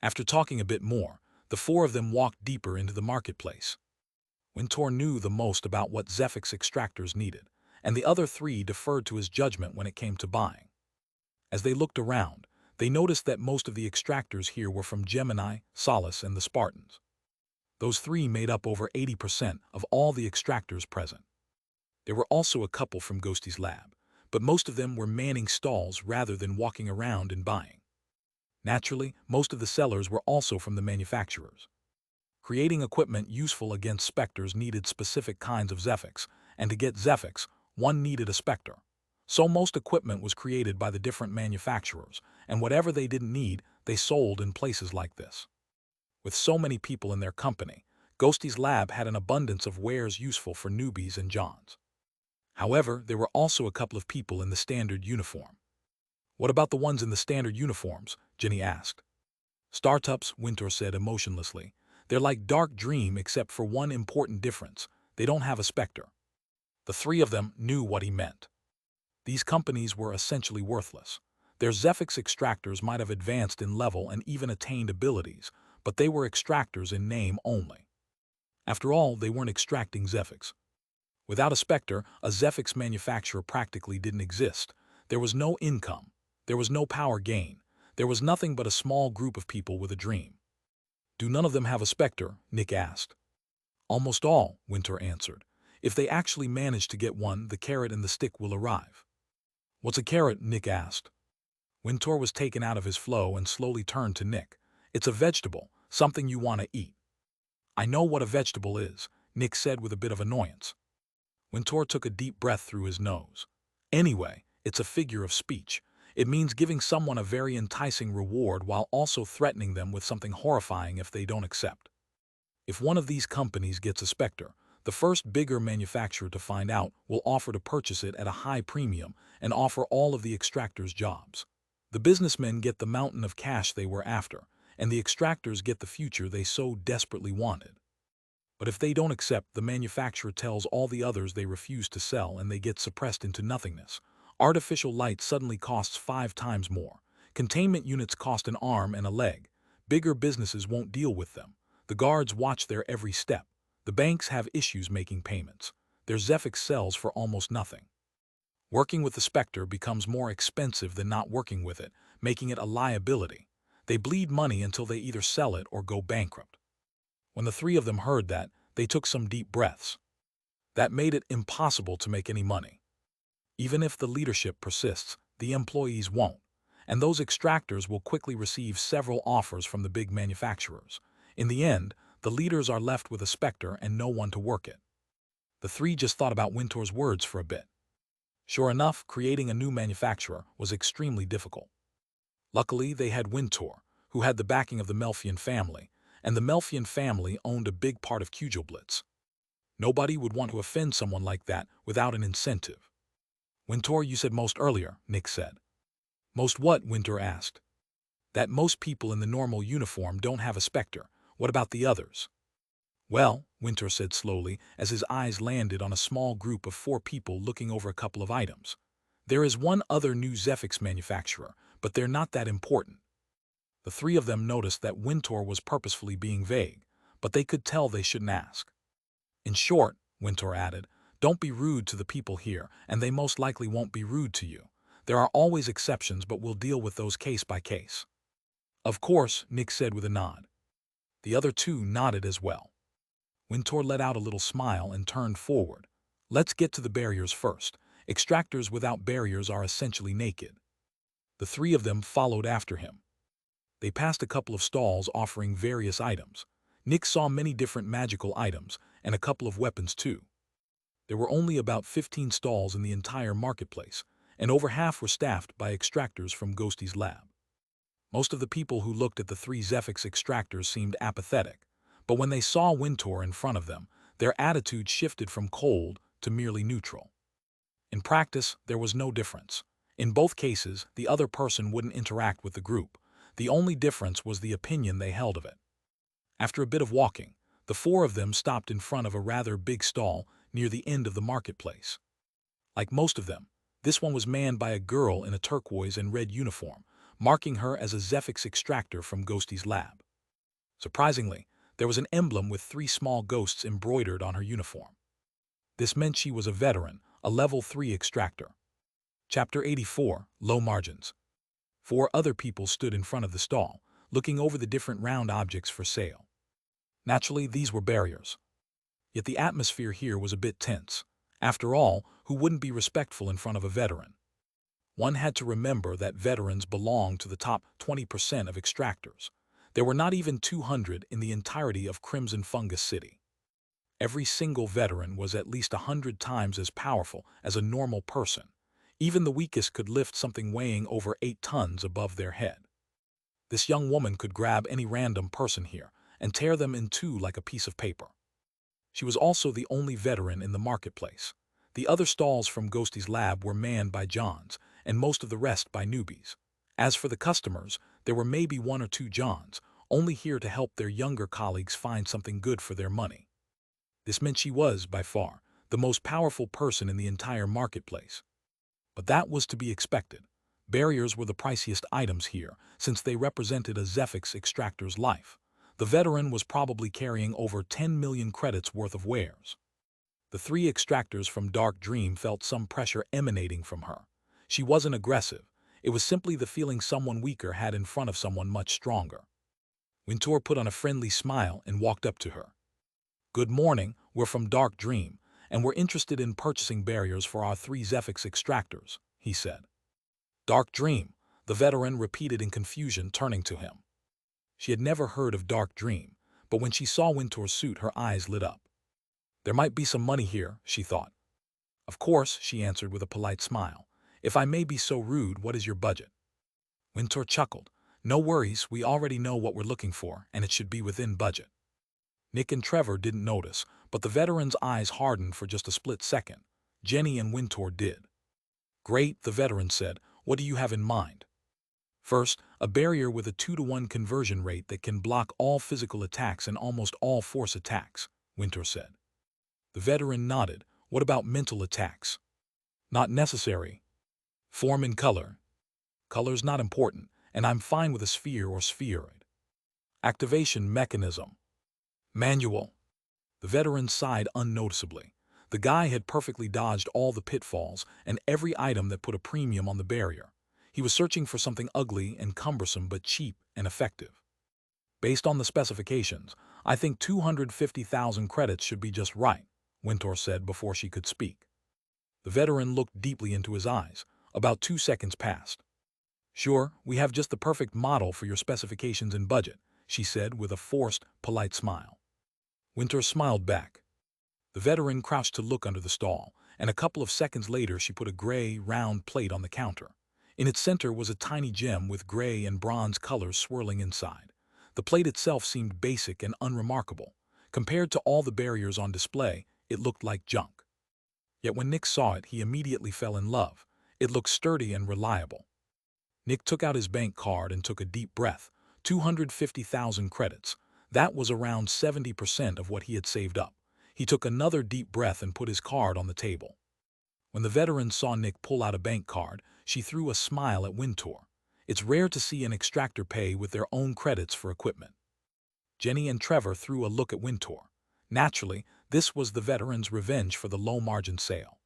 After talking a bit more, the four of them walked deeper into the marketplace. Wintour knew the most about what Zephyx Extractors needed, and the other three deferred to his judgment when it came to buying. As they looked around, they noticed that most of the extractors here were from Gemini, Solace, and the Spartans. Those three made up over 80% of all the extractors present. There were also a couple from Ghosty's lab, but most of them were manning stalls rather than walking around and buying. Naturally, most of the sellers were also from the manufacturers. Creating equipment useful against Specters needed specific kinds of Zephyx, and to get Zephyx, one needed a Specter. So most equipment was created by the different manufacturers, and whatever they didn't need, they sold in places like this. With so many people in their company, Ghosty's lab had an abundance of wares useful for newbies and Johns. However, there were also a couple of people in the standard uniform. "What about the ones in the standard uniforms?" Jenny asked. "Startups," Wintour said emotionlessly. "They're like Dark Dream except for one important difference. They don't have a Specter." The three of them knew what he meant. These companies were essentially worthless. Their Zephyx Extractors might have advanced in level and even attained abilities, but they were extractors in name only. After all, they weren't extracting Zephyx. Without a Specter, a Zephyx manufacturer practically didn't exist. There was no income. There was no power gain. There was nothing but a small group of people with a dream. "Do none of them have a Specter?" Nick asked. "Almost all," Wintour answered. "If they actually manage to get one, the carrot and the stick will arrive." "What's a carrot?" Nick asked. Wintour was taken out of his flow and slowly turned to Nick. "It's a vegetable, something you want to eat." "I know what a vegetable is," Nick said with a bit of annoyance. Wintour took a deep breath through his nose. "Anyway, it's a figure of speech. It means giving someone a very enticing reward while also threatening them with something horrifying if they don't accept. If one of these companies gets a Specter, the first bigger manufacturer to find out will offer to purchase it at a high premium and offer all of the extractors jobs. The businessmen get the mountain of cash they were after, and the extractors get the future they so desperately wanted. But if they don't accept, the manufacturer tells all the others they refuse to sell and they get suppressed into nothingness. Artificial light suddenly costs 5 times more. Containment units cost an arm and a leg. Bigger businesses won't deal with them. The guards watch their every step. The banks have issues making payments. Their Zephyx sells for almost nothing. Working with the Specter becomes more expensive than not working with it, making it a liability. They bleed money until they either sell it or go bankrupt. When the three of them heard that, they took some deep breaths. That made it impossible to make any money. Even if the leadership persists, the employees won't, and those extractors will quickly receive several offers from the big manufacturers. In the end, the leaders are left with a Specter and no one to work it. The three just thought about Wintour's words for a bit. Sure enough, creating a new manufacturer was extremely difficult. Luckily, they had Wintour, who had the backing of the Melfian family, and the Melfian family owned a big part of Blitz. Nobody would want to offend someone like that without an incentive. "Wintour, you said most earlier," Nick said. "Most what?" Wintour asked. "That most people in the normal uniform don't have a Specter. What about the others?" "Well," Wintour said slowly, as his eyes landed on a small group of 4 people looking over a couple of items. "There is one other new Zephyx manufacturer, but they're not that important." The three of them noticed that Wintour was purposefully being vague, but they could tell they shouldn't ask. "In short," Wintour added, "don't be rude to the people here, and they most likely won't be rude to you. There are always exceptions, but we'll deal with those case by case." "Of course," Nick said with a nod. The other two nodded as well. Wintour let out a little smile and turned forward. "Let's get to the barriers first. Extractors without barriers are essentially naked." The three of them followed after him. They passed a couple of stalls offering various items. Nick saw many different magical items, and a couple of weapons too. There were only about 15 stalls in the entire marketplace, and over half were staffed by extractors from Ghosty's lab. Most of the people who looked at the 3 Zephyx extractors seemed apathetic, but when they saw Wintour in front of them, their attitude shifted from cold to merely neutral. In practice, there was no difference. In both cases, the other person wouldn't interact with the group. The only difference was the opinion they held of it. After a bit of walking, the 4 of them stopped in front of a rather big stall near the end of the marketplace. Like most of them, this one was manned by a girl in a turquoise and red uniform, marking her as a Zephyx Extractor from Ghosty's lab. Surprisingly, there was an emblem with 3 small ghosts embroidered on her uniform. This meant she was a veteran, a level 3 extractor. Chapter 84, Low Margins. 4 other people stood in front of the stall, looking over the different round objects for sale. Naturally, these were barriers. Yet the atmosphere here was a bit tense. After all, who wouldn't be respectful in front of a veteran? One had to remember that veterans belonged to the top 20% of extractors. There were not even 200 in the entirety of Crimson Fungus City. Every single veteran was at least 100 times as powerful as a normal person. Even the weakest could lift something weighing over 8 tons above their head. This young woman could grab any random person here and tear them in two like a piece of paper. She was also the only veteran in the marketplace. The other stalls from Ghosty's lab were manned by Johns, and most of the rest by newbies. As for the customers, there were maybe 1 or 2 Johns, only here to help their younger colleagues find something good for their money. This meant she was, by far, the most powerful person in the entire marketplace. But that was to be expected. Barriers were the priciest items here, since they represented a Zephyx Extractor's life. The veteran was probably carrying over 10 million credits worth of wares. The 3 extractors from Dark Dream felt some pressure emanating from her. She wasn't aggressive. It was simply the feeling someone weaker had in front of someone much stronger. Wintour put on a friendly smile and walked up to her. "Good morning, we're from Dark Dream, and we're interested in purchasing barriers for our 3 Zephyx Extractors," he said. "Dark Dream," the veteran repeated in confusion, turning to him. She had never heard of Dark Dream, but when she saw Wintour's suit, her eyes lit up. There might be some money here, she thought. "Of course," she answered with a polite smile. "If I may be so rude, what is your budget?" Wintour chuckled. "No worries, we already know what we're looking for, and it should be within budget." Nick and Trevor didn't notice, but the veteran's eyes hardened for just a split second. Jenny and Wintour did. "Great," the veteran said. "What do you have in mind?" "First, a barrier with a 2-to-1 conversion rate that can block all physical attacks and almost all force attacks," Wintour said. The veteran nodded. "What about mental attacks?" "Not necessary. Form and color." "Color's not important, and I'm fine with a sphere or spheroid." "Activation mechanism." "Manual." The veteran sighed unnoticeably. The guy had perfectly dodged all the pitfalls and every item that put a premium on the barrier. He was searching for something ugly and cumbersome but cheap and effective. "Based on the specifications, I think 250,000 credits should be just right," Wintour said before she could speak. The veteran looked deeply into his eyes. About 2 seconds passed. "Sure, we have just the perfect model for your specifications and budget," she said with a forced, polite smile. Wintour smiled back. The veteran crouched to look under the stall, and a couple of seconds later she put a gray, round plate on the counter. In its center was a tiny gem with gray and bronze colors swirling inside. The plate itself seemed basic and unremarkable. Compared to all the barriers on display, it looked like junk. Yet when Nick saw it, he immediately fell in love. It looked sturdy and reliable. Nick took out his bank card and took a deep breath. 250,000 credits. That was around 70% of what he had saved up. He took another deep breath and put his card on the table. When the veteran saw Nick pull out a bank card, she threw a smile at Wintour. It's rare to see an extractor pay with their own credits for equipment. Jenny and Trevor threw a look at Wintour. Naturally, this was the veteran's revenge for the low-margin sale.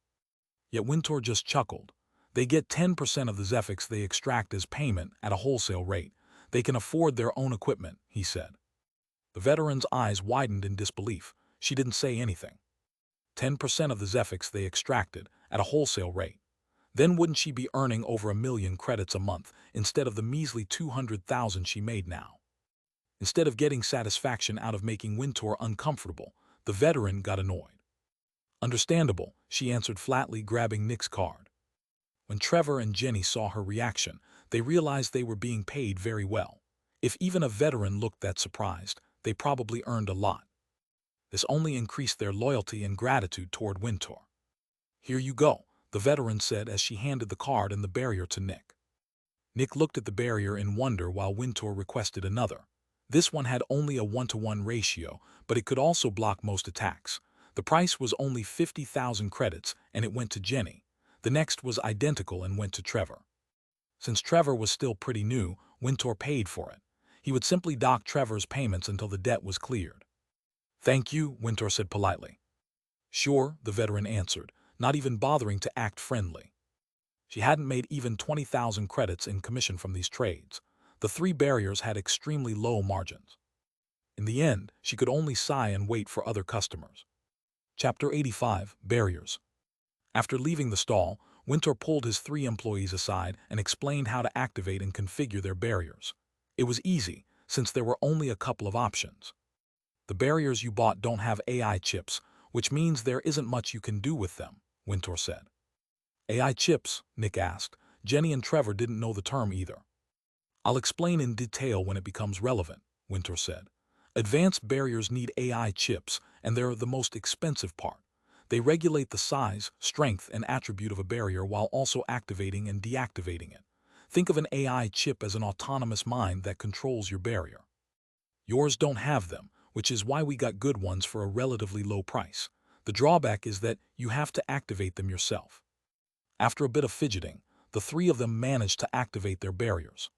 Yet Wintour just chuckled. They get 10% of the Zephyx they extract as payment at a wholesale rate. They can afford their own equipment, he said. The veteran's eyes widened in disbelief. She didn't say anything. 10% of the Zephyx they extracted at a wholesale rate. Then wouldn't she be earning over 1 million credits a month instead of the measly 200,000 she made now? Instead of getting satisfaction out of making Wintour uncomfortable, the veteran got annoyed. "Understandable," she answered flatly, grabbing Nick's card. When Trevor and Jenny saw her reaction, they realized they were being paid very well. If even a veteran looked that surprised, they probably earned a lot. This only increased their loyalty and gratitude toward Wintour. "Here you go," the veteran said as she handed the card and the barrier to Nick. Nick looked at the barrier in wonder while Wintour requested another. This one had only a 1-to-1 ratio, but it could also block most attacks. The price was only 50,000 credits, and it went to Jenny. The next was identical and went to Trevor. Since Trevor was still pretty new, Wintour paid for it. He would simply dock Trevor's payments until the debt was cleared. "Thank you," Wintour said politely. "Sure," the veteran answered, not even bothering to act friendly. She hadn't made even 20,000 credits in commission from these trades. The three barriers had extremely low margins. In the end, she could only sigh and wait for other customers. Chapter 85, Barriers. After leaving the stall, Wintour pulled his three employees aside and explained how to activate and configure their barriers. It was easy, since there were only a couple of options. "The barriers you bought don't have AI chips, which means there isn't much you can do with them," Wintour said. "AI chips?" Nick asked. Jenny and Trevor didn't know the term either. "I'll explain in detail when it becomes relevant," Wintour said. "Advanced barriers need AI chips, and they're the most expensive part. They regulate the size, strength, and attribute of a barrier while also activating and deactivating it. Think of an AI chip as an autonomous mind that controls your barrier. Yours don't have them, which is why we got good ones for a relatively low price. The drawback is that you have to activate them yourself." After a bit of fidgeting, the three of them managed to activate their barriers.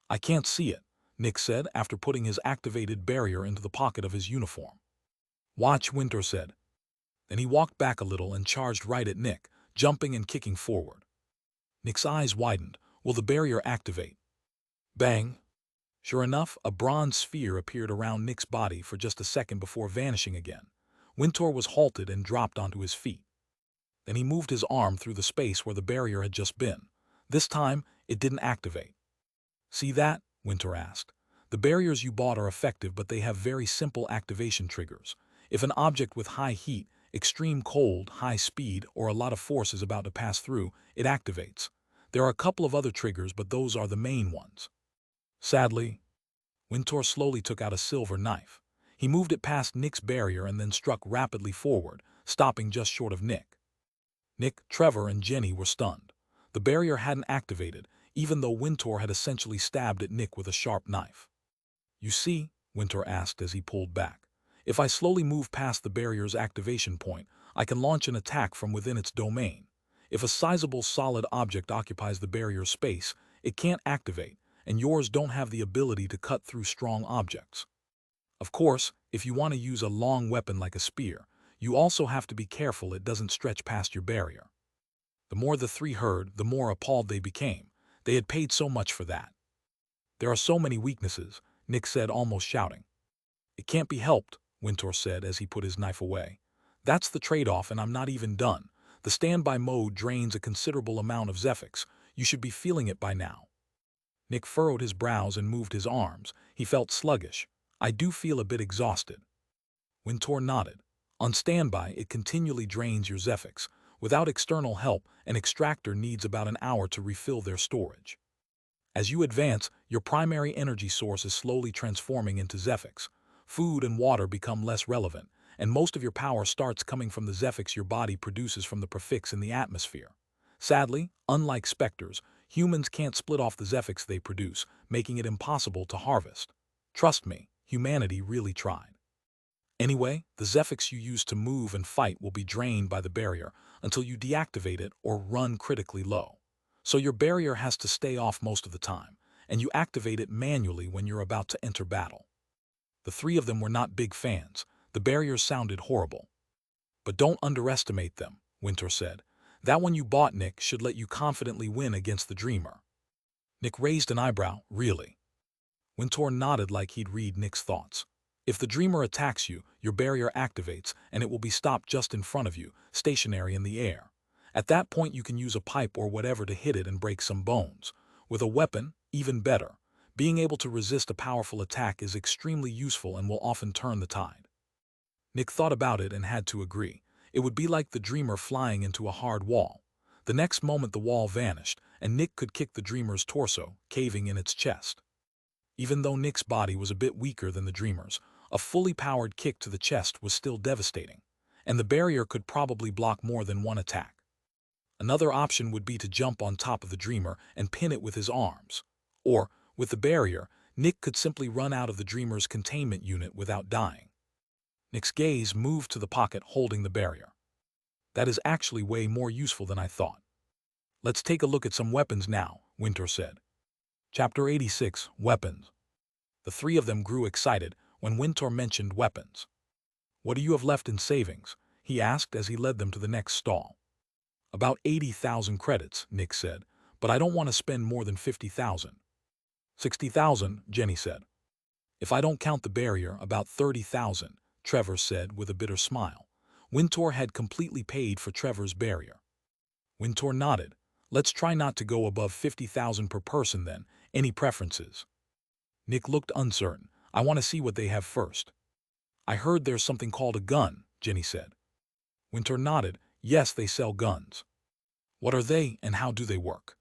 "I can't see it," Nick said after putting his activated barrier into the pocket of his uniform. "Watch," Wintour said. Then he walked back a little and charged right at Nick, jumping and kicking forward. Nick's eyes widened. "Will the barrier activate?" Bang! Sure enough, a bronze sphere appeared around Nick's body for just a second before vanishing again. Wintour was halted and dropped onto his feet. Then he moved his arm through the space where the barrier had just been. This time, it didn't activate. "See that?" Wintour asked. "The barriers you bought are effective, but they have very simple activation triggers. If an object with high heat, extreme cold, high speed, or a lot of force is about to pass through, it activates. There are a couple of other triggers, but those are the main ones." Sadly, Wintour slowly took out a silver knife. He moved it past Nick's barrier and then struck rapidly forward, stopping just short of Nick. Nick, Trevor, and Jenny were stunned. The barrier hadn't activated, even though Wintour had essentially stabbed at Nick with a sharp knife. "You see," Wintour asked as he pulled back, "if I slowly move past the barrier's activation point, I can launch an attack from within its domain. If a sizable solid object occupies the barrier's space, it can't activate, and yours don't have the ability to cut through strong objects. Of course, if you want to use a long weapon like a spear, you also have to be careful it doesn't stretch past your barrier." The more the three heard, the more appalled they became. They had paid so much for that. "There are so many weaknesses," Nick said, almost shouting. "It can't be helped," Wintour said as he put his knife away. "That's the trade-off, and I'm not even done. The standby mode drains a considerable amount of Zephyx. You should be feeling it by now." Nick furrowed his brows and moved his arms. He felt sluggish. "I do feel a bit exhausted." Wintour nodded. "On standby, it continually drains your Zephyx. Without external help, an extractor needs about an hour to refill their storage. As you advance, your primary energy source is slowly transforming into Zephyx. Food and water become less relevant, and most of your power starts coming from the Zephyx your body produces from the prefix in the atmosphere. Sadly, unlike Specters, humans can't split off the Zephyx they produce, making it impossible to harvest. Trust me, humanity really tried. Anyway, the Zephyx you use to move and fight will be drained by the barrier until you deactivate it or run critically low. So your barrier has to stay off most of the time, and you activate it manually when you're about to enter battle." The three of them were not big fans. The barriers sounded horrible. "But don't underestimate them," Wintour said. "That one you bought, Nick, should let you confidently win against the Dreamer." Nick raised an eyebrow. "Really?" Wintour nodded like he'd read Nick's thoughts. "If the Dreamer attacks you, your barrier activates, and it will be stopped just in front of you, stationary in the air. At that point you can use a pipe or whatever to hit it and break some bones. With a weapon, even better. Being able to resist a powerful attack is extremely useful and will often turn the tide." Nick thought about it and had to agree. It would be like the Dreamer flying into a hard wall. The next moment the wall vanished, and Nick could kick the Dreamer's torso, caving in its chest. Even though Nick's body was a bit weaker than the Dreamer's, a fully powered kick to the chest was still devastating, and the barrier could probably block more than one attack. Another option would be to jump on top of the Dreamer and pin it with his arms. Or, with the barrier, Nick could simply run out of the Dreamer's containment unit without dying. Nick's gaze moved to the pocket holding the barrier. "That is actually way more useful than I thought. Let's take a look at some weapons now," Winter said. Chapter 86, Weapons. The three of them grew excited when Winter mentioned weapons. What do you have left in savings? He asked as he led them to the next stall. About 80,000 credits, Nick said, but I don't want to spend more than 50,000. 60,000, Jenny said. If I don't count the barrier, about 30,000, Trevor said with a bitter smile. Winter had completely paid for Trevor's barrier. Winter nodded. Let's try not to go above 50,000 per person then. Any preferences? Nick looked uncertain. I want to see what they have first. I heard there's something called a gun, Jenny said. Winter nodded. Yes, they sell guns. What are they and how do they work?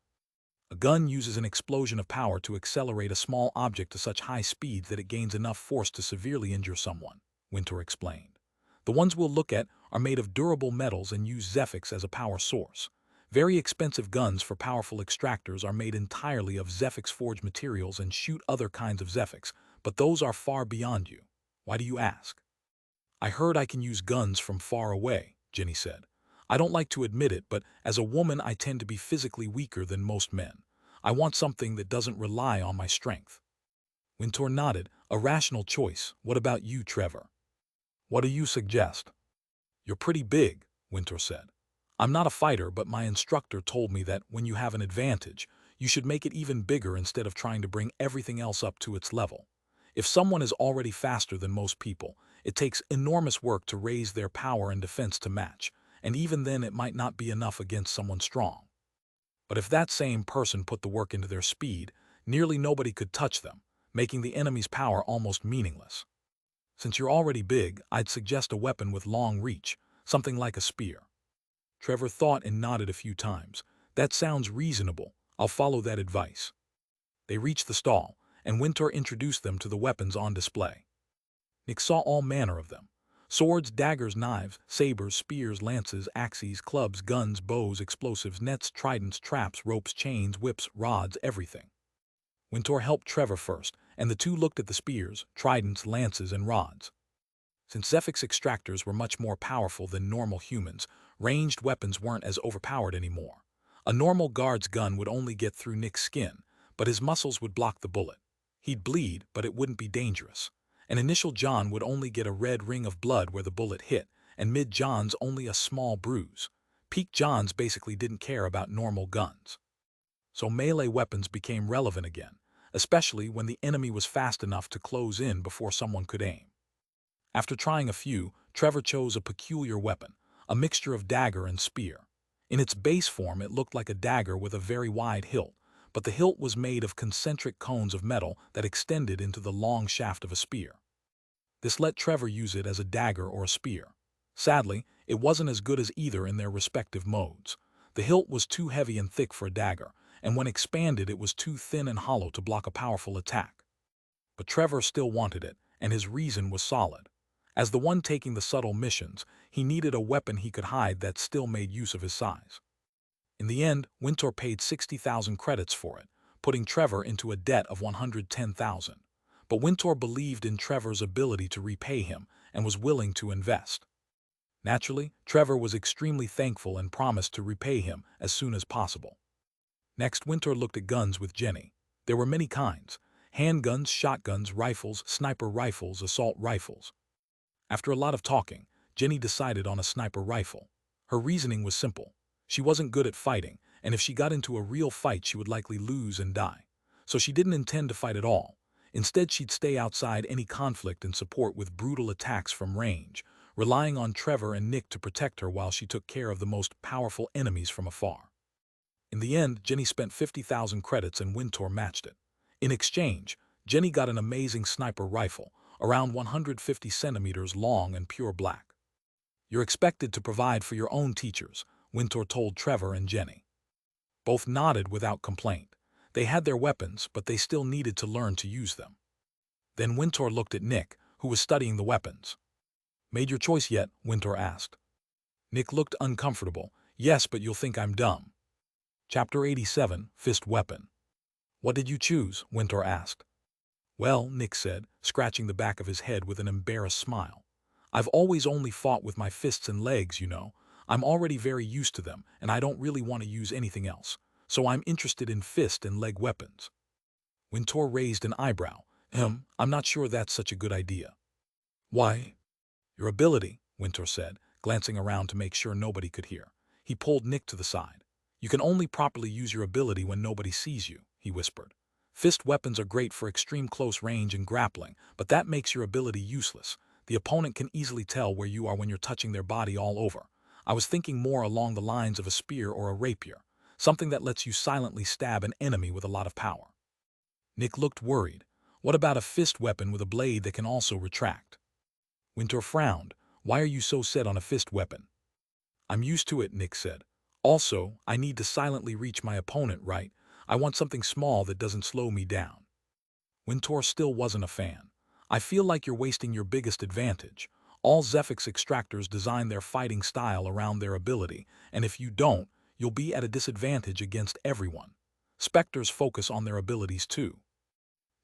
A gun uses an explosion of power to accelerate a small object to such high speeds that it gains enough force to severely injure someone, Winter explained. The ones we'll look at are made of durable metals and use Zephyx as a power source. Very expensive guns for powerful extractors are made entirely of Zephyx forged materials and shoot other kinds of Zephyx, but those are far beyond you. Why do you ask? I heard I can use guns from far away, Jenny said. I don't like to admit it, but as a woman I tend to be physically weaker than most men. I want something that doesn't rely on my strength. Winter nodded. A rational choice. What about you, Trevor? What do you suggest? You're pretty big, Winter said. I'm not a fighter, but my instructor told me that when you have an advantage, you should make it even bigger instead of trying to bring everything else up to its level. If someone is already faster than most people, it takes enormous work to raise their power and defense to match, and even then it might not be enough against someone strong. But if that same person put the work into their speed, nearly nobody could touch them, making the enemy's power almost meaningless. Since you're already big, I'd suggest a weapon with long reach, something like a spear. Trevor thought and nodded a few times. That sounds reasonable. I'll follow that advice. They reached the stall, and Winter introduced them to the weapons on display. Nick saw all manner of them. Swords, daggers, knives, sabers, spears, lances, axes, clubs, guns, bows, explosives, nets, tridents, traps, ropes, chains, whips, rods, everything. Winter helped Trevor first, and the two looked at the spears, tridents, lances, and rods. Since Zephyx Extractors were much more powerful than normal humans, ranged weapons weren't as overpowered anymore. A normal guard's gun would only get through Nick's skin, but his muscles would block the bullet. He'd bleed, but it wouldn't be dangerous. An initial John would only get a red ring of blood where the bullet hit, and mid-Johns only a small bruise. Peak Johns basically didn't care about normal guns. So melee weapons became relevant again, especially when the enemy was fast enough to close in before someone could aim. After trying a few, Trevor chose a peculiar weapon, a mixture of dagger and spear. In its base form it looked like a dagger with a very wide hilt, but the hilt was made of concentric cones of metal that extended into the long shaft of a spear. This let Trevor use it as a dagger or a spear. Sadly, it wasn't as good as either in their respective modes. The hilt was too heavy and thick for a dagger, and when expanded it was too thin and hollow to block a powerful attack. But Trevor still wanted it, and his reason was solid. As the one taking the subtle missions, he needed a weapon he could hide that still made use of his size. In the end, Winter paid 60,000 credits for it, putting Trevor into a debt of 110,000. But Winter believed in Trevor's ability to repay him and was willing to invest. Naturally, Trevor was extremely thankful and promised to repay him as soon as possible. Next, Winter looked at guns with Jenny. There were many kinds: handguns, shotguns, rifles, sniper rifles, assault rifles. After a lot of talking, Jenny decided on a sniper rifle. Her reasoning was simple. She wasn't good at fighting, and if she got into a real fight she would likely lose and die. So she didn't intend to fight at all. Instead, she'd stay outside any conflict and support with brutal attacks from range, relying on Trevor and Nick to protect her while she took care of the most powerful enemies from afar. In the end, Jenny spent 50,000 credits and Winter matched it. In exchange, Jenny got an amazing sniper rifle, around 150 centimeters long and pure black. You're expected to provide for your own teachers, Winter told Trevor and Jenny. Both nodded without complaint. They had their weapons, but they still needed to learn to use them. Then Winter looked at Nick, who was studying the weapons. Made your choice yet? Winter asked. Nick looked uncomfortable. Yes, but you'll think I'm dumb. Chapter 87, Fist Weapon. What did you choose? Winter asked. Well, Nick said, scratching the back of his head with an embarrassed smile. I've always only fought with my fists and legs, you know. I'm already very used to them, and I don't really want to use anything else. so I'm interested in fist and leg weapons. Wintour raised an eyebrow. I'm not sure that's such a good idea. Why? Your ability, Wintour said, glancing around to make sure nobody could hear. He pulled Nick to the side. You can only properly use your ability when nobody sees you, he whispered. Fist weapons are great for extreme close range and grappling, but that makes your ability useless. The opponent can easily tell where you are when you're touching their body all over. I was thinking more along the lines of a spear or a rapier, something that lets you silently stab an enemy with a lot of power. Nick looked worried. What about a fist weapon with a blade that can also retract? Wintour frowned. Why are you so set on a fist weapon? I'm used to it, Nick said. Also, I need to silently reach my opponent, right? I want something small that doesn't slow me down. Wintour still wasn't a fan. I feel like you're wasting your biggest advantage. All Zephyx Extractors design their fighting style around their ability, and if you don't, you'll be at a disadvantage against everyone. Specters focus on their abilities too.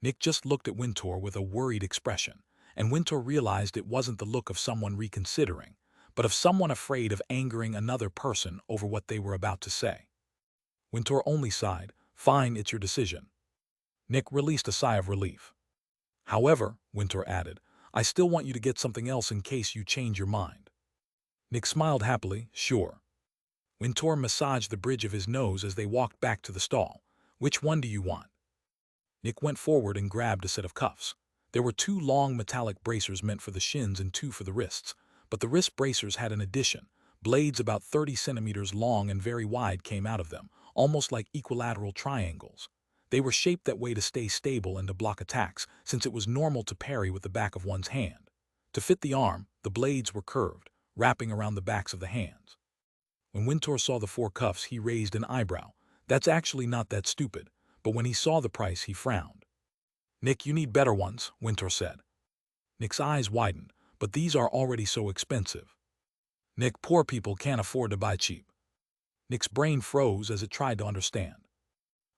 Nick just looked at Wintour with a worried expression, and Wintour realized it wasn't the look of someone reconsidering, but of someone afraid of angering another person over what they were about to say. Wintour only sighed. Fine, it's your decision. Nick released a sigh of relief. However, Wintour added, I still want you to get something else in case you change your mind. Nick smiled happily. Sure. Wintour massaged the bridge of his nose as they walked back to the stall. Which one do you want? Nick went forward and grabbed a set of cuffs. There were 2 long metallic bracers meant for the shins and 2 for the wrists, but the wrist bracers had an addition. Blades about 30 centimeters long and very wide came out of them, almost like equilateral triangles. They were shaped that way to stay stable and to block attacks, since it was normal to parry with the back of one's hand. To fit the arm, the blades were curved, wrapping around the backs of the hands. When Wintour saw the 4 cuffs, he raised an eyebrow. That's actually not that stupid, but when he saw the price, he frowned. Nick, you need better ones, Wintour said. Nick's eyes widened, but these are already so expensive. Nick, poor people can't afford to buy cheap. Nick's brain froze as it tried to understand.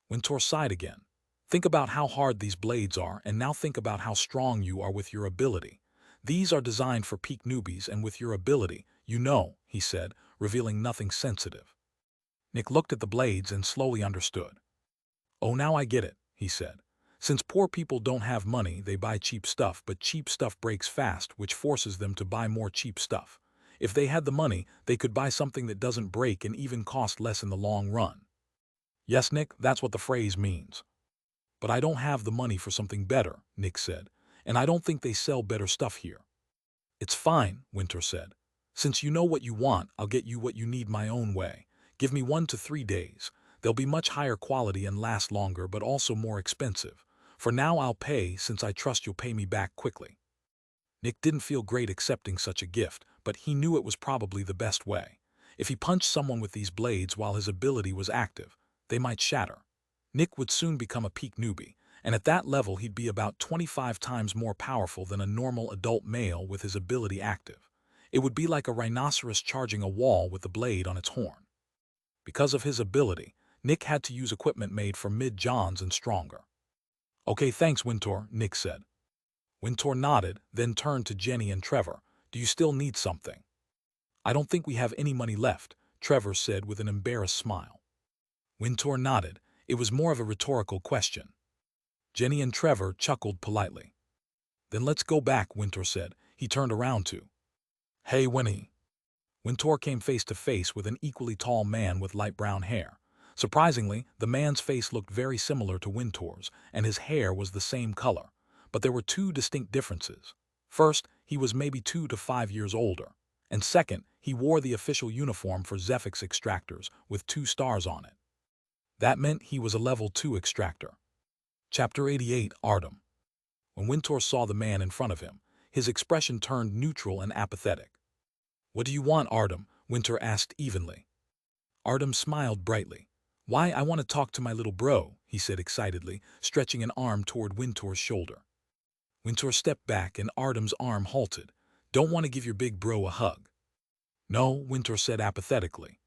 Wintour sighed again. Think about how hard these blades are, and now think about how strong you are with your ability. These are designed for peak newbies, and with your ability, you know, he said, revealing nothing sensitive. Nick looked at the blades and slowly understood. Oh, now I get it, he said. Since poor people don't have money, they buy cheap stuff, but cheap stuff breaks fast, which forces them to buy more cheap stuff. If they had the money, they could buy something that doesn't break and even cost less in the long run. Yes, Nick, that's what the phrase means. But I don't have the money for something better, Nick said, and I don't think they sell better stuff here. It's fine, Wintour said. Since you know what you want, I'll get you what you need my own way. Give me 1 to 3 days. They'll be much higher quality and last longer, but also more expensive. For now, I'll pay, since I trust you'll pay me back quickly. Nick didn't feel great accepting such a gift, but he knew it was probably the best way. If he punched someone with these blades while his ability was active, they might shatter. Nick would soon become a peak newbie, and at that level he'd be about 25 times more powerful than a normal adult male with his ability active. It would be like a rhinoceros charging a wall with the blade on its horn. Because of his ability, Nick had to use equipment made for mid-johns and stronger. Okay, thanks, Wintour, Nick said. Wintour nodded, then turned to Jenny and Trevor. Do you still need something? I don't think we have any money left, Trevor said with an embarrassed smile. Wintour nodded. It was more of a rhetorical question. Jenny and Trevor chuckled politely. Then let's go back, Wintour said. He turned around to. Hey, Winnie. Wintour came face to face with an equally tall man with light brown hair. Surprisingly, the man's face looked very similar to Wintour's, and his hair was the same color. But there were 2 distinct differences. First, he was maybe 2 to 5 years older. And second, he wore the official uniform for Zephyx Extractors with 2 stars on it. That meant he was a level 2 extractor. Chapter 88, Artem. When Wintour saw the man in front of him, his expression turned neutral and apathetic. What do you want, Artem? Wintour asked evenly. Artem smiled brightly. Why, I want to talk to my little bro, he said excitedly, stretching an arm toward Wintour's shoulder. Wintour stepped back and Artem's arm halted. Don't want to give your big bro a hug? No, Wintour said apathetically.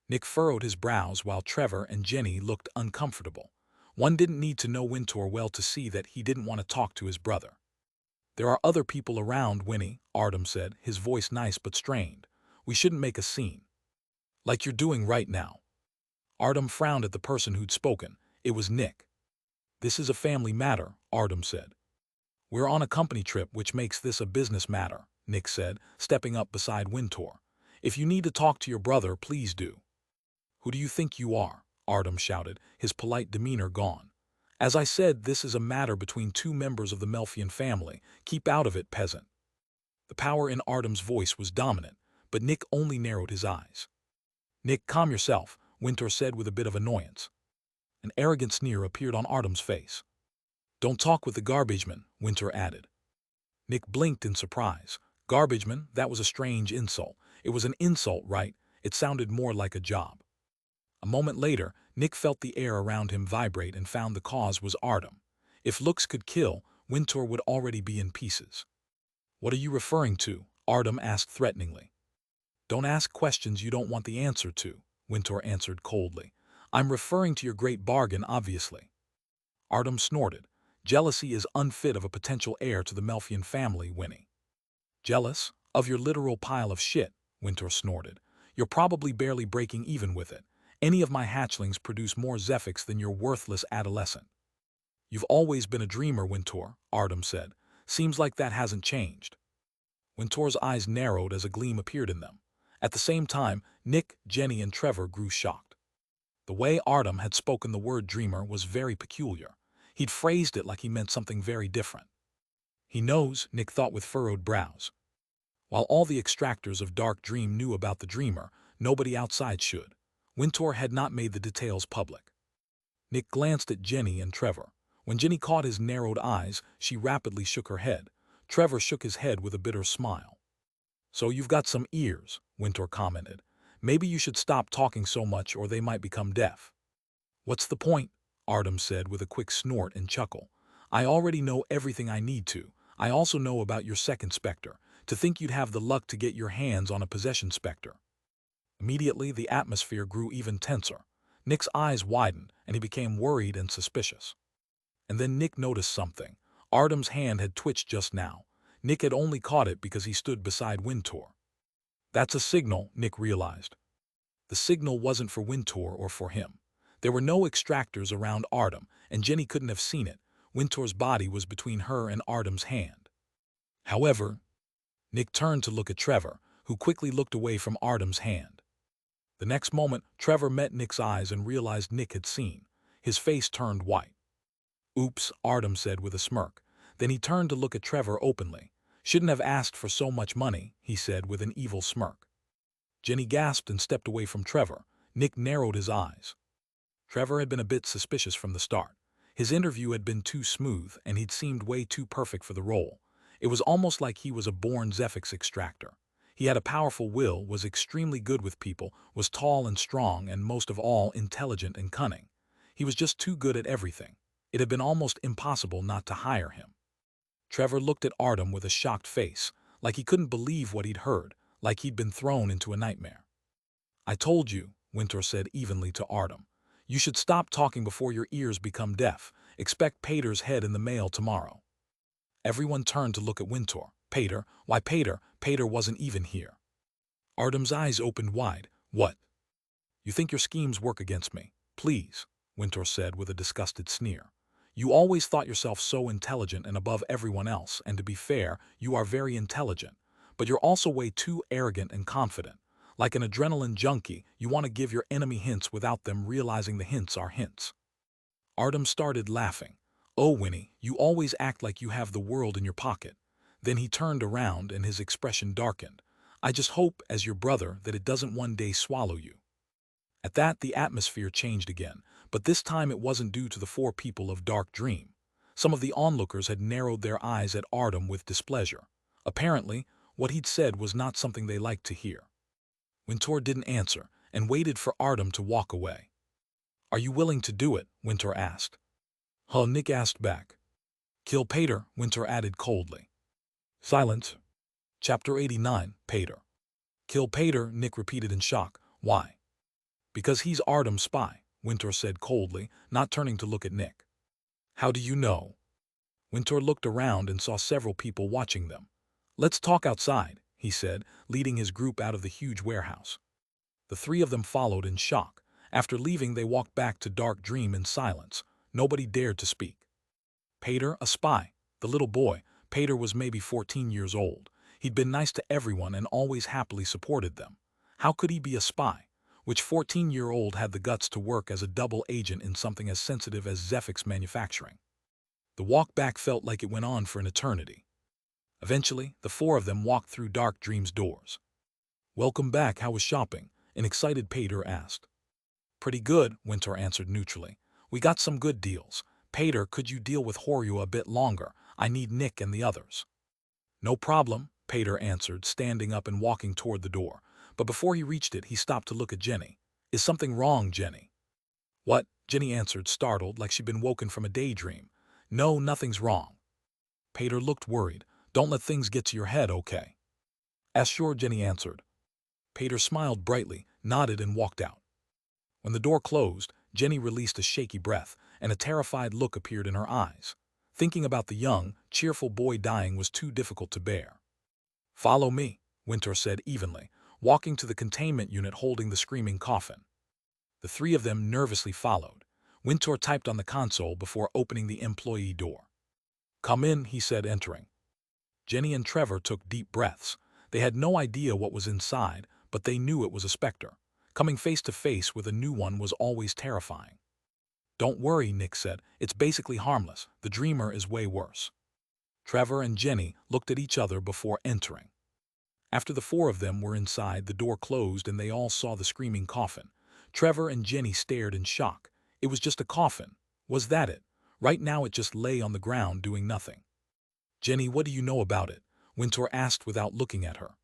Nick furrowed his brows while Trevor and Jenny looked uncomfortable. One didn't need to know Wintour well to see that he didn't want to talk to his brother. There are other people around, Winnie, Artem said, his voice nice but strained. We shouldn't make a scene. Like you're doing right now. Artem frowned at the person who'd spoken. It was Nick. "This is a family matter," Artem said. "We're on a company trip, which makes this a business matter," Nick said, stepping up beside Wintour. "If you need to talk to your brother, please do." "Who do you think you are?" Artem shouted, his polite demeanor gone. "As I said, this is a matter between two members of the Melfian family. Keep out of it, peasant." The power in Artem's voice was dominant, but Nick only narrowed his eyes. "Nick, calm yourself," Wintour said with a bit of annoyance. An arrogant sneer appeared on Artem's face. "Don't talk with the garbageman," Wintour added. Nick blinked in surprise. Garbageman? That was a strange insult. It was an insult, right? It sounded more like a job. A moment later, Nick felt the air around him vibrate and found the cause was Artem. If looks could kill, Wintour would already be in pieces. "What are you referring to?" Artem asked threateningly. "Don't ask questions you don't want the answer to," Wintour answered coldly. "I'm referring to your great bargain, obviously." Artem snorted. "Jealousy is unfit of a potential heir to the Melfian family, Winnie." "Jealous? Of your literal pile of shit," Wintour snorted. "You're probably barely breaking even with it. Any of my hatchlings produce more Zephyx than your worthless adolescent." "You've always been a dreamer, Wintour," Artem said. "Seems like that hasn't changed." Wintour's eyes narrowed as a gleam appeared in them. At the same time, Nick, Jenny, and Trevor grew shocked. The way Artem had spoken the word dreamer was very peculiar. He'd phrased it like he meant something very different. "He knows," Nick thought with furrowed brows. While all the extractors of Dark Dream knew about the dreamer, nobody outside should. Wintour had not made the details public. Nick glanced at Jenny and Trevor. When Jenny caught his narrowed eyes, she rapidly shook her head. Trevor shook his head with a bitter smile. "So you've got some ears," Wintour commented. "Maybe you should stop talking so much or they might become deaf." "What's the point?" Artem said with a quick snort and chuckle. "I already know everything I need to. I also know about your second Specter. To think you'd have the luck to get your hands on a possession Specter." Immediately, the atmosphere grew even tenser. Nick's eyes widened, and he became worried and suspicious. And then Nick noticed something. Artem's hand had twitched just now. Nick had only caught it because he stood beside Wintour. "That's a signal," Nick realized. The signal wasn't for Wintour or for him. There were no extractors around Artem, and Jenny couldn't have seen it. Wintour's body was between her and Artem's hand. However, Nick turned to look at Trevor, who quickly looked away from Artem's hand. The next moment, Trevor met Nick's eyes and realized Nick had seen. His face turned white. "Oops," Artem said with a smirk. Then he turned to look at Trevor openly. "Shouldn't have asked for so much money," he said with an evil smirk. Jenny gasped and stepped away from Trevor. Nick narrowed his eyes. Trevor had been a bit suspicious from the start. His interview had been too smooth, and he'd seemed way too perfect for the role. It was almost like he was a born Zephyx Extractor. He had a powerful will, was extremely good with people, was tall and strong, and most of all, intelligent and cunning. He was just too good at everything. It had been almost impossible not to hire him. Trevor looked at Artem with a shocked face, like he couldn't believe what he'd heard, like he'd been thrown into a nightmare. "I told you," Wintour said evenly to Artem. "You should stop talking before your ears become deaf. Expect Pater's head in the mail tomorrow." Everyone turned to look at Wintour. "Pater? Why Pater? Pater wasn't even here." Artem's eyes opened wide. "What? You think your schemes work against me? Please," Wintour said with a disgusted sneer. "You always thought yourself so intelligent and above everyone else, and to be fair, you are very intelligent. But you're also way too arrogant and confident. Like an adrenaline junkie, you want to give your enemy hints without them realizing the hints are hints." Artem started laughing. "Oh, Winnie, you always act like you have the world in your pocket." Then he turned around and his expression darkened. "I just hope, as your brother, that it doesn't one day swallow you." At that, the atmosphere changed again, but this time it wasn't due to the four people of Dark Dream. Some of the onlookers had narrowed their eyes at Artem with displeasure. Apparently, what he'd said was not something they liked to hear. Wintour didn't answer, and waited for Artem to walk away. "Are you willing to do it?" Wintour asked. "Huh?" Nick asked back. "Kill Pater," Wintour added coldly. Silence. Chapter 89, Pater. "Kill Pater," Nick repeated in shock. "Why?" "Because he's Artem's spy," Wintour said coldly, not turning to look at Nick. "How do you know?" Wintour looked around and saw several people watching them. "Let's talk outside," he said, leading his group out of the huge warehouse. The three of them followed in shock. After leaving, they walked back to Dark Dream in silence. Nobody dared to speak. Pater, a spy. The little boy, Pater, was maybe 14 years old. He'd been nice to everyone and always happily supported them. How could he be a spy? Which 14-year-old had the guts to work as a double agent in something as sensitive as Zephyx manufacturing? The walk back felt like it went on for an eternity. Eventually, the four of them walked through Dark Dream's doors. "Welcome back, how was shopping?" an excited Pater asked. "Pretty good," Winter answered neutrally. "We got some good deals. Pater, could you deal with Horyu a bit longer? I need Nick and the others." "No problem," Pater answered, standing up and walking toward the door. But before he reached it, he stopped to look at Jenny. "Is something wrong, Jenny?" "What?" Jenny answered, startled, like she'd been woken from a daydream. "No, nothing's wrong." Pater looked worried. "Don't let things get to your head, okay?" "As sure," Jenny answered. Pater smiled brightly, nodded, and walked out. When the door closed, Jenny released a shaky breath, and a terrified look appeared in her eyes. Thinking about the young, cheerful boy dying was too difficult to bear. "Follow me," Winter said evenly, walking to the containment unit holding the screaming coffin. The three of them nervously followed. Winter typed on the console before opening the employee door. "Come in," he said, entering. Jenny and Trevor took deep breaths. They had no idea what was inside, but they knew it was a Specter. Coming face to face with a new one was always terrifying. "Don't worry," Nick said. "It's basically harmless. The dreamer is way worse." Trevor and Jenny looked at each other before entering. After the four of them were inside, the door closed and they all saw the screaming coffin. Trevor and Jenny stared in shock. It was just a coffin. Was that it? Right now it just lay on the ground doing nothing. "Jenny, what do you know about it?" Winter asked without looking at her.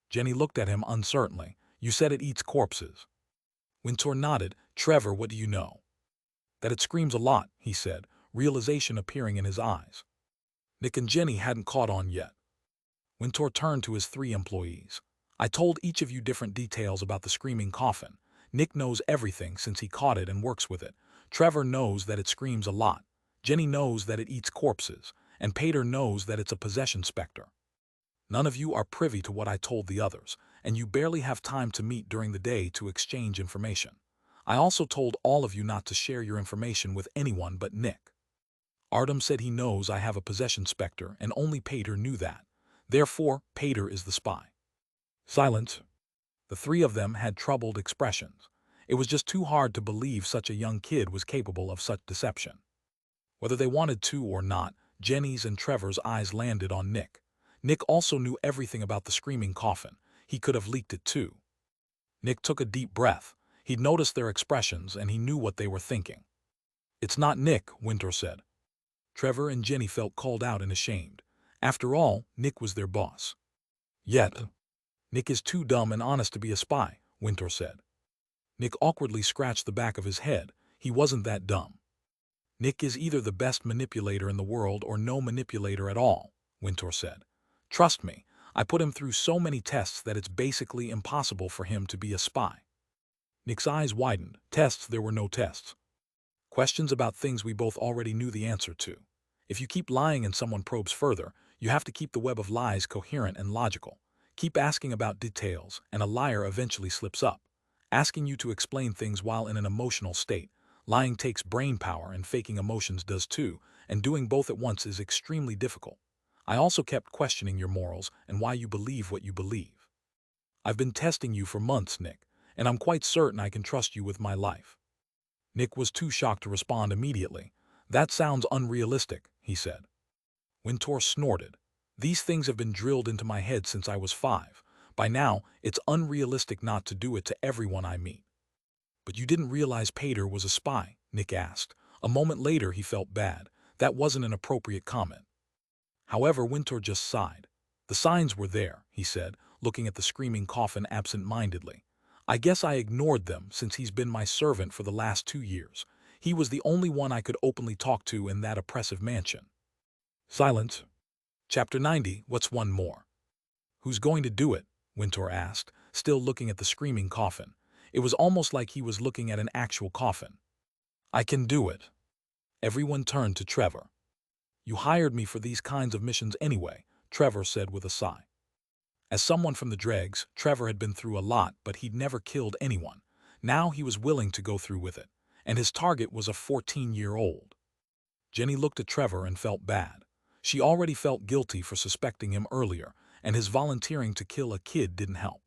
Jenny looked at him uncertainly. "You said it eats corpses." Winter nodded. "Trevor, what do you know?" "That it screams a lot," he said, realization appearing in his eyes. Nick and Jenny hadn't caught on yet. Winter turned to his three employees. "I told each of you different details about the screaming coffin. Nick knows everything since he caught it and works with it. Trevor knows that it screams a lot. Jenny knows that it eats corpses. And Pater knows that it's a possession specter. None of you are privy to what I told the others, and you barely have time to meet during the day to exchange information. I also told all of you not to share your information with anyone but Nick. Artem said he knows I have a possession specter, and only Pater knew that. Therefore, Pater is the spy." Silence. The three of them had troubled expressions. It was just too hard to believe such a young kid was capable of such deception. Whether they wanted to or not, Jenny's and Trevor's eyes landed on Nick. Nick also knew everything about the screaming coffin. He could have leaked it too. Nick took a deep breath. He'd noticed their expressions, and he knew what they were thinking. "It's not Nick," Winter said. Trevor and Jenny felt called out and ashamed. After all, Nick was their boss. "Yet, Nick is too dumb and honest to be a spy," Winter said. Nick awkwardly scratched the back of his head. He wasn't that dumb. "Nick is either the best manipulator in the world or no manipulator at all," Winter said. "Trust me, I put him through so many tests that it's basically impossible for him to be a spy." Nick's eyes widened. "Tests? There were no tests. Questions about things we both already knew the answer to. If you keep lying and someone probes further, you have to keep the web of lies coherent and logical. Keep asking about details, and a liar eventually slips up. Asking you to explain things while in an emotional state. Lying takes brain power, and faking emotions does too, and doing both at once is extremely difficult. I also kept questioning your morals and why you believe what you believe. I've been testing you for months, Nick, and I'm quite certain I can trust you with my life." Nick was too shocked to respond immediately. "That sounds unrealistic," he said. Winter snorted. "These things have been drilled into my head since I was 5. By now, it's unrealistic not to do it to everyone I meet." "But you didn't realize Pater was a spy?" Nick asked. A moment later, he felt bad. That wasn't an appropriate comment. However, Winter just sighed. "The signs were there," he said, looking at the screaming coffin absent-mindedly. "I guess I ignored them since he's been my servant for the last 2 years. He was the only one I could openly talk to in that oppressive mansion." Silence. Chapter 90. What's one more? "Who's going to do it?" Winter asked, still looking at the screaming coffin. It was almost like he was looking at an actual coffin. "I can do it." Everyone turned to Trevor. "You hired me for these kinds of missions anyway," Trevor said with a sigh. As someone from the Dregs, Trevor had been through a lot, but he'd never killed anyone. Now he was willing to go through with it, and his target was a 14-year-old. Jenny looked at Trevor and felt bad. She already felt guilty for suspecting him earlier, and his volunteering to kill a kid didn't help.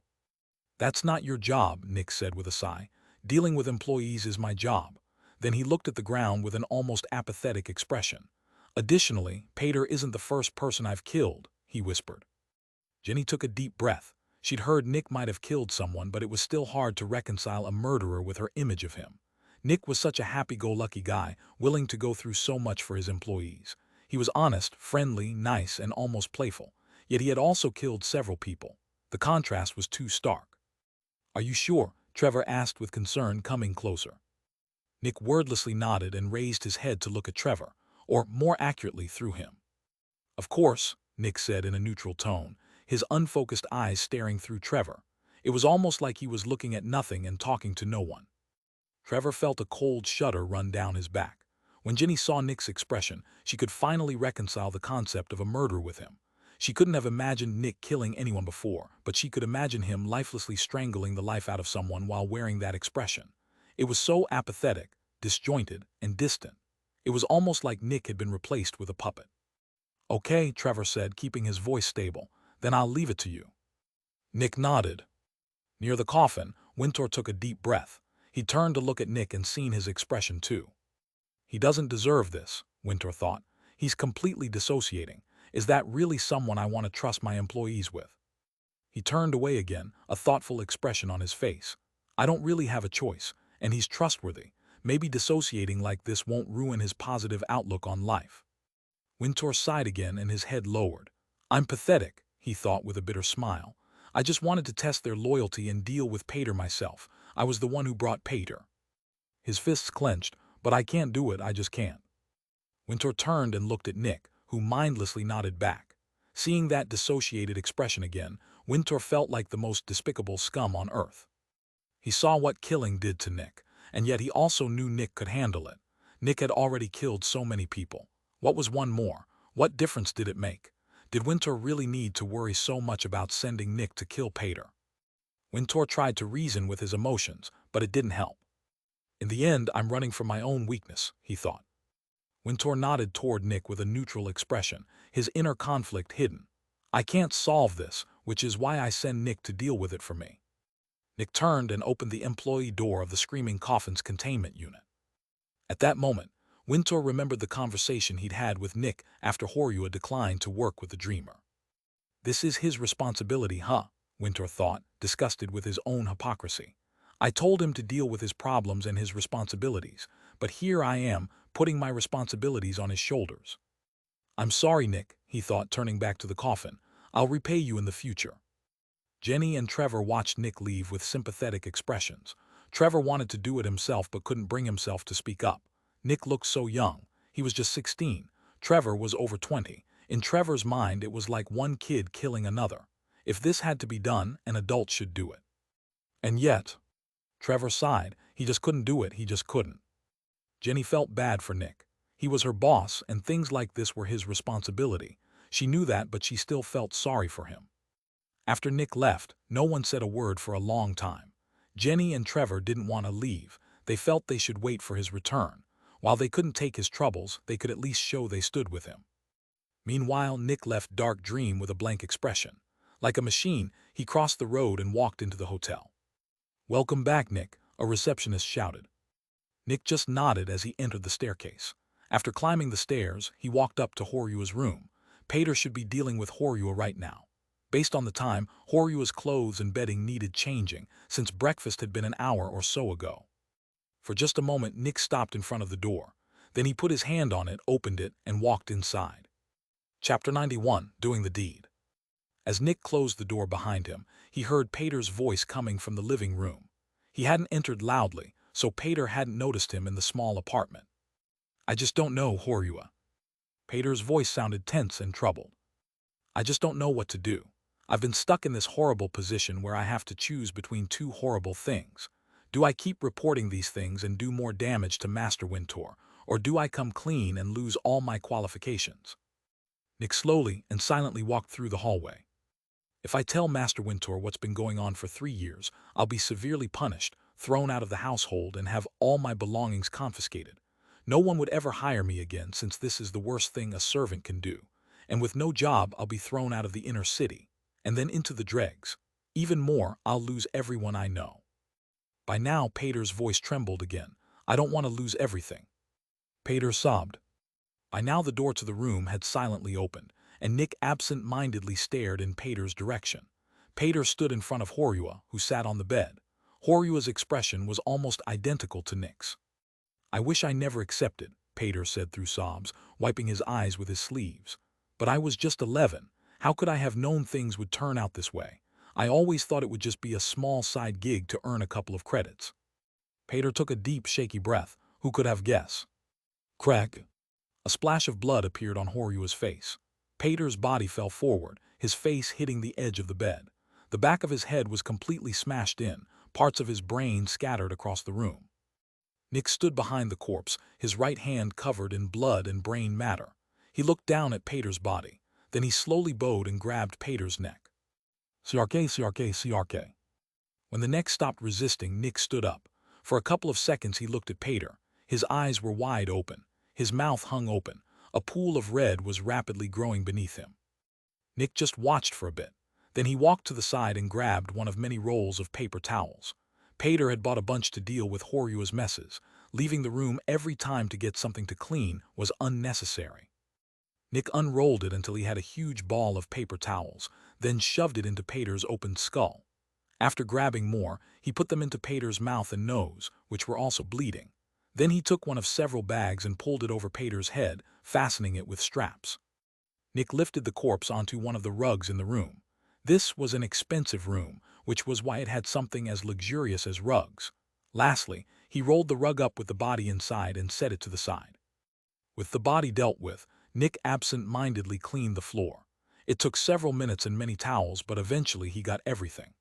"That's not your job," Nick said with a sigh. "Dealing with employees is my job." Then he looked at the ground with an almost apathetic expression. "Additionally, Pater isn't the first person I've killed," he whispered. Jenny took a deep breath. She'd heard Nick might have killed someone, but it was still hard to reconcile a murderer with her image of him. Nick was such a happy-go-lucky guy, willing to go through so much for his employees. He was honest, friendly, nice, and almost playful. Yet he had also killed several people. The contrast was too stark. "Are you sure?" Trevor asked with concern, coming closer. Nick wordlessly nodded and raised his head to look at Trevor, or more accurately through him. "Of course," Nick said in a neutral tone, his unfocused eyes staring through Trevor. It was almost like he was looking at nothing and talking to no one. Trevor felt a cold shudder run down his back. When Jenny saw Nick's expression, she could finally reconcile the concept of a murder with him. She couldn't have imagined Nick killing anyone before, but she could imagine him lifelessly strangling the life out of someone while wearing that expression. It was so apathetic, disjointed, and distant. It was almost like Nick had been replaced with a puppet. "Okay," Trevor said, keeping his voice stable. "Then I'll leave it to you." Nick nodded. Near the coffin, Wintour took a deep breath. He turned to look at Nick and seen his expression too. "He doesn't deserve this," Wintour thought. "He's completely dissociating. Is that really someone I want to trust my employees with?" He turned away again, a thoughtful expression on his face. "I don't really have a choice, and he's trustworthy. Maybe dissociating like this won't ruin his positive outlook on life." Wintour sighed again and his head lowered. "I'm pathetic," he thought with a bitter smile. "I just wanted to test their loyalty and deal with Pater myself. I was the one who brought Pater." His fists clenched. "But I can't do it, I just can't." Wintour turned and looked at Nick, who mindlessly nodded back. Seeing that dissociated expression again, Wintour felt like the most despicable scum on earth. He saw what killing did to Nick, and yet he also knew Nick could handle it. Nick had already killed so many people. What was one more? What difference did it make? Did Wintour really need to worry so much about sending Nick to kill Pater? Wintour tried to reason with his emotions, but it didn't help. "In the end, I'm running from my own weakness," he thought. Wintour nodded toward Nick with a neutral expression, his inner conflict hidden. "I can't solve this, which is why I send Nick to deal with it for me." Nick turned and opened the employee door of the Screaming Coffin's containment unit. At that moment, Wintour remembered the conversation he'd had with Nick after Horua declined to work with the Dreamer. "This is his responsibility, huh?" Wintour thought, disgusted with his own hypocrisy. "I told him to deal with his problems and his responsibilities, but here I am, putting my responsibilities on his shoulders." "I'm sorry, Nick," he thought, turning back to the coffin. "I'll repay you in the future." Jenny and Trevor watched Nick leave with sympathetic expressions. Trevor wanted to do it himself but couldn't bring himself to speak up. Nick looked so young. He was just 16. Trevor was over 20. In Trevor's mind, it was like one kid killing another. If this had to be done, an adult should do it. And yet, Trevor sighed. He just couldn't do it, he just couldn't. Jenny felt bad for Nick. He was her boss, and things like this were his responsibility. She knew that, but she still felt sorry for him. After Nick left, no one said a word for a long time. Jenny and Trevor didn't want to leave. They felt they should wait for his return. While they couldn't take his troubles, they could at least show they stood with him. Meanwhile, Nick left Dark Dream with a blank expression. Like a machine, he crossed the road and walked into the hotel. "Welcome back, Nick," a receptionist shouted. Nick just nodded as he entered the staircase. After climbing the stairs, he walked up to Horua's room. Pater should be dealing with Horua right now. Based on the time, Horua's clothes and bedding needed changing, since breakfast had been an hour or so ago. For just a moment, Nick stopped in front of the door. Then he put his hand on it, opened it, and walked inside. Chapter 91, Doing the Deed. As Nick closed the door behind him, he heard Pater's voice coming from the living room. He hadn't entered loudly, so Pater hadn't noticed him in the small apartment. "I just don't know, Horua." Pater's voice sounded tense and troubled. "I just don't know what to do. I've been stuck in this horrible position where I have to choose between two horrible things. Do I keep reporting these things and do more damage to Master Wintour, or do I come clean and lose all my qualifications?" Nick slowly and silently walked through the hallway. "If I tell Master Wintour what's been going on for 3 years, I'll be severely punished," thrown out of the household, and have all my belongings confiscated. No one would ever hire me again, since this is the worst thing a servant can do. And with no job, I'll be thrown out of the inner city, and then into the dregs. Even more, I'll lose everyone I know." By now, Pater's voice trembled again. "I don't want to lose everything." Pater sobbed. By now the door to the room had silently opened, and Nick absent-mindedly stared in Pater's direction. Pater stood in front of Horua, who sat on the bed. Horua's expression was almost identical to Nick's. "I wish I never accepted," Pater said through sobs, wiping his eyes with his sleeves. "But I was just 11. How could I have known things would turn out this way? I always thought it would just be a small side gig to earn a couple of credits." Pater took a deep, shaky breath. "Who could have guessed?" Crack! A splash of blood appeared on Horua's face. Pater's body fell forward, his face hitting the edge of the bed. The back of his head was completely smashed in, parts of his brain scattered across the room. Nick stood behind the corpse, his right hand covered in blood and brain matter. He looked down at Pater's body. Then he slowly bowed and grabbed Pater's neck. "Siarke, siarke, siarke." When the neck stopped resisting, Nick stood up. For a couple of seconds he looked at Pater. His eyes were wide open. His mouth hung open. A pool of red was rapidly growing beneath him. Nick just watched for a bit. Then he walked to the side and grabbed one of many rolls of paper towels. Pater had bought a bunch to deal with Horua's messes. Leaving the room every time to get something to clean was unnecessary. Nick unrolled it until he had a huge ball of paper towels, then shoved it into Pater's open skull. After grabbing more, he put them into Pater's mouth and nose, which were also bleeding. Then he took one of several bags and pulled it over Pater's head, fastening it with straps. Nick lifted the corpse onto one of the rugs in the room. This was an expensive room, which was why it had something as luxurious as rugs. Lastly, he rolled the rug up with the body inside and set it to the side. With the body dealt with, Nick absent-mindedly cleaned the floor. It took several minutes and many towels, but eventually he got everything.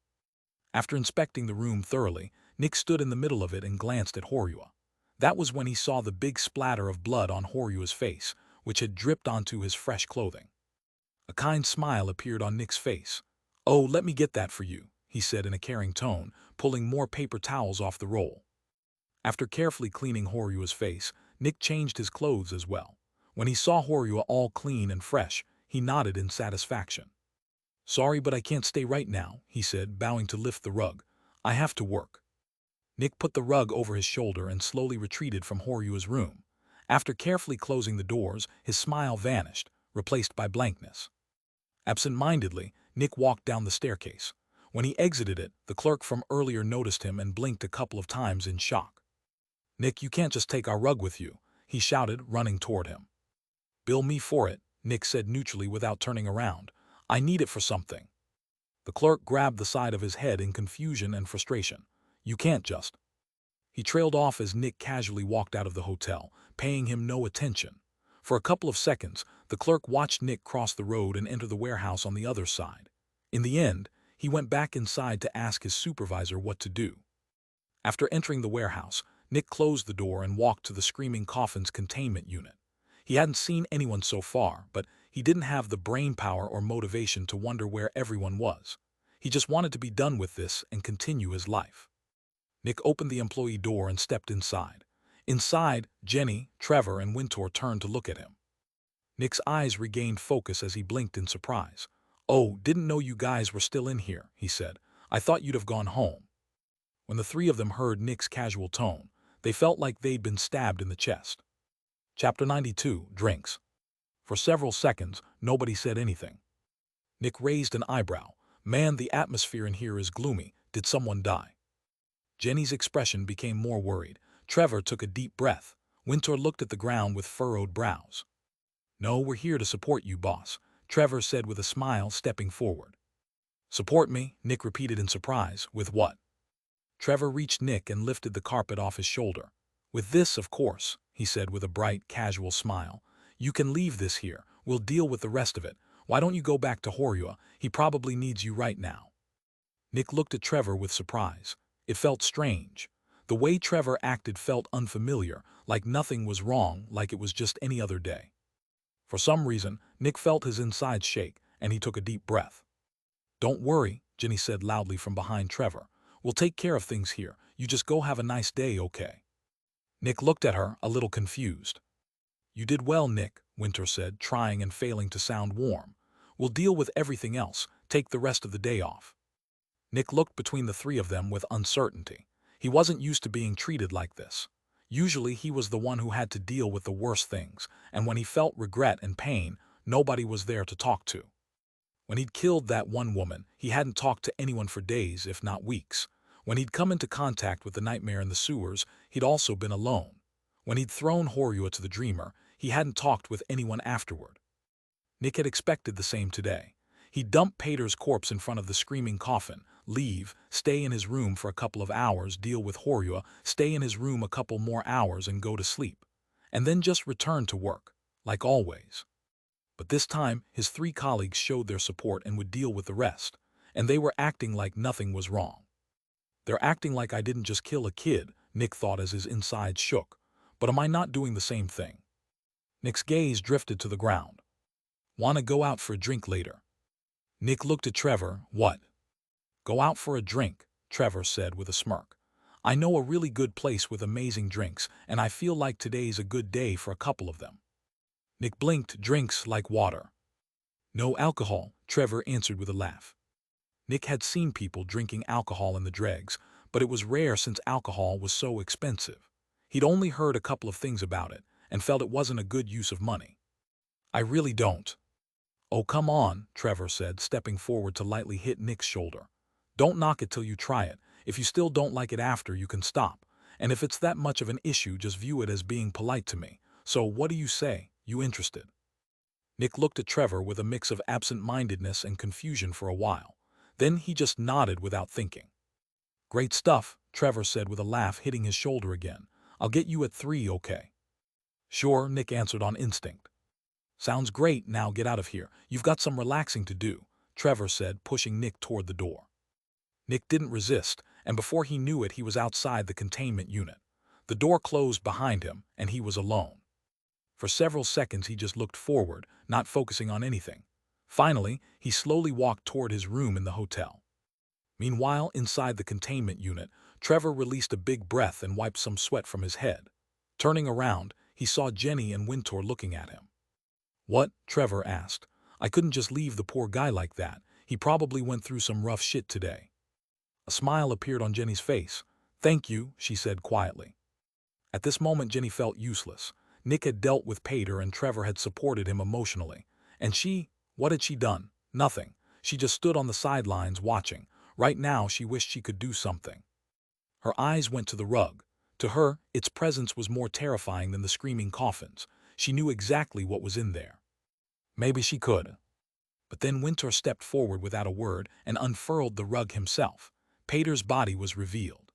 After inspecting the room thoroughly, Nick stood in the middle of it and glanced at Horua. That was when he saw the big splatter of blood on Horua's face, which had dripped onto his fresh clothing. A kind smile appeared on Nick's face. "Oh, let me get that for you," he said in a caring tone, pulling more paper towels off the roll. After carefully cleaning Horua's face, Nick changed his clothes as well. When he saw Horua all clean and fresh, he nodded in satisfaction. "Sorry, but I can't stay right now," he said, bowing to lift the rug. "I have to work." Nick put the rug over his shoulder and slowly retreated from Horua's room. After carefully closing the doors, his smile vanished, replaced by blankness. Absent-mindedly, Nick walked down the staircase. When he exited it, the clerk from earlier noticed him and blinked a couple of times in shock. "Nick, you can't just take our rug with you," he shouted, running toward him. "Bill me for it," Nick said neutrally without turning around. "I need it for something." The clerk grabbed the side of his head in confusion and frustration. "You can't just." He trailed off as Nick casually walked out of the hotel, paying him no attention. For a couple of seconds, the clerk watched Nick cross the road and enter the warehouse on the other side. In the end, he went back inside to ask his supervisor what to do. After entering the warehouse, Nick closed the door and walked to the Screaming Coffin's containment unit. He hadn't seen anyone so far, but he didn't have the brainpower or motivation to wonder where everyone was. He just wanted to be done with this and continue his life. Nick opened the employee door and stepped inside. Inside, Jenny, Trevor, and Wintour turned to look at him. Nick's eyes regained focus as he blinked in surprise. "Oh, didn't know you guys were still in here," he said. "I thought you'd have gone home." When the three of them heard Nick's casual tone, they felt like they'd been stabbed in the chest. Chapter 92, Drinks. For several seconds, nobody said anything. Nick raised an eyebrow. "Man, the atmosphere in here is gloomy. Did someone die?" Jenny's expression became more worried. Trevor took a deep breath. Wintour looked at the ground with furrowed brows. "No, we're here to support you, boss," Trevor said with a smile, stepping forward. "Support me?" Nick repeated in surprise. "With what?" Trevor reached Nick and lifted the carpet off his shoulder. "With this, of course," he said with a bright, casual smile. "You can leave this here. We'll deal with the rest of it. Why don't you go back to Horua? He probably needs you right now." Nick looked at Trevor with surprise. It felt strange. The way Trevor acted felt unfamiliar, like nothing was wrong, like it was just any other day. For some reason, Nick felt his insides shake, and he took a deep breath. "Don't worry," Jenny said loudly from behind Trevor. We'll take care of things here. You just go have a nice day, okay? Nick looked at her, a little confused. You did well, Nick, Winter said, trying and failing to sound warm. We'll deal with everything else. Take the rest of the day off. Nick looked between the three of them with uncertainty. He wasn't used to being treated like this. Usually he was the one who had to deal with the worst things, and when he felt regret and pain, nobody was there to talk to. When he'd killed that one woman, he hadn't talked to anyone for days, if not weeks. When he'd come into contact with the nightmare in the sewers, he'd also been alone. When he'd thrown Horua to the dreamer, he hadn't talked with anyone afterward. Nick had expected the same today. He'd dump Pater's corpse in front of the screaming coffin, leave, stay in his room for a couple of hours, deal with Horua, stay in his room a couple more hours and go to sleep. And then just return to work, like always. But this time, his three colleagues showed their support and would deal with the rest, and they were acting like nothing was wrong. They're acting like I didn't just kill a kid, Nick thought as his insides shook. But am I not doing the same thing? Nick's gaze drifted to the ground. Wanna go out for a drink later? Nick looked at Trevor. What? Go out for a drink, Trevor said with a smirk. I know a really good place with amazing drinks, and I feel like today's a good day for a couple of them. Nick blinked. Drinks like water. No alcohol, Trevor answered with a laugh. Nick had seen people drinking alcohol in the Dregs, but it was rare since alcohol was so expensive. He'd only heard a couple of things about it, and felt it wasn't a good use of money. I really don't. Oh, come on, Trevor said, stepping forward to lightly hit Nick's shoulder. Don't knock it till you try it. If you still don't like it after, you can stop. And if it's that much of an issue, just view it as being polite to me. So what do you say? You interested? Nick looked at Trevor with a mix of absent-mindedness and confusion for a while. Then he just nodded without thinking. Great stuff, Trevor said with a laugh, hitting his shoulder again. I'll get you at 3, okay? Sure, Nick answered on instinct. Sounds great, now get out of here. You've got some relaxing to do, Trevor said, pushing Nick toward the door. Nick didn't resist, and before he knew it, he was outside the containment unit. The door closed behind him, and he was alone. For several seconds he just looked forward, not focusing on anything. Finally, he slowly walked toward his room in the hotel. Meanwhile, inside the containment unit, Trevor released a big breath and wiped some sweat from his head. Turning around, he saw Jenny and Winter looking at him. What? Trevor asked. I couldn't just leave the poor guy like that. He probably went through some rough shit today. A smile appeared on Jenny's face. Thank you, she said quietly. At this moment, Jenny felt useless. Nick had dealt with Pater and Trevor had supported him emotionally. And what had she done? Nothing. She just stood on the sidelines watching. Right now, she wished she could do something. Her eyes went to the rug. To her, its presence was more terrifying than the screaming coffins. She knew exactly what was in there. Maybe she could. But then Winter stepped forward without a word and unfurled the rug himself. Pater's body was revealed.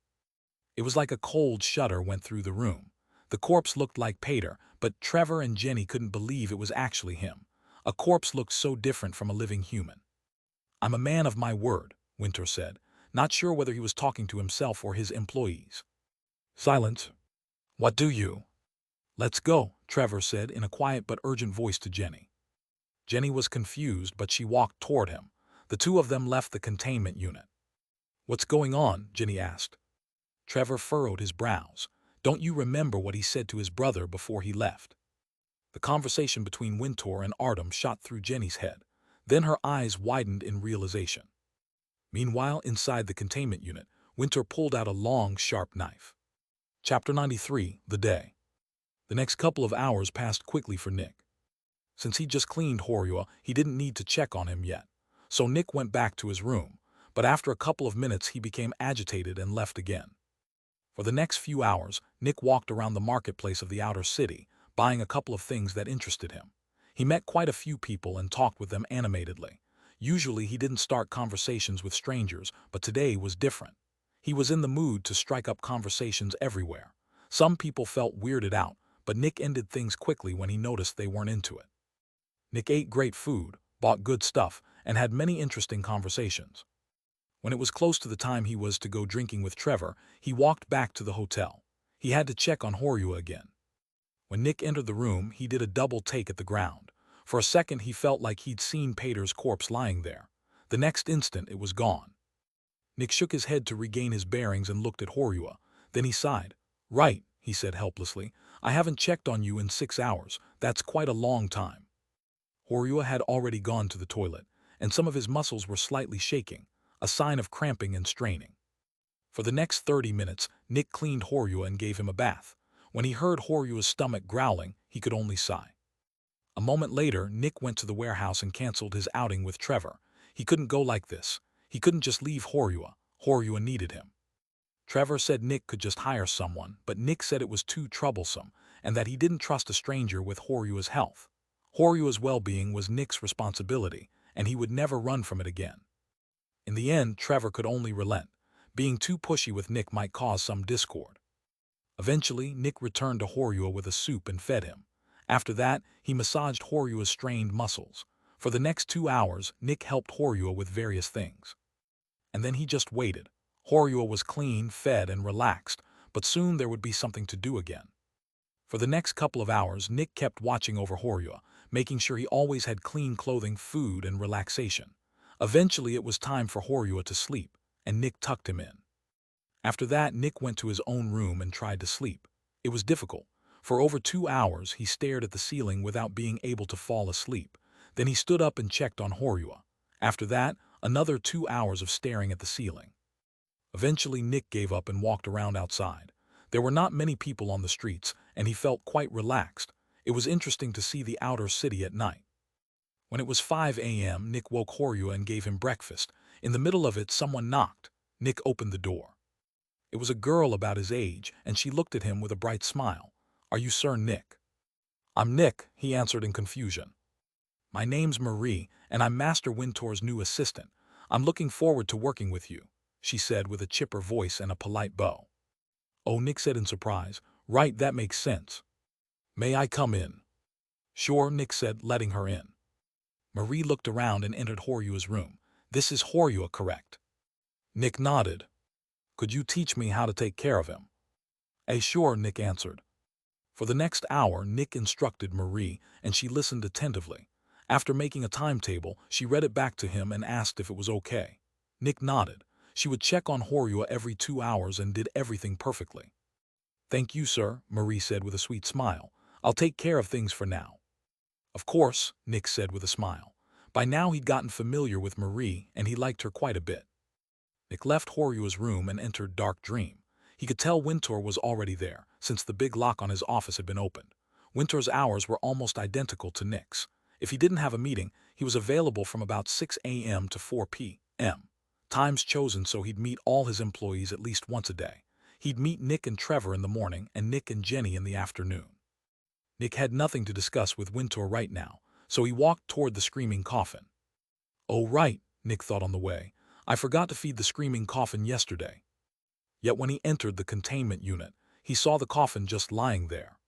It was like a cold shudder went through the room. The corpse looked like Pater, but Trevor and Jenny couldn't believe it was actually him. A corpse looked so different from a living human. I'm a man of my word, Winter said, not sure whether he was talking to himself or his employees. Silence. What do you? Let's go, Trevor said in a quiet but urgent voice to Jenny. Jenny was confused, but she walked toward him. The two of them left the containment unit. What's going on? Jenny asked. Trevor furrowed his brows. Don't you remember what he said to his brother before he left? The conversation between Winter and Artem shot through Jenny's head. Then her eyes widened in realization. Meanwhile, inside the containment unit, Winter pulled out a long, sharp knife. Chapter 93, The Day. The next couple of hours passed quickly for Nick. Since he'd just cleaned Horua, he didn't need to check on him yet. So Nick went back to his room, but after a couple of minutes he became agitated and left again. For the next few hours, Nick walked around the marketplace of the outer city, buying a couple of things that interested him. He met quite a few people and talked with them animatedly. Usually he didn't start conversations with strangers, but today was different. He was in the mood to strike up conversations everywhere. Some people felt weirded out, but Nick ended things quickly when he noticed they weren't into it. Nick ate great food, bought good stuff, and had many interesting conversations. When it was close to the time he was to go drinking with Trevor, he walked back to the hotel. He had to check on Horua again. When Nick entered the room, he did a double take at the ground. For a second, he felt like he'd seen Pater's corpse lying there. The next instant, it was gone. Nick shook his head to regain his bearings and looked at Horua. Then he sighed. "Right," he said helplessly. "I haven't checked on you in 6 hours. That's quite a long time." Horua had already gone to the toilet, and some of his muscles were slightly shaking, a sign of cramping and straining. For the next 30 minutes, Nick cleaned Horua and gave him a bath. When he heard Horua's stomach growling, he could only sigh. A moment later, Nick went to the warehouse and canceled his outing with Trevor. He couldn't go like this. He couldn't just leave Horua. Horua needed him. Trevor said Nick could just hire someone, but Nick said it was too troublesome and that he didn't trust a stranger with Horua's health. Horua's well-being was Nick's responsibility, and he would never run from it again. In the end, Trevor could only relent. Being too pushy with Nick might cause some discord. Eventually, Nick returned to Horua with a soup and fed him. After that, he massaged Horua's strained muscles. For the next 2 hours, Nick helped Horua with various things. And then he just waited. Horua was clean, fed, and relaxed, but soon there would be something to do again. For the next couple of hours, Nick kept watching over Horua, making sure he always had clean clothing, food, and relaxation. Eventually, it was time for Horua to sleep, and Nick tucked him in. After that, Nick went to his own room and tried to sleep. It was difficult. For over 2 hours, he stared at the ceiling without being able to fall asleep. Then he stood up and checked on Horua. After that, another 2 hours of staring at the ceiling. Eventually, Nick gave up and walked around outside. There were not many people on the streets, and he felt quite relaxed. It was interesting to see the outer city at night. When it was 5 a.m., Nick woke Horua and gave him breakfast. In the middle of it, someone knocked. Nick opened the door. It was a girl about his age, and she looked at him with a bright smile. "Are you Sir Nick?" "I'm Nick," he answered in confusion. "My name's Marie, and I'm Master Wintour's new assistant. I'm looking forward to working with you," she said with a chipper voice and a polite bow. "Oh," Nick said in surprise. "Right, that makes sense. May I come in?" "Sure," Nick said, letting her in. Marie looked around and entered Horua's room. "This is Horua, correct?" Nick nodded. "Could you teach me how to take care of him?" Sure," Nick answered. For the next hour, Nick instructed Marie, and she listened attentively. After making a timetable, she read it back to him and asked if it was okay. Nick nodded. She would check on Horua every 2 hours and did everything perfectly. "Thank you, sir," Marie said with a sweet smile. "I'll take care of things for now." "Of course," Nick said with a smile. By now he'd gotten familiar with Marie, and he liked her quite a bit. Nick left Horua's room and entered Dark Dream. He could tell Wintour was already there, since the big lock on his office had been opened. Wintour's hours were almost identical to Nick's. If he didn't have a meeting, he was available from about 6 a.m. to 4 p.m. Times chosen so he'd meet all his employees at least once a day. He'd meet Nick and Trevor in the morning and Nick and Jenny in the afternoon. Nick had nothing to discuss with Wintour right now, so he walked toward the screaming coffin. "Oh right," Nick thought on the way. "I forgot to feed the screaming coffin yesterday." Yet when he entered the containment unit, he saw the coffin just lying there.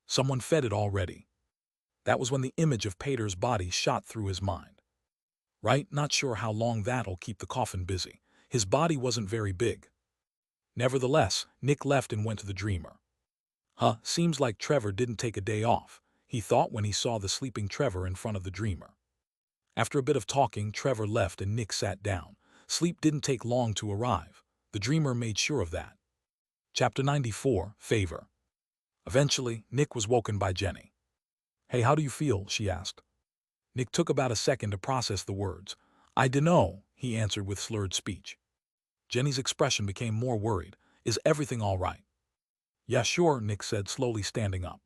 Someone fed it already. That was when the image of Pater's body shot through his mind. Right, not sure how long that'll keep the coffin busy. His body wasn't very big. Nevertheless, Nick left and went to the Dreamer. Seems like Trevor didn't take a day off, he thought when he saw the sleeping Trevor in front of the Dreamer. After a bit of talking, Trevor left and Nick sat down. Sleep didn't take long to arrive. The Dreamer made sure of that. Chapter 94, Favor. Eventually, Nick was woken by Jenny. "Hey, how do you feel?" she asked. Nick took about a second to process the words. "I dunno," he answered with slurred speech. Jenny's expression became more worried. "Is everything all right?" "Yeah, sure," Nick said, slowly standing up.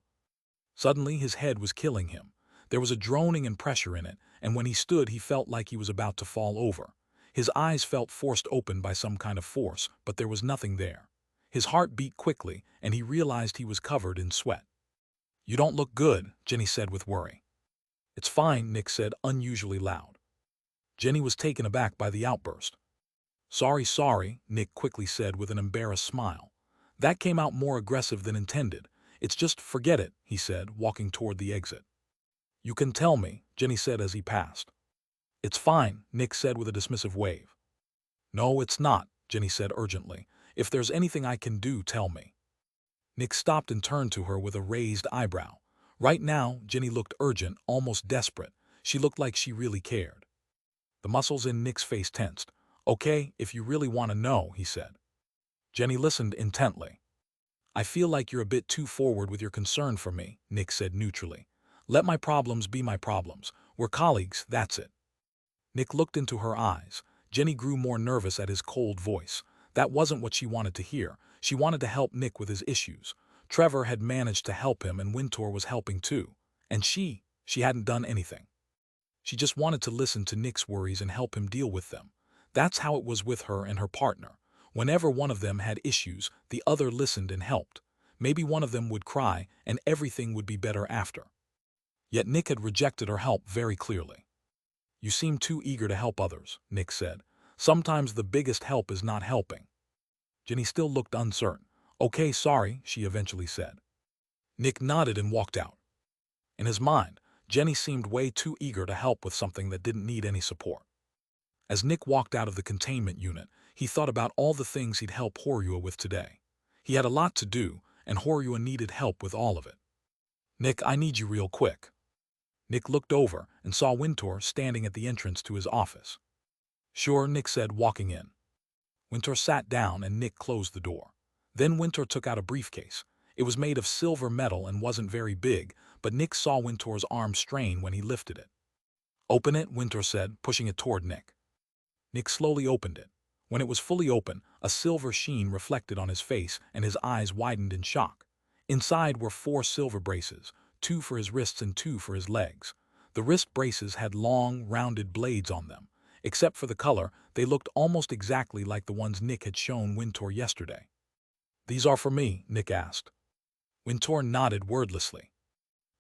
Suddenly, his head was killing him. There was a droning and pressure in it, and when he stood, he felt like he was about to fall over. His eyes felt forced open by some kind of force, but there was nothing there. His heart beat quickly, and he realized he was covered in sweat. "You don't look good," Jenny said with worry. "It's fine," Nick said, unusually loud. Jenny was taken aback by the outburst. Sorry," Nick quickly said with an embarrassed smile. That came out more aggressive than intended. "It's just forget it," he said, walking toward the exit. "You can tell me," Jenny said as he passed. "It's fine," Nick said with a dismissive wave. "No, it's not," Jenny said urgently. "If there's anything I can do, tell me." Nick stopped and turned to her with a raised eyebrow. Right now, Jenny looked urgent, almost desperate. She looked like she really cared. The muscles in Nick's face tensed. Okay, if you really want to know, he said. Jenny listened intently. I feel like you're a bit too forward with your concern for me, Nick said neutrally. Let my problems be my problems. We're colleagues, that's it. Nick looked into her eyes. Jenny grew more nervous at his cold voice. That wasn't what she wanted to hear. She wanted to help Nick with his issues. Trevor had managed to help him and Wintour was helping too. And she hadn't done anything. She just wanted to listen to Nick's worries and help him deal with them. That's how it was with her and her partner. Whenever one of them had issues, the other listened and helped. Maybe one of them would cry, and everything would be better after. Yet Nick had rejected her help very clearly. You seem too eager to help others, Nick said. Sometimes the biggest help is not helping. Jenny still looked uncertain. Okay, sorry, she eventually said. Nick nodded and walked out. In his mind, Jenny seemed way too eager to help with something that didn't need any support. As Nick walked out of the containment unit, he thought about all the things he'd help Horua with today. He had a lot to do, and Horua needed help with all of it. Nick, I need you real quick. Nick looked over and saw Wintour standing at the entrance to his office. Sure, Nick said, walking in. Wintour sat down and Nick closed the door. Then Wintour took out a briefcase. It was made of silver metal and wasn't very big, but Nick saw Wintour's arm strain when he lifted it. Open it, Wintour said, pushing it toward Nick. Nick slowly opened it. When it was fully open, a silver sheen reflected on his face and his eyes widened in shock. Inside were 4 silver braces, 2 for his wrists and 2 for his legs. The wrist braces had long, rounded blades on them. Except for the color, they looked almost exactly like the ones Nick had shown Wintour yesterday. These are for me, Nick asked. Wintour nodded wordlessly.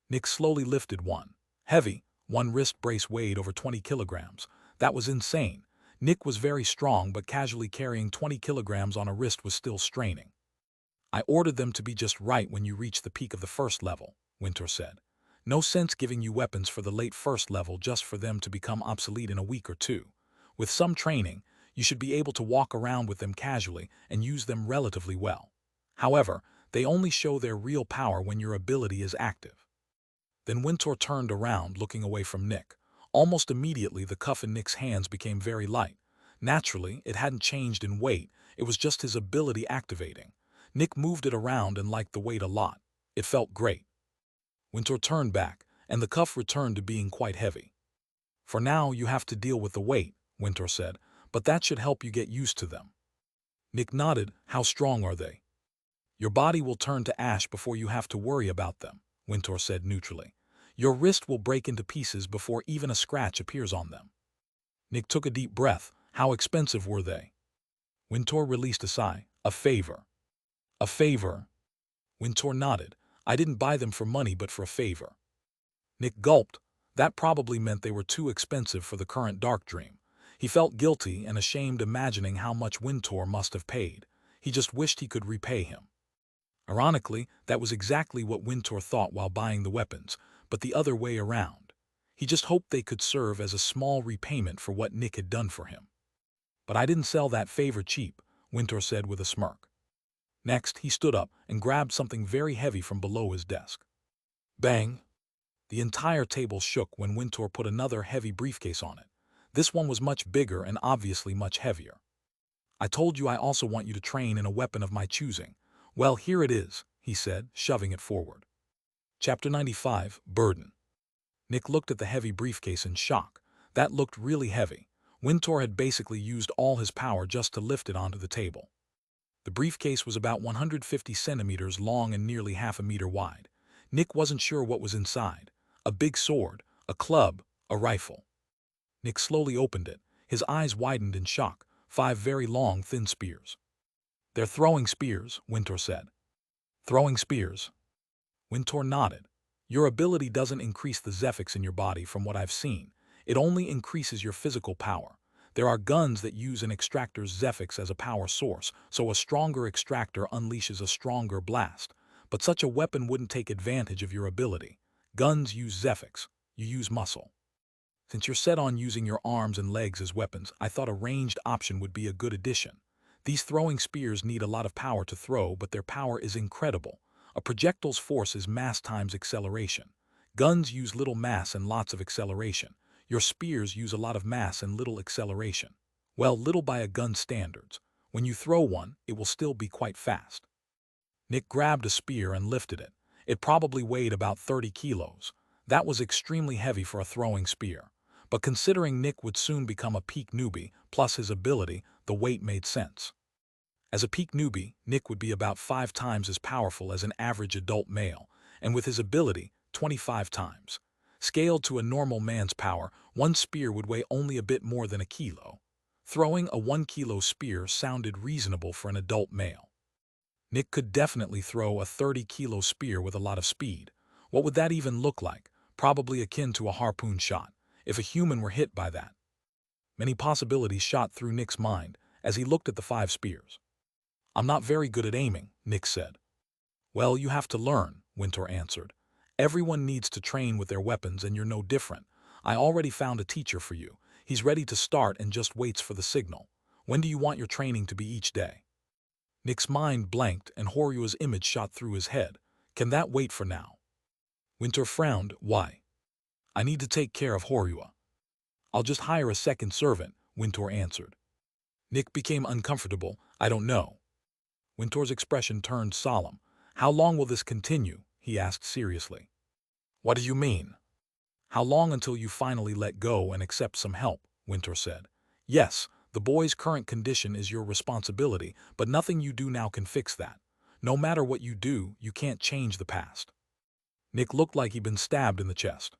Nick slowly lifted one. Heavy, one wrist brace weighed over 20 kilograms. That was insane. Nick was very strong, but casually carrying 20 kilograms on a wrist was still straining. I ordered them to be just right when you reach the peak of the first level, Wintour said. No sense giving you weapons for the late first level just for them to become obsolete in a week or two. With some training, you should be able to walk around with them casually and use them relatively well. However, they only show their real power when your ability is active. Then Wintour turned around, looking away from Nick. Almost immediately, the cuff in Nick's hands became very light. Naturally, it hadn't changed in weight, it was just his ability activating. Nick moved it around and liked the weight a lot. It felt great. Wintour turned back, and the cuff returned to being quite heavy. For now, you have to deal with the weight, Wintour said, but that should help you get used to them. Nick nodded. How strong are they? Your body will turn to ash before you have to worry about them, Wintour said neutrally. Your wrist will break into pieces before even a scratch appears on them. Nick took a deep breath. How expensive were they? Wintour released a sigh. A favor. A favor? Wintour nodded. I didn't buy them for money but for a favor. Nick gulped. That probably meant they were too expensive for the current dark dream. He felt guilty and ashamed imagining how much Wintour must have paid. He just wished he could repay him. Ironically, that was exactly what Wintour thought while buying the weapons, but the other way around. He just hoped they could serve as a small repayment for what Nick had done for him. But I didn't sell that favor cheap, Wintour said with a smirk. Next, he stood up and grabbed something very heavy from below his desk. Bang! The entire table shook when Wintour put another heavy briefcase on it. This one was much bigger and obviously much heavier. I told you I also want you to train in a weapon of my choosing. Well, here it is, he said, shoving it forward. Chapter 95, Burden. Nick looked at the heavy briefcase in shock. That looked really heavy. Wintour had basically used all his power just to lift it onto the table. The briefcase was about 150 centimeters long and nearly half a meter wide. Nick wasn't sure what was inside. A big sword, a club, a rifle. Nick slowly opened it. His eyes widened in shock. 5 very long, thin spears. They're throwing spears, Wintour said. Throwing spears? Wintour nodded. Your ability doesn't increase the Zephyx in your body from what I've seen. It only increases your physical power. There are guns that use an extractor's Zephyx as a power source, so a stronger extractor unleashes a stronger blast. But such a weapon wouldn't take advantage of your ability. Guns use Zephyx. You use muscle. Since you're set on using your arms and legs as weapons, I thought a ranged option would be a good addition. These throwing spears need a lot of power to throw, but their power is incredible. A projectile's force is mass times acceleration. Guns use little mass and lots of acceleration. Your spears use a lot of mass and little acceleration. Well, little by a gun's standards. When you throw one, it will still be quite fast. Nick grabbed a spear and lifted it. It probably weighed about 30 kilos. That was extremely heavy for a throwing spear. But considering Nick would soon become a peak newbie, plus his ability, the weight made sense. As a peak newbie, Nick would be about 5 times as powerful as an average adult male, and with his ability, 25 times. Scaled to a normal man's power, one spear would weigh only a bit more than a kilo. Throwing a 1-kilo spear sounded reasonable for an adult male. Nick could definitely throw a 30-kilo spear with a lot of speed. What would that even look like? Probably akin to a harpoon shot, if a human were hit by that. Many possibilities shot through Nick's mind as he looked at the 5 spears. I'm not very good at aiming, Nick said. Well, you have to learn, Winter answered. Everyone needs to train with their weapons and you're no different. I already found a teacher for you. He's ready to start and just waits for the signal. When do you want your training to be each day? Nick's mind blanked and Horyua's image shot through his head. Can that wait for now? Winter frowned. Why? I need to take care of Horyua. I'll just hire a second servant, Winter answered. Nick became uncomfortable. I don't know. Winter's expression turned solemn. How long will this continue? He asked seriously. What do you mean? How long until you finally let go and accept some help? Winter said. Yes, the boy's current condition is your responsibility, but nothing you do now can fix that. No matter what you do, you can't change the past. Nick looked like he'd been stabbed in the chest.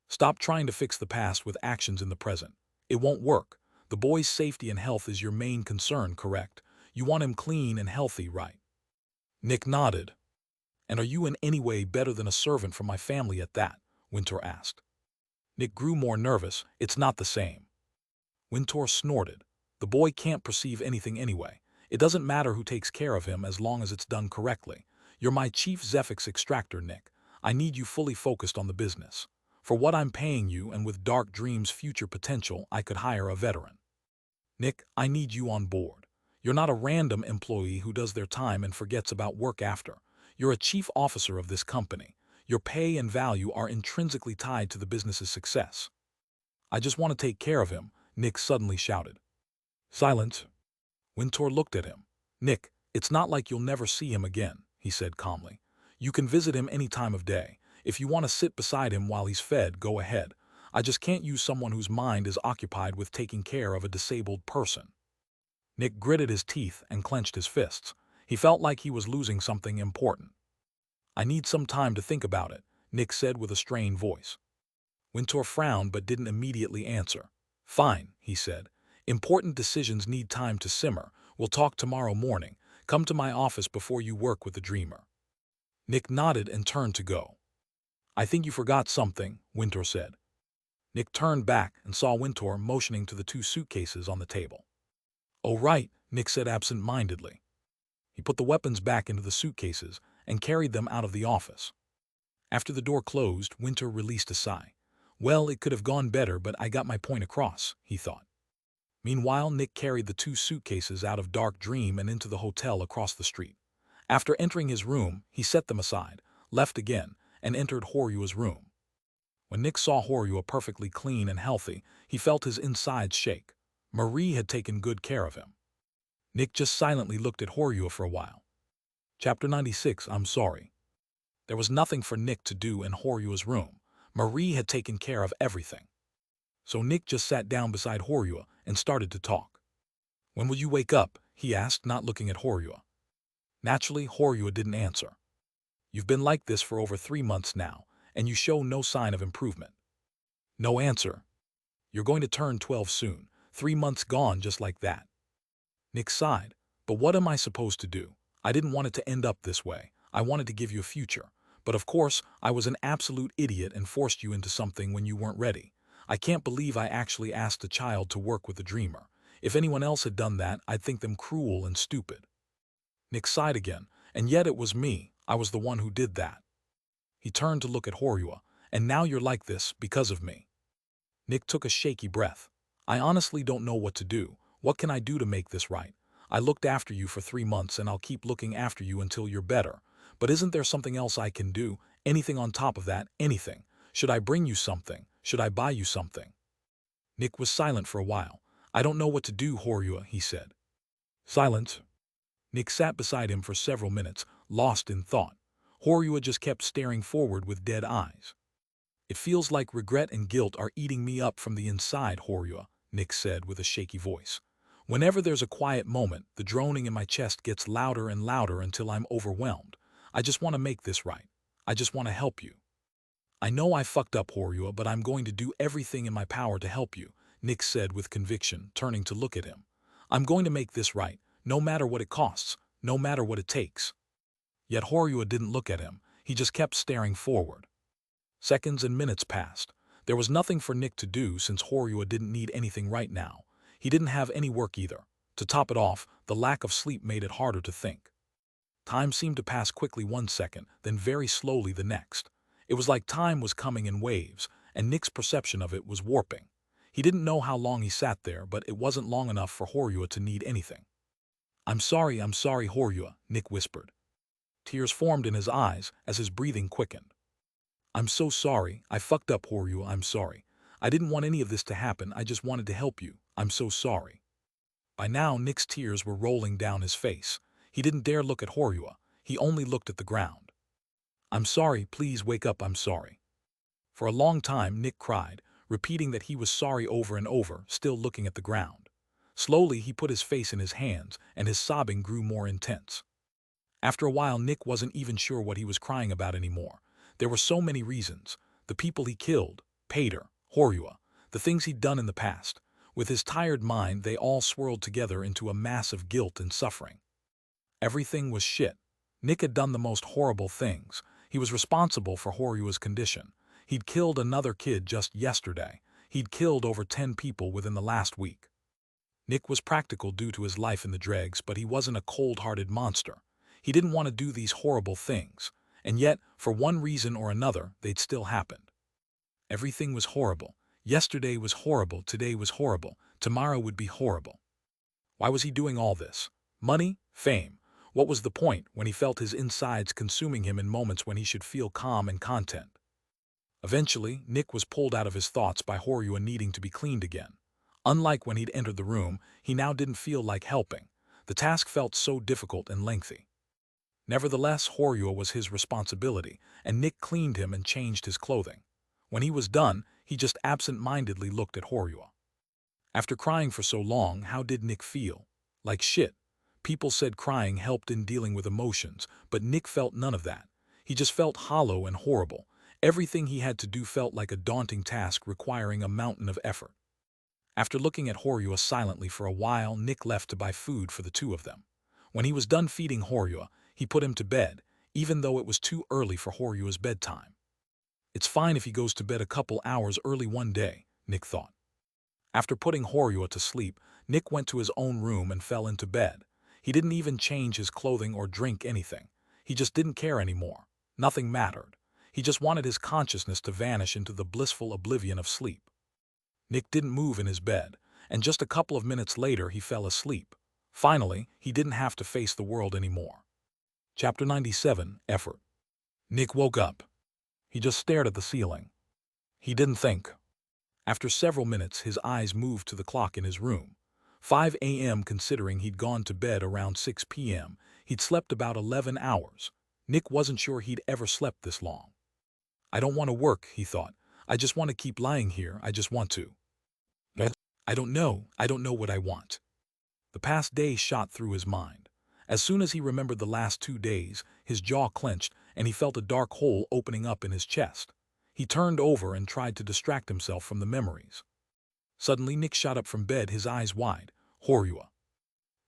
Stop trying to fix the past with actions in the present. It won't work. The boy's safety and health is your main concern, correct? You want him clean and healthy, right? Nick nodded. And are you in any way better than a servant for my family at that? Winter asked. Nick grew more nervous. It's not the same. Winter snorted. The boy can't perceive anything anyway. It doesn't matter who takes care of him as long as it's done correctly. You're my chief Zephyx Extractor, Nick. I need you fully focused on the business. For what I'm paying you and with Dark Dream's future potential, I could hire a veteran. Nick, I need you on board. You're not a random employee who does their time and forgets about work after. You're a chief officer of this company. Your pay and value are intrinsically tied to the business's success. I just want to take care of him, Nick suddenly shouted. Silence. Winter looked at him. Nick, it's not like you'll never see him again, he said calmly. You can visit him any time of day. If you want to sit beside him while he's fed, go ahead. I just can't use someone whose mind is occupied with taking care of a disabled person. Nick gritted his teeth and clenched his fists. He felt like he was losing something important. I need some time to think about it, Nick said with a strained voice. Winter frowned but didn't immediately answer. Fine, he said. Important decisions need time to simmer. We'll talk tomorrow morning. Come to my office before you work with the dreamer. Nick nodded and turned to go. I think you forgot something, Winter said. Nick turned back and saw Winter motioning to the 2 suitcases on the table. Oh right, Nick said absent-mindedly. He put the weapons back into the suitcases and carried them out of the office. After the door closed, Winter released a sigh. Well, it could have gone better, but I got my point across, he thought. Meanwhile, Nick carried the 2 suitcases out of Dark Dream and into the hotel across the street. After entering his room, he set them aside, left again, and entered Horyua's room. When Nick saw Horyua perfectly clean and healthy, he felt his insides shake. Marie had taken good care of him. Nick just silently looked at Horyua for a while. Chapter 96, I'm sorry. There was nothing for Nick to do in Horyua's room. Marie had taken care of everything. So Nick just sat down beside Horyua and started to talk. When will you wake up? He asked, not looking at Horyua. Naturally, Horyua didn't answer. You've been like this for over 3 months now, and you show no sign of improvement. No answer. You're going to turn 12 soon. 3 months gone just like that. Nick sighed. But what am I supposed to do? I didn't want it to end up this way. I wanted to give you a future. But of course, I was an absolute idiot and forced you into something when you weren't ready. I can't believe I actually asked a child to work with the dreamer. If anyone else had done that, I'd think them cruel and stupid. Nick sighed again, and yet it was me. I was the one who did that. He turned to look at Horyua, and now you're like this because of me. Nick took a shaky breath. I honestly don't know what to do. What can I do to make this right? I looked after you for 3 months and I'll keep looking after you until you're better. But isn't there something else I can do? Anything on top of that? Anything? Should I bring you something? Should I buy you something? Nick was silent for a while. I don't know what to do, Horua, he said. Silence. Nick sat beside him for several minutes, lost in thought. Horua just kept staring forward with dead eyes. It feels like regret and guilt are eating me up from the inside, Horua, Nick said with a shaky voice. Whenever there's a quiet moment, the droning in my chest gets louder and louder until I'm overwhelmed. I just want to make this right. I just want to help you. I know I fucked up, Horua, but I'm going to do everything in my power to help you, Nick said with conviction, turning to look at him. I'm going to make this right, no matter what it costs, no matter what it takes. Yet Horua didn't look at him. He just kept staring forward. Seconds and minutes passed. There was nothing for Nick to do since Horua didn't need anything right now. He didn't have any work either. To top it off, the lack of sleep made it harder to think. Time seemed to pass quickly 1 second, then very slowly the next. It was like time was coming in waves, and Nick's perception of it was warping. He didn't know how long he sat there, but it wasn't long enough for Horua to need anything. I'm sorry, Horua, Nick whispered. Tears formed in his eyes as his breathing quickened. I'm so sorry, I fucked up, Horua, I'm sorry. I didn't want any of this to happen, I just wanted to help you. I'm so sorry. By now, Nick's tears were rolling down his face. He didn't dare look at Horua. He only looked at the ground. I'm sorry, please wake up, I'm sorry. For a long time, Nick cried, repeating that he was sorry over and over, still looking at the ground. Slowly, he put his face in his hands, and his sobbing grew more intense. After a while, Nick wasn't even sure what he was crying about anymore. There were so many reasons. The people he killed, Pater, Horua, the things he'd done in the past. With his tired mind, they all swirled together into a mass of guilt and suffering. Everything was shit. Nick had done the most horrible things. He was responsible for Horua's condition. He'd killed another kid just yesterday. He'd killed over 10 people within the last week. Nick was practical due to his life in the Dregs, but he wasn't a cold-hearted monster. He didn't want to do these horrible things. And yet, for one reason or another, they'd still happened. Everything was horrible. Yesterday was horrible, today was horrible, tomorrow would be horrible. Why was he doing all this? Money? Fame? What was the point when he felt his insides consuming him in moments when he should feel calm and content? Eventually, Nick was pulled out of his thoughts by Horua needing to be cleaned again. Unlike when he'd entered the room, he now didn't feel like helping. The task felt so difficult and lengthy. Nevertheless, Horua was his responsibility, and Nick cleaned him and changed his clothing. When he was done, he just absent-mindedly looked at Horua. After crying for so long, how did Nick feel? Like shit. People said crying helped in dealing with emotions, but Nick felt none of that. He just felt hollow and horrible. Everything he had to do felt like a daunting task requiring a mountain of effort. After looking at Horua silently for a while, Nick left to buy food for the two of them. When he was done feeding Horua, he put him to bed, even though it was too early for Horua's bedtime. It's fine if he goes to bed a couple hours early one day, Nick thought. After putting Horua to sleep, Nick went to his own room and fell into bed. He didn't even change his clothing or drink anything. He just didn't care anymore. Nothing mattered. He just wanted his consciousness to vanish into the blissful oblivion of sleep. Nick didn't move in his bed, and just a couple of minutes later he fell asleep. Finally, he didn't have to face the world anymore. Chapter 97, Effort. Nick woke up. He just stared at the ceiling. He didn't think. After several minutes, his eyes moved to the clock in his room. 5 a.m. considering he'd gone to bed around 6 p.m. He'd slept about 11 hours. Nick wasn't sure he'd ever slept this long. I don't want to work, he thought. I just want to keep lying here, I just want to. I don't know what I want. The past day shot through his mind. As soon as he remembered the last 2 days, his jaw clenched and he felt a dark hole opening up in his chest. He turned over and tried to distract himself from the memories. Suddenly, Nick shot up from bed, his eyes wide. Horua.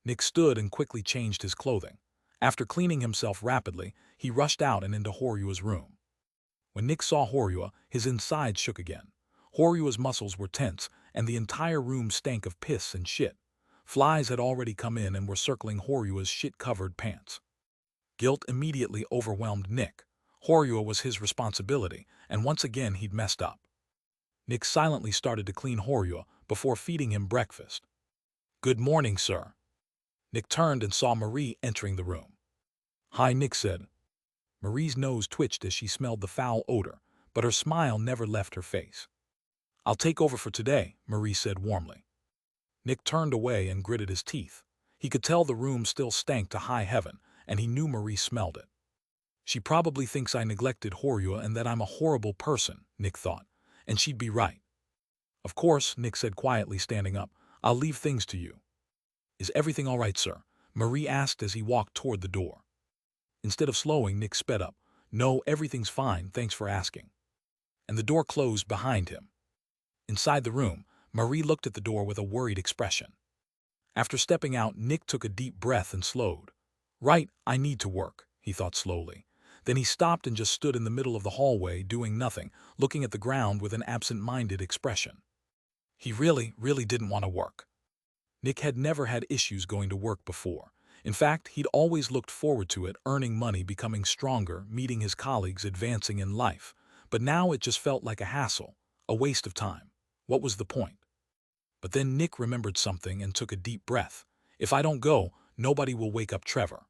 Nick stood and quickly changed his clothing. After cleaning himself rapidly, he rushed out and into Horua's room. When Nick saw Horua, his insides shook again. Horua's muscles were tense, and the entire room stank of piss and shit. Flies had already come in and were circling Horua's shit-covered pants. Guilt immediately overwhelmed Nick. Horua was his responsibility, and once again he'd messed up. Nick silently started to clean Horua before feeding him breakfast. Good morning, sir. Nick turned and saw Marie entering the room. Hi, Nick said. Marie's nose twitched as she smelled the foul odor, but her smile never left her face. I'll take over for today, Marie said warmly. Nick turned away and gritted his teeth. He could tell the room still stank to high heaven, and he knew Marie smelled it. She probably thinks I neglected Horua and that I'm a horrible person, Nick thought. And she'd be right. Of course, Nick said quietly, standing up. I'll leave things to you. Is everything all right, sir? Marie asked as he walked toward the door. Instead of slowing, Nick sped up. No, everything's fine, thanks for asking. And the door closed behind him. Inside the room, Marie looked at the door with a worried expression. After stepping out, Nick took a deep breath and slowed. Right, I need to work, he thought slowly. Then he stopped and just stood in the middle of the hallway, doing nothing, looking at the ground with an absent-minded expression. He really didn't want to work. Nick had never had issues going to work before. In fact, he'd always looked forward to it, earning money, becoming stronger, meeting his colleagues, advancing in life. But now it just felt like a hassle, a waste of time. What was the point? But then Nick remembered something and took a deep breath. If I don't go, nobody will wake up Trevor.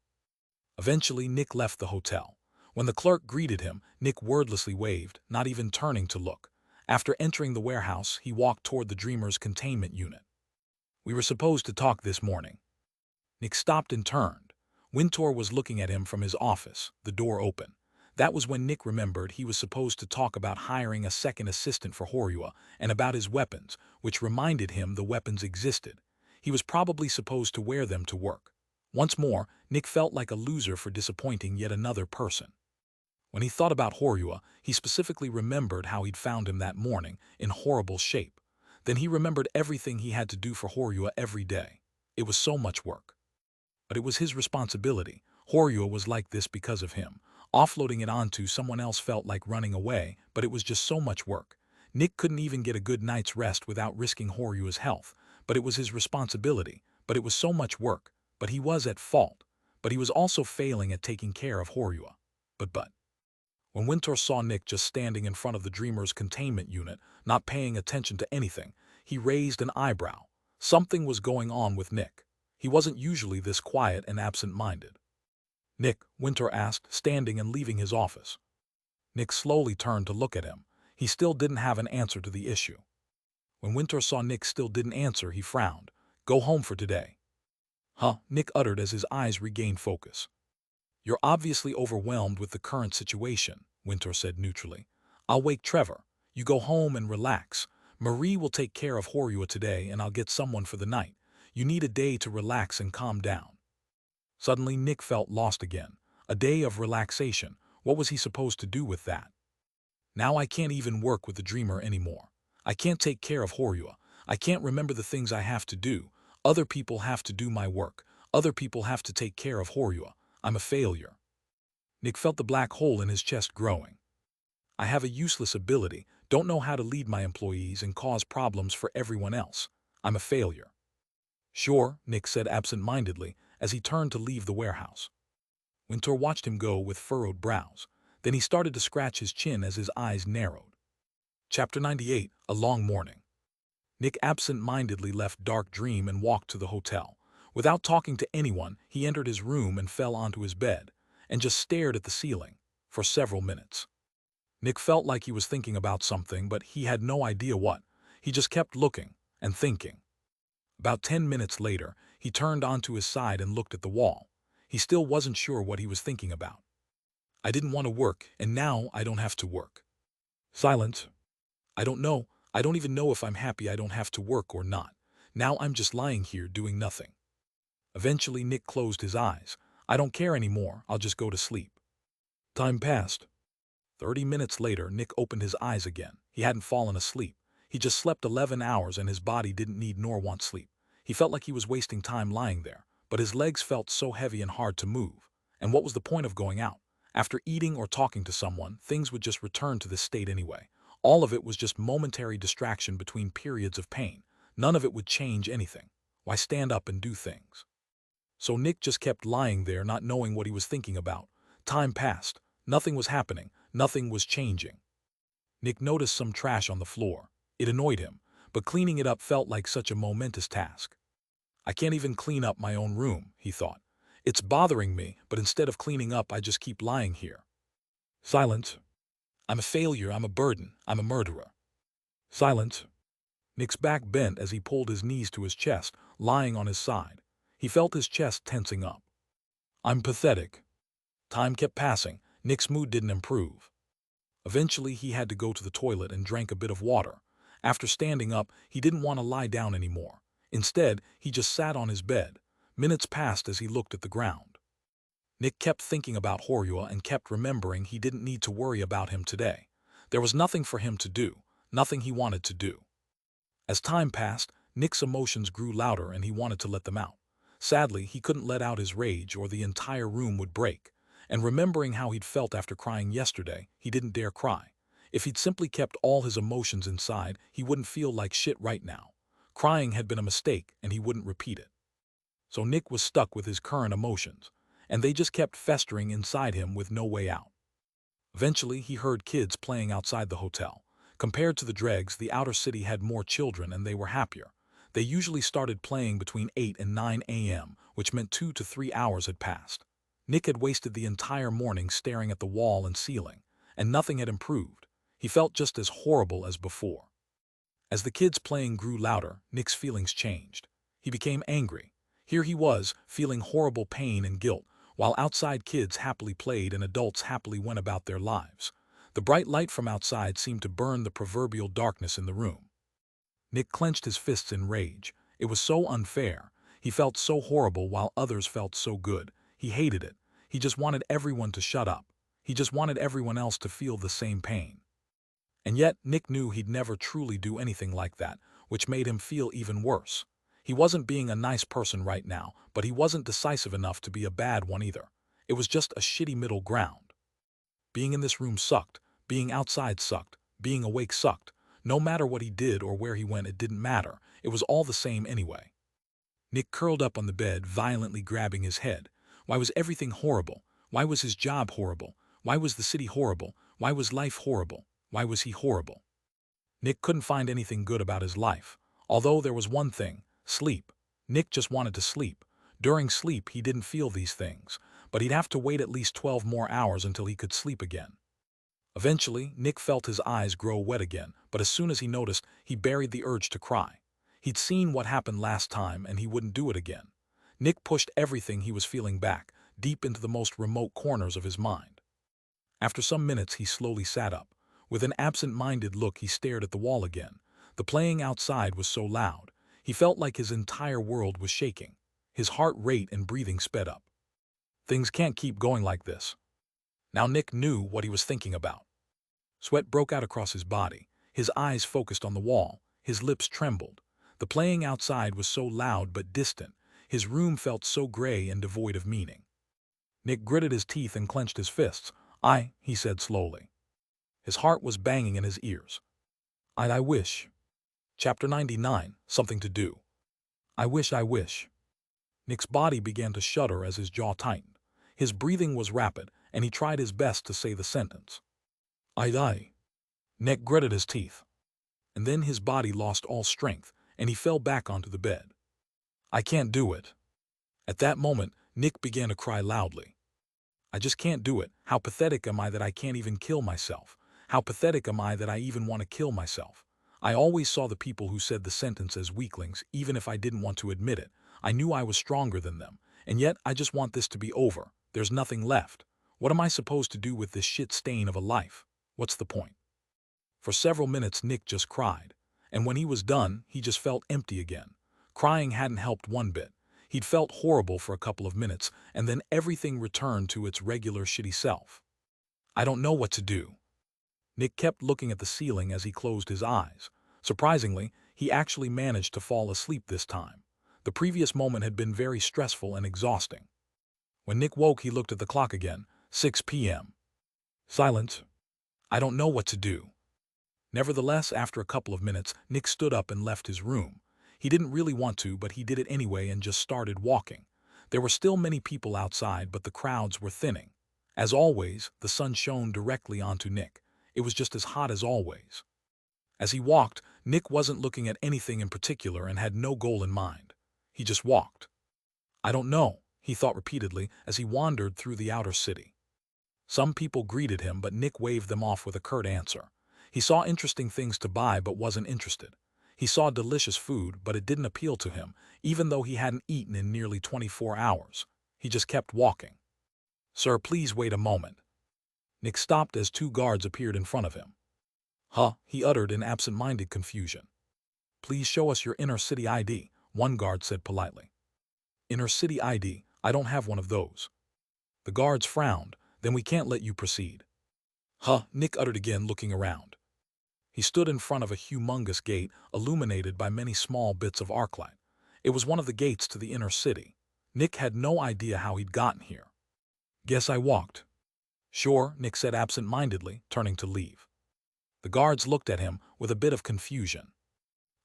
Eventually, Nick left the hotel. When the clerk greeted him, Nick wordlessly waved, not even turning to look. After entering the warehouse, he walked toward the Dreamer's containment unit. We were supposed to talk this morning. Nick stopped and turned. Wintour was looking at him from his office, the door open. That was when Nick remembered he was supposed to talk about hiring a second assistant for Horua and about his weapons, which reminded him the weapons existed. He was probably supposed to wear them to work. Once more, Nick felt like a loser for disappointing yet another person. When he thought about Horua, he specifically remembered how he'd found him that morning, in horrible shape. Then he remembered everything he had to do for Horua every day. It was so much work. But it was his responsibility. Horua was like this because of him. Offloading it onto someone else felt like running away, but it was just so much work. Nick couldn't even get a good night's rest without risking Horua's health, but it was his responsibility. But it was so much work. But he was at fault. But he was also failing at taking care of Horua. But. When Wintour saw Nick just standing in front of the Dreamer's containment unit, not paying attention to anything, he raised an eyebrow. Something was going on with Nick. He wasn't usually this quiet and absent-minded. Nick, Wintour asked, standing and leaving his office. Nick slowly turned to look at him. He still didn't have an answer to the issue. When Wintour saw Nick still didn't answer, he frowned. Go home for today. Huh, Nick uttered as his eyes regained focus. You're obviously overwhelmed with the current situation, Wintour said neutrally. I'll wake Trevor. You go home and relax. Marie will take care of Horua today and I'll get someone for the night. You need a day to relax and calm down. Suddenly, Nick felt lost again. A day of relaxation. What was he supposed to do with that? Now I can't even work with the Dreamer anymore. I can't take care of Horua. I can't remember the things I have to do. Other people have to do my work. Other people have to take care of Horua. I'm a failure. Nick felt the black hole in his chest growing. I have a useless ability, don't know how to lead my employees and cause problems for everyone else. I'm a failure. Sure, Nick said absent-mindedly as he turned to leave the warehouse. Wintour watched him go with furrowed brows. Then he started to scratch his chin as his eyes narrowed. Chapter 98, A Long Morning. Nick absent-mindedly left Dark Dream and walked to the hotel. Without talking to anyone, he entered his room and fell onto his bed, and just stared at the ceiling for several minutes. Nick felt like he was thinking about something, but he had no idea what. He just kept looking and thinking. About 10 minutes later, he turned onto his side and looked at the wall. He still wasn't sure what he was thinking about. I didn't want to work, and now I don't have to work. Silence. I don't know. I don't even know if I'm happy I don't have to work or not. Now I'm just lying here doing nothing. Eventually, Nick closed his eyes. I don't care anymore. I'll just go to sleep. Time passed. 30 minutes later, Nick opened his eyes again. He hadn't fallen asleep. He just slept 11 hours and his body didn't need nor want sleep. He felt like he was wasting time lying there, but his legs felt so heavy and hard to move. And what was the point of going out? After eating or talking to someone, things would just return to this state anyway. All of it was just momentary distraction between periods of pain. None of it would change anything. Why stand up and do things? So Nick just kept lying there, not knowing what he was thinking about. Time passed. Nothing was happening. Nothing was changing. Nick noticed some trash on the floor. It annoyed him, but cleaning it up felt like such a momentous task. I can't even clean up my own room, he thought. It's bothering me, but instead of cleaning up, I just keep lying here. Silence. I'm a failure, I'm a burden, I'm a murderer. Silence. Nick's back bent as he pulled his knees to his chest, lying on his side. He felt his chest tensing up. I'm pathetic. Time kept passing. Nick's mood didn't improve. Eventually, he had to go to the toilet and drank a bit of water. After standing up, he didn't want to lie down anymore. Instead, he just sat on his bed. Minutes passed as he looked at the ground. Nick kept thinking about Horua and kept remembering he didn't need to worry about him today. There was nothing for him to do, nothing he wanted to do. As time passed, Nick's emotions grew louder and he wanted to let them out. Sadly, he couldn't let out his rage or the entire room would break. And remembering how he'd felt after crying yesterday, he didn't dare cry. If he'd simply kept all his emotions inside, he wouldn't feel like shit right now. Crying had been a mistake and he wouldn't repeat it. So Nick was stuck with his current emotions, and they just kept festering inside him with no way out. Eventually, he heard kids playing outside the hotel. Compared to the Dregs, the outer city had more children and they were happier. They usually started playing between 8 and 9 a.m., which meant 2 to 3 hours had passed. Nick had wasted the entire morning staring at the wall and ceiling, and nothing had improved. He felt just as horrible as before. As the kids playing grew louder, Nick's feelings changed. He became angry. Here he was, feeling horrible pain and guilt, while outside kids happily played and adults happily went about their lives. The bright light from outside seemed to burn the proverbial darkness in the room. Nick clenched his fists in rage. It was so unfair. He felt so horrible while others felt so good. He hated it. He just wanted everyone to shut up. He just wanted everyone else to feel the same pain. And yet, Nick knew he'd never truly do anything like that, which made him feel even worse. He wasn't being a nice person right now, but he wasn't decisive enough to be a bad one either. It was just a shitty middle ground. Being in this room sucked. Being outside sucked. Being awake sucked. No matter what he did or where he went, it didn't matter. It was all the same anyway. Nick curled up on the bed, violently grabbing his head. Why was everything horrible? Why was his job horrible? Why was the city horrible? Why was life horrible? Why was he horrible? Nick couldn't find anything good about his life. Although there was one thing, sleep. Nick just wanted to sleep. During sleep, he didn't feel these things, but he'd have to wait at least 12 more hours until he could sleep again. Eventually, Nick felt his eyes grow wet again, but as soon as he noticed, he buried the urge to cry. He'd seen what happened last time and he wouldn't do it again. Nick pushed everything he was feeling back, deep into the most remote corners of his mind. After some minutes, he slowly sat up. With an absent-minded look, he stared at the wall again. The playing outside was so loud. He felt like his entire world was shaking. His heart rate and breathing sped up. Things can't keep going like this. Now Nick knew what he was thinking about. Sweat broke out across his body. His eyes focused on the wall. His lips trembled. The playing outside was so loud but distant. His room felt so gray and devoid of meaning. Nick gritted his teeth and clenched his fists. He said slowly. His heart was banging in his ears. I wish. Chapter 99, Something to Do. I wish. Nick's body began to shudder as his jaw tightened. His breathing was rapid, and he tried his best to say the sentence. I. Nick gritted his teeth. And then his body lost all strength, and he fell back onto the bed. I can't do it. At that moment, Nick began to cry loudly. I just can't do it. How pathetic am I that I can't even kill myself? How pathetic am I that I even want to kill myself? I always saw the people who said the sentence as weaklings, even if I didn't want to admit it. I knew I was stronger than them, and yet I just want this to be over. There's nothing left. What am I supposed to do with this shit stain of a life? What's the point? For several minutes, Nick just cried, and when he was done, he just felt empty again. Crying hadn't helped one bit. He'd felt horrible for a couple of minutes, and then everything returned to its regular shitty self. I don't know what to do. Nick kept looking at the ceiling as he closed his eyes. Surprisingly, he actually managed to fall asleep this time. The previous moment had been very stressful and exhausting. When Nick woke, he looked at the clock again. 6 p.m. Silence. I don't know what to do. Nevertheless, after a couple of minutes, Nick stood up and left his room. He didn't really want to, but he did it anyway and just started walking. There were still many people outside, but the crowds were thinning. As always, the sun shone directly onto Nick. It was just as hot as always. As he walked, Nick wasn't looking at anything in particular and had no goal in mind. He just walked. I don't know, he thought repeatedly as he wandered through the outer city. Some people greeted him, but Nick waved them off with a curt answer. He saw interesting things to buy but wasn't interested. He saw delicious food, but it didn't appeal to him, even though he hadn't eaten in nearly 24 hours. He just kept walking. "Sir, please wait a moment." Nick stopped as two guards appeared in front of him. "Huh," he uttered in absent-minded confusion. "Please show us your inner city ID," one guard said politely. "Inner city ID? I don't have one of those." The guards frowned. "Then we can't let you proceed." "Huh," Nick uttered again, looking around. He stood in front of a humongous gate, illuminated by many small bits of arclight. It was one of the gates to the inner city. Nick had no idea how he'd gotten here. "Guess I walked." "Sure," Nick said absent-mindedly, turning to leave. The guards looked at him with a bit of confusion.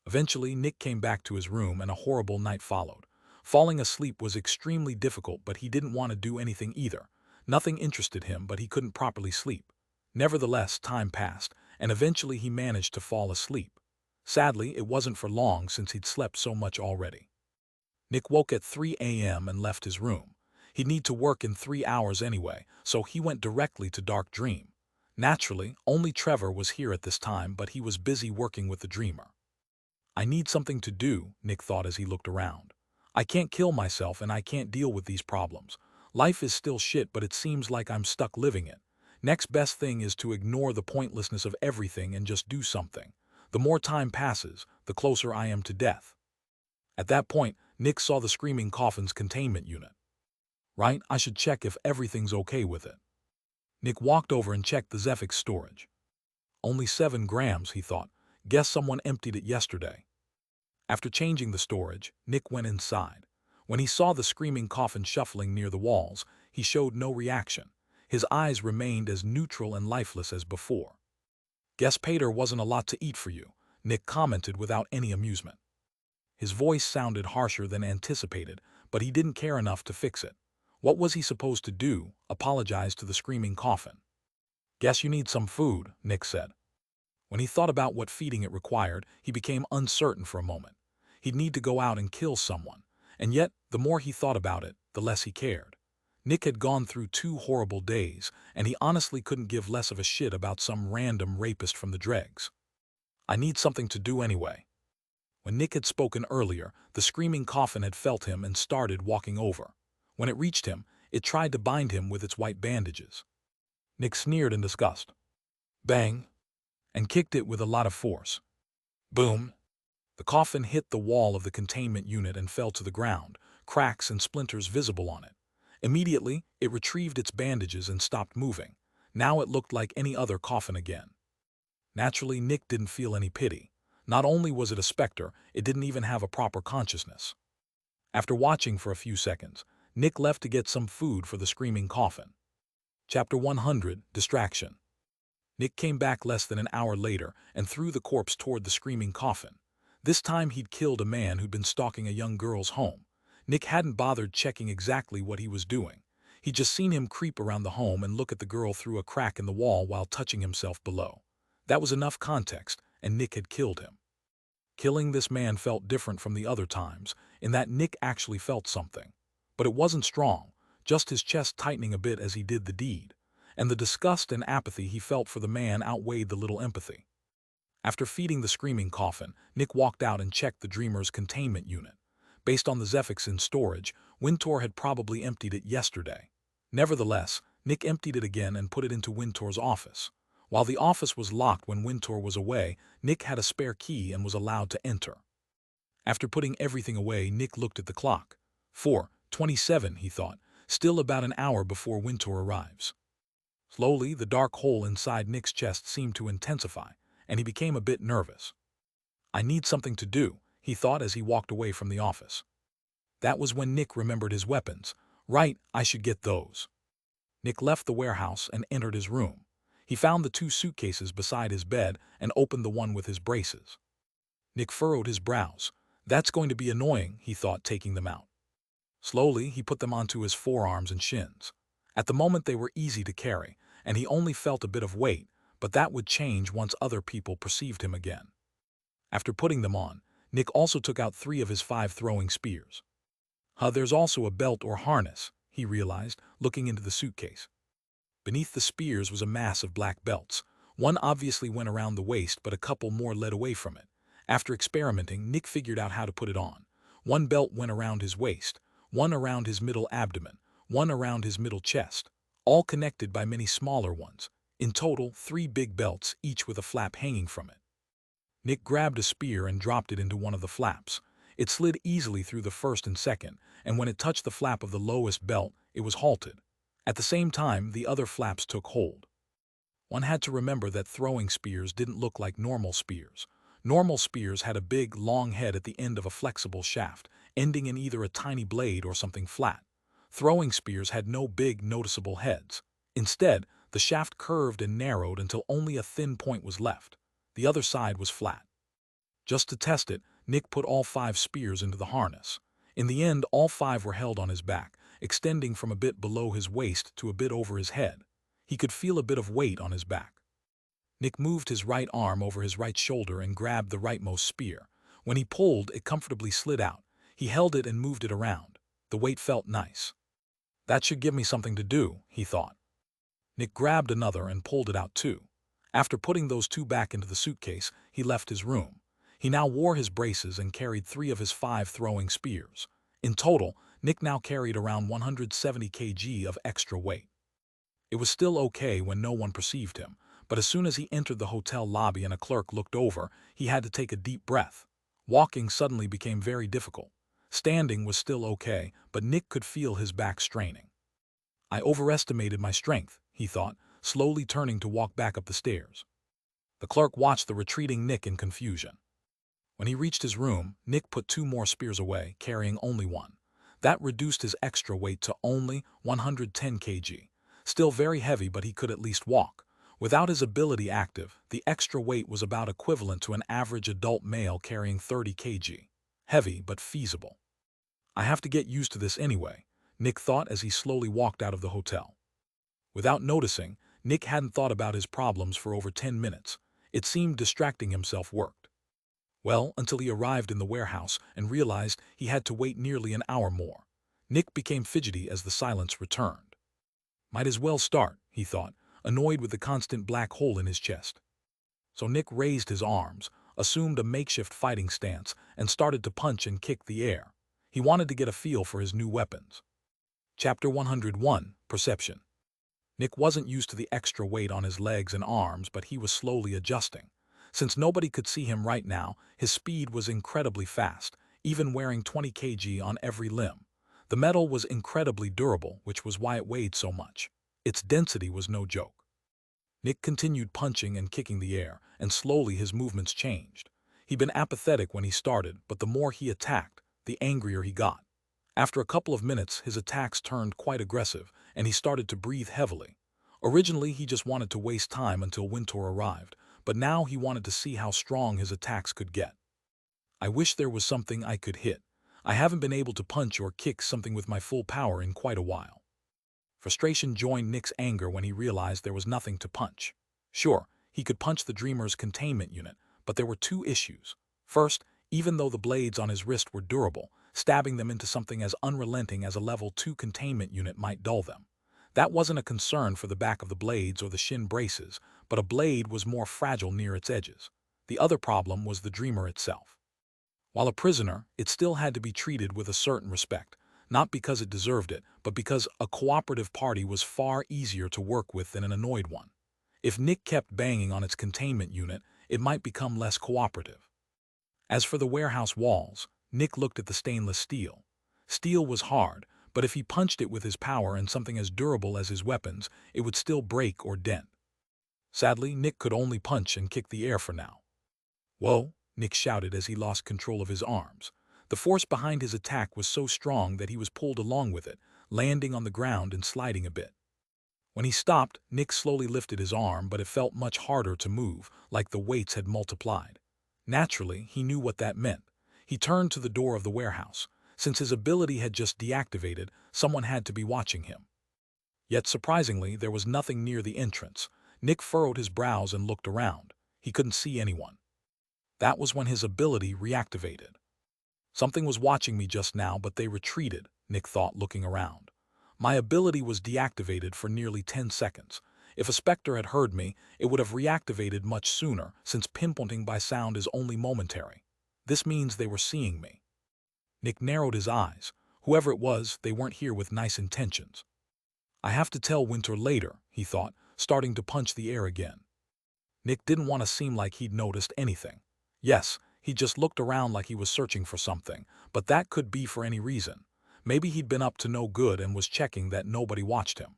Eventually, Nick came back to his room and a horrible night followed. Falling asleep was extremely difficult, but he didn't want to do anything either. Nothing interested him, but he couldn't properly sleep. Nevertheless, time passed, and eventually he managed to fall asleep. Sadly, it wasn't for long since he'd slept so much already. Nick woke at 3 a.m. and left his room. He'd need to work in 3 hours anyway, so he went directly to Dark Dream. Naturally, only Trevor was here at this time, but he was busy working with the dreamer. "I need something to do," Nick thought as he looked around. "I can't kill myself and I can't deal with these problems. Life is still shit, but it seems like I'm stuck living it. Next best thing is to ignore the pointlessness of everything and just do something. The more time passes, the closer I am to death." At that point, Nick saw the Screaming Coffin's containment unit. "Right, I should check if everything's okay with it." Nick walked over and checked the Zephyx storage. "Only 7 grams, he thought. Guess someone emptied it yesterday." After changing the storage, Nick went inside. When he saw the Screaming Coffin shuffling near the walls, he showed no reaction. His eyes remained as neutral and lifeless as before. "Guess Pater wasn't a lot to eat for you," Nick commented without any amusement. His voice sounded harsher than anticipated, but he didn't care enough to fix it. What was he supposed to do? Apologize to the Screaming Coffin? "Guess you need some food," Nick said. When he thought about what feeding it required, he became uncertain for a moment. He'd need to go out and kill someone, and yet, the more he thought about it, the less he cared. Nick had gone through 2 horrible days, and he honestly couldn't give less of a shit about some random rapist from the Dregs. "I need something to do anyway." When Nick had spoken earlier, the Screaming Coffin had felt him and started walking over. When it reached him, it tried to bind him with its white bandages. Nick sneered in disgust. Bang! And kicked it with a lot of force. Boom! The coffin hit the wall of the containment unit and fell to the ground, cracks and splinters visible on it. Immediately, it retrieved its bandages and stopped moving. Now it looked like any other coffin again. Naturally, Nick didn't feel any pity. Not only was it a specter, it didn't even have a proper consciousness. After watching for a few seconds, Nick left to get some food for the Screaming Coffin. Chapter 100, Distraction. Nick came back less than an hour later and threw the corpse toward the Screaming Coffin. This time he'd killed a man who'd been stalking a young girl's home. Nick hadn't bothered checking exactly what he was doing. He'd just seen him creep around the home and look at the girl through a crack in the wall while touching himself below. That was enough context, and Nick had killed him. Killing this man felt different from the other times, in that Nick actually felt something. But it wasn't strong, just his chest tightening a bit as he did the deed. And the disgust and apathy he felt for the man outweighed the little empathy. After feeding the Screaming Coffin, Nick walked out and checked the Dreamer's containment unit. Based on the Zephyx in storage, Wintor had probably emptied it yesterday. Nevertheless, Nick emptied it again and put it into Wintor's office. While the office was locked when Wintor was away, Nick had a spare key and was allowed to enter. After putting everything away, Nick looked at the clock. 4:27, he thought, still about an hour before Wintor arrives. Slowly, the dark hole inside Nick's chest seemed to intensify, and he became a bit nervous. "I need something to do," he thought as he walked away from the office. That was when Nick remembered his weapons. "Right, I should get those." Nick left the warehouse and entered his room. He found the 2 suitcases beside his bed and opened the one with his braces. Nick furrowed his brows. "That's going to be annoying," he thought, taking them out. Slowly, he put them onto his forearms and shins. At the moment they were easy to carry, and he only felt a bit of weight, but that would change once other people perceived him again. After putting them on, Nick also took out 3 of his 5 throwing spears. There's also a belt or harness, he realized, looking into the suitcase. Beneath the spears was a mass of black belts. One obviously went around the waist, but a couple more led away from it. After experimenting, Nick figured out how to put it on. One belt went around his waist, one around his middle abdomen, one around his middle chest, all connected by many smaller ones. In total, 3 big belts, each with a flap hanging from it. Nick grabbed a spear and dropped it into one of the flaps. It slid easily through the first and second, and when it touched the flap of the lowest belt, it was halted. At the same time, the other flaps took hold. One had to remember that throwing spears didn't look like normal spears. Normal spears had a big, long head at the end of a flexible shaft, ending in either a tiny blade or something flat. Throwing spears had no big, noticeable heads. Instead, the shaft curved and narrowed until only a thin point was left. The other side was flat. Just to test it, Nick put all 5 spears into the harness. In the end, all 5 were held on his back, extending from a bit below his waist to a bit over his head. He could feel a bit of weight on his back. Nick moved his right arm over his right shoulder and grabbed the rightmost spear. When he pulled, it comfortably slid out. He held it and moved it around. The weight felt nice. That should give me something to do, he thought. Nick grabbed another and pulled it out too. After putting those 2 back into the suitcase, he left his room. He now wore his braces and carried 3 of his 5 throwing spears. In total, Nick now carried around 170 kg of extra weight. It was still okay when no one perceived him, but as soon as he entered the hotel lobby and a clerk looked over, he had to take a deep breath. Walking suddenly became very difficult. Standing was still okay, but Nick could feel his back straining. I overestimated my strength, he thought, slowly turning to walk back up the stairs. The clerk watched the retreating Nick in confusion. When he reached his room, Nick put 2 more spears away, carrying only 1. That reduced his extra weight to only 110 kg. Still very heavy, but he could at least walk. Without his ability active, the extra weight was about equivalent to an average adult male carrying 30 kg. Heavy, but feasible. I have to get used to this anyway, Nick thought as he slowly walked out of the hotel. Without noticing, Nick hadn't thought about his problems for over 10 minutes. It seemed distracting himself worked. Well, until he arrived in the warehouse and realized he had to wait nearly an hour more. Nick became fidgety as the silence returned. Might as well start, he thought, annoyed with the constant black hole in his chest. So Nick raised his arms, assumed a makeshift fighting stance, and started to punch and kick the air. He wanted to get a feel for his new weapons. Chapter 101, Perception. Nick wasn't used to the extra weight on his legs and arms, but he was slowly adjusting. Since nobody could see him right now, his speed was incredibly fast, even wearing 20 kg on every limb. The metal was incredibly durable, which was why it weighed so much. Its density was no joke. Nick continued punching and kicking the air, and slowly his movements changed. He'd been apathetic when he started, but the more he attacked, the angrier he got. After a couple of minutes, his attacks turned quite aggressive, and he started to breathe heavily. Originally, he just wanted to waste time until Winter arrived, but now he wanted to see how strong his attacks could get. I wish there was something I could hit. I haven't been able to punch or kick something with my full power in quite a while. Frustration joined Nick's anger when he realized there was nothing to punch. Sure, he could punch the Dreamer's containment unit, but there were 2 issues. First, even though the blades on his wrist were durable, stabbing them into something as unrelenting as a level 2 containment unit might dull them. That wasn't a concern for the back of the blades or the shin braces, but a blade was more fragile near its edges. The other problem was the Dreamer itself. While a prisoner, it still had to be treated with a certain respect, not because it deserved it, but because a cooperative party was far easier to work with than an annoyed one. If Nick kept banging on its containment unit, it might become less cooperative. As for the warehouse walls, Nick looked at the stainless steel. Steel was hard, but if he punched it with his power and something as durable as his weapons, it would still break or dent. Sadly, Nick could only punch and kick the air for now. "Whoa!" Nick shouted as he lost control of his arms. The force behind his attack was so strong that he was pulled along with it, landing on the ground and sliding a bit. When he stopped, Nick slowly lifted his arm, but it felt much harder to move, like the weights had multiplied. Naturally, he knew what that meant. He turned to the door of the warehouse. Since his ability had just deactivated, someone had to be watching him. Yet surprisingly, there was nothing near the entrance. Nick furrowed his brows and looked around. He couldn't see anyone. That was when his ability reactivated. Something was watching me just now, but they retreated, Nick thought, looking around. My ability was deactivated for nearly 10 seconds. If a Specter had heard me, it would have reactivated much sooner, since pinpointing by sound is only momentary. This means they were seeing me. Nick narrowed his eyes. Whoever it was, they weren't here with nice intentions. I have to tell Winter later, he thought, starting to punch the air again. Nick didn't want to seem like he'd noticed anything. Yes, he just looked around like he was searching for something, but that could be for any reason. Maybe he'd been up to no good and was checking that nobody watched him.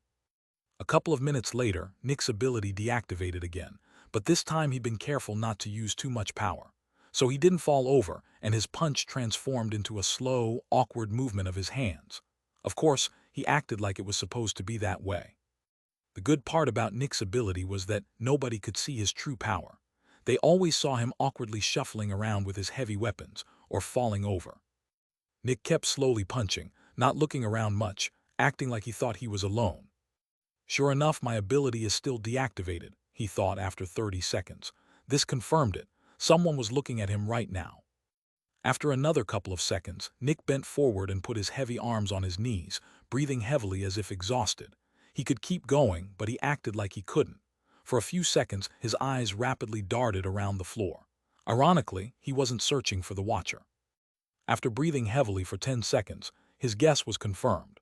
A couple of minutes later, Nick's ability deactivated again, but this time he'd been careful not to use too much power. So he didn't fall over, and his punch transformed into a slow, awkward movement of his hands. Of course, he acted like it was supposed to be that way. The good part about Nick's ability was that nobody could see his true power. They always saw him awkwardly shuffling around with his heavy weapons, or falling over. Nick kept slowly punching, not looking around much, acting like he thought he was alone. Sure enough, my ability is still deactivated, he thought after 30 seconds. This confirmed it. Someone was looking at him right now. After another couple of seconds, Nick bent forward and put his heavy arms on his knees, breathing heavily as if exhausted. He could keep going, but he acted like he couldn't. For a few seconds, his eyes rapidly darted around the floor. Ironically, he wasn't searching for the watcher. After breathing heavily for 10 seconds, his guess was confirmed.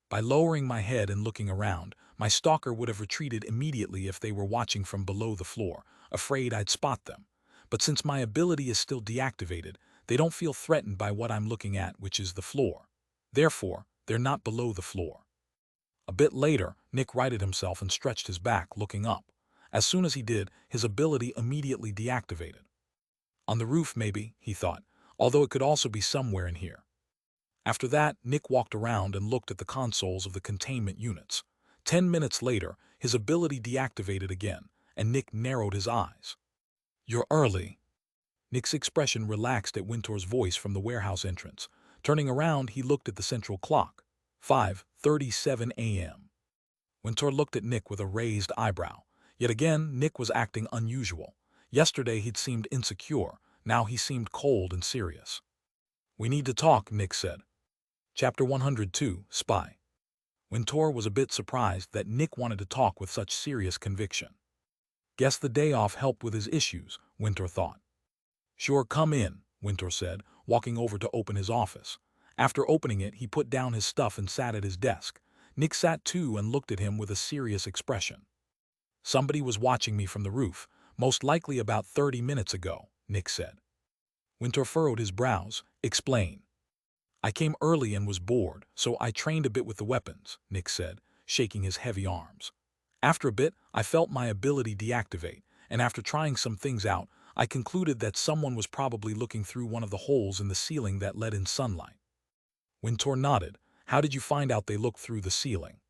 By lowering my head and looking around, my stalker would have retreated immediately if they were watching from below the floor, afraid I'd spot them. But since my ability is still deactivated, they don't feel threatened by what I'm looking at, which is the floor. Therefore, they're not below the floor. A bit later, Nick righted himself and stretched his back, looking up. As soon as he did, his ability immediately deactivated. On the roof, maybe, he thought, although it could also be somewhere in here. After that, Nick walked around and looked at the consoles of the containment units. 10 minutes later, his ability deactivated again, and Nick narrowed his eyes. "You're early." Nick's expression relaxed at Winter's voice from the warehouse entrance. Turning around, he looked at the central clock. 5:37 a.m. Winter looked at Nick with a raised eyebrow. Yet again, Nick was acting unusual. Yesterday he'd seemed insecure, now he seemed cold and serious. "We need to talk," Nick said. Chapter 102, Spy. Winter was a bit surprised that Nick wanted to talk with such serious conviction. Guess the day off helped with his issues, Winter thought. "Sure, come in," Winter said, walking over to open his office. After opening it, he put down his stuff and sat at his desk. Nick sat too and looked at him with a serious expression. "Somebody was watching me from the roof, most likely about 30 minutes ago," Nick said. Winter furrowed his brows. "Explain." "I came early and was bored, so I trained a bit with the weapons," Nick said, shaking his heavy arms. "After a bit, I felt my ability deactivate, and after trying some things out, I concluded that someone was probably looking through one of the holes in the ceiling that let in sunlight." Winter nodded. "How did you find out they looked through the ceiling?"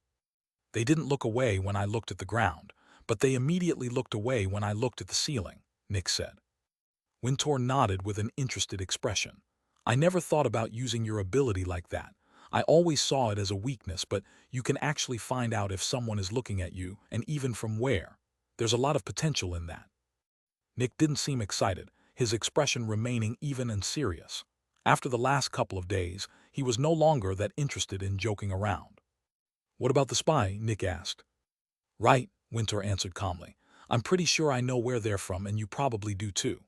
"They didn't look away when I looked at the ground, but they immediately looked away when I looked at the ceiling," Nick said. Winter nodded with an interested expression. "I never thought about using your ability like that. I always saw it as a weakness, but you can actually find out if someone is looking at you, and even from where. There's a lot of potential in that." Nick didn't seem excited, his expression remaining even and serious. After the last couple of days, he was no longer that interested in joking around. "What about the spy?" Nick asked. "Right," Winter answered calmly. "I'm pretty sure I know where they're from, and you probably do too."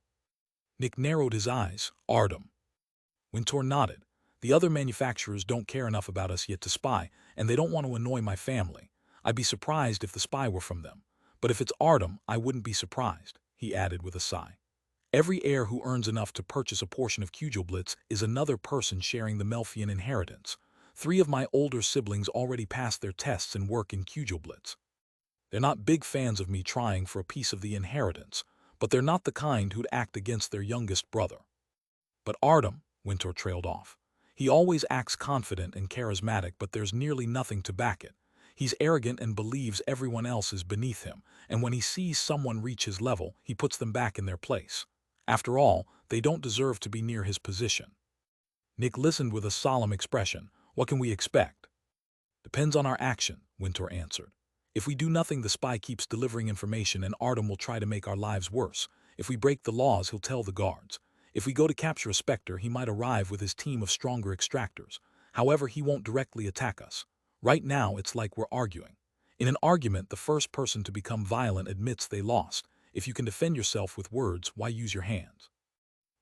Nick narrowed his eyes. "Artem." Winter nodded. "The other manufacturers don't care enough about us yet to spy, and they don't want to annoy my family. I'd be surprised if the spy were from them. But if it's Artem, I wouldn't be surprised," he added with a sigh. "Every heir who earns enough to purchase a portion of Blitz is another person sharing the Melfian inheritance. 3 of my older siblings already passed their tests and work in Blitz. They're not big fans of me trying for a piece of the inheritance, but they're not the kind who'd act against their youngest brother." "But Artem," Winter trailed off. "He always acts confident and charismatic, but there's nearly nothing to back it. He's arrogant and believes everyone else is beneath him, and when he sees someone reach his level, he puts them back in their place. After all, they don't deserve to be near his position." Nick listened with a solemn expression. "What can we expect?" "Depends on our action," Winter answered. "If we do nothing, the spy keeps delivering information and Artem will try to make our lives worse. If we break the laws, he'll tell the guards. If we go to capture a Specter, he might arrive with his team of stronger extractors. However, he won't directly attack us. Right now, it's like we're arguing. In an argument, the first person to become violent admits they lost. If you can defend yourself with words, why use your hands?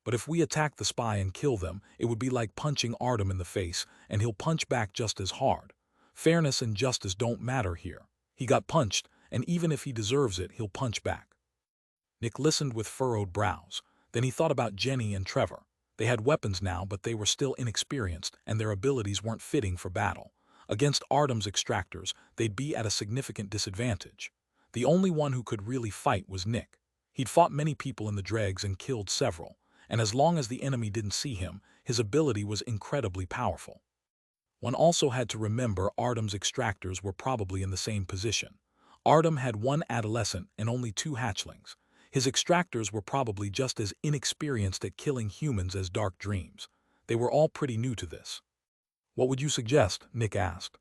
But if we attack the spy and kill them, it would be like punching Artem in the face, and he'll punch back just as hard. Fairness and justice don't matter here. He got punched, and even if he deserves it, he'll punch back. Nick listened with furrowed brows. Then he thought about Jenny and Trevor. They had weapons now, but they were still inexperienced, and their abilities weren't fitting for battle. Against Artem's extractors, they'd be at a significant disadvantage. The only one who could really fight was Nick. He'd fought many people in the Dregs and killed several, and as long as the enemy didn't see him, his ability was incredibly powerful. One also had to remember Artem's extractors were probably in the same position. Artem had one adolescent and only 2 hatchlings. His extractors were probably just as inexperienced at killing humans as Dark Dreams. They were all pretty new to this. "What would you suggest?" Nick asked.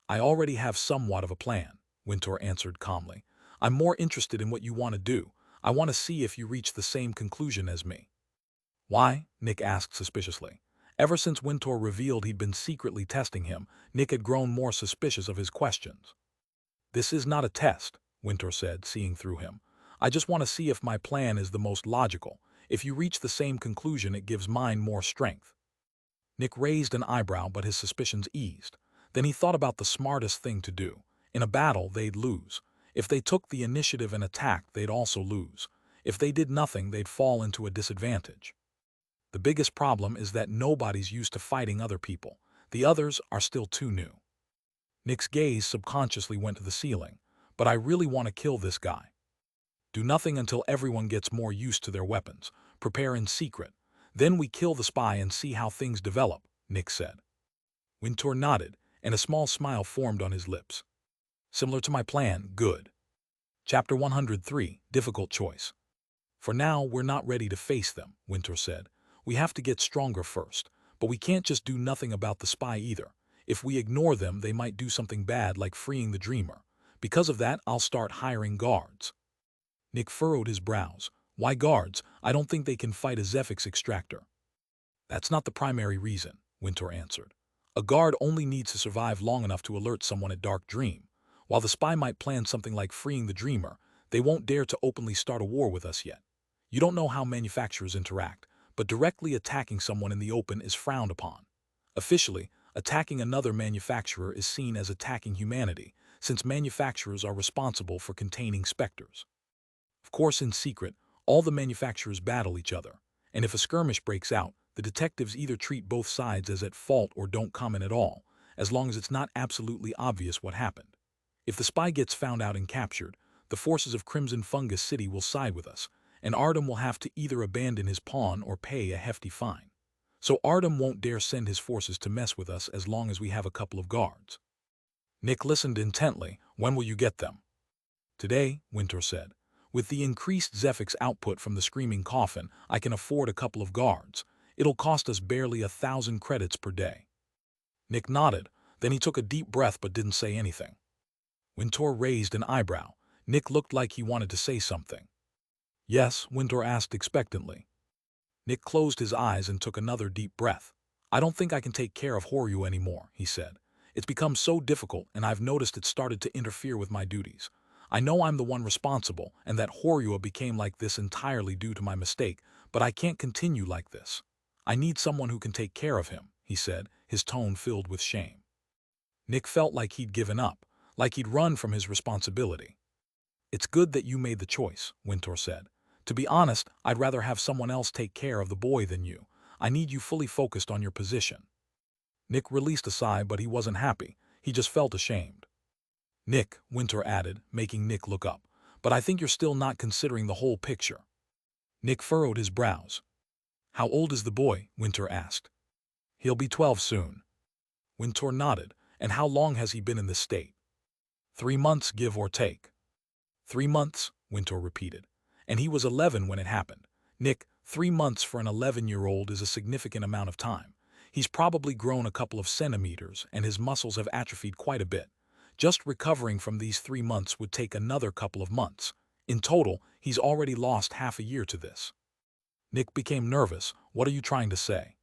"I already have somewhat of a plan," Winter answered calmly. "I'm more interested in what you want to do. I want to see if you reach the same conclusion as me." "Why?" Nick asked suspiciously. Ever since Winter revealed he'd been secretly testing him, Nick had grown more suspicious of his questions. "This is not a test," Winter said, seeing through him. "I just want to see if my plan is the most logical. If you reach the same conclusion, it gives mine more strength." Nick raised an eyebrow, but his suspicions eased. Then he thought about the smartest thing to do. In a battle, they'd lose. If they took the initiative and attacked, they'd also lose. If they did nothing, they'd fall into a disadvantage. The biggest problem is that nobody's used to fighting other people. The others are still too new. Nick's gaze subconsciously went to the ceiling. "But I really want to kill this guy." "Do nothing until everyone gets more used to their weapons. Prepare in secret. Then we kill the spy and see how things develop," Nick said. Winter nodded, and a small smile formed on his lips. "Similar to my plan, good." Chapter 103, Difficult Choice. "For now, we're not ready to face them," Winter said. "We have to get stronger first, but we can't just do nothing about the spy either. If we ignore them, they might do something bad like freeing the dreamer. Because of that, I'll start hiring guards." Nick furrowed his brows. "Why guards? I don't think they can fight a Zephyx Extractor." "That's not the primary reason," Winter answered. "A guard only needs to survive long enough to alert someone at Dark Dream. While the spy might plan something like freeing the dreamer, they won't dare to openly start a war with us yet. You don't know how manufacturers interact, but directly attacking someone in the open is frowned upon. Officially, attacking another manufacturer is seen as attacking humanity, since manufacturers are responsible for containing Specters. Of course, in secret, all the manufacturers battle each other, and if a skirmish breaks out, the detectives either treat both sides as at fault or don't comment at all, as long as it's not absolutely obvious what happened. If the spy gets found out and captured, the forces of Crimson Fungus City will side with us, and Artem will have to either abandon his pawn or pay a hefty fine. So Artem won't dare send his forces to mess with us as long as we have a couple of guards." Nick listened intently. "When will you get them?" "Today," Winter said. "With the increased Zephyx output from the Screaming Coffin, I can afford a couple of guards. It'll cost us barely 1,000 credits per day." Nick nodded. Then he took a deep breath but didn't say anything. Winter raised an eyebrow. Nick looked like he wanted to say something. "Yes?" Winter asked expectantly. Nick closed his eyes and took another deep breath. "I don't think I can take care of Horyu anymore," he said. "It's become so difficult, and I've noticed it started to interfere with my duties. I know I'm the one responsible, and that Horyu became like this entirely due to my mistake, but I can't continue like this. I need someone who can take care of him," he said, his tone filled with shame. Nick felt like he'd given up, like he'd run from his responsibility. "It's good that you made the choice," Winter said. "To be honest, I'd rather have someone else take care of the boy than you. I need you fully focused on your position." Nick released a sigh, but he wasn't happy. He just felt ashamed. "Nick," Winter added, making Nick look up, "but I think you're still not considering the whole picture." Nick furrowed his brows. "How old is the boy?" Winter asked. "He'll be 12 soon." Winter nodded. "And how long has he been in this state?" 3 months, give or take." 3 months, Winter repeated. "And he was 11 when it happened. Nick, 3 months for an 11-year-old is a significant amount of time. He's probably grown a couple of centimeters, and his muscles have atrophied quite a bit. Just recovering from these 3 months would take another couple of months. In total, he's already lost half a year to this." Nick became nervous. "What are you trying to say?"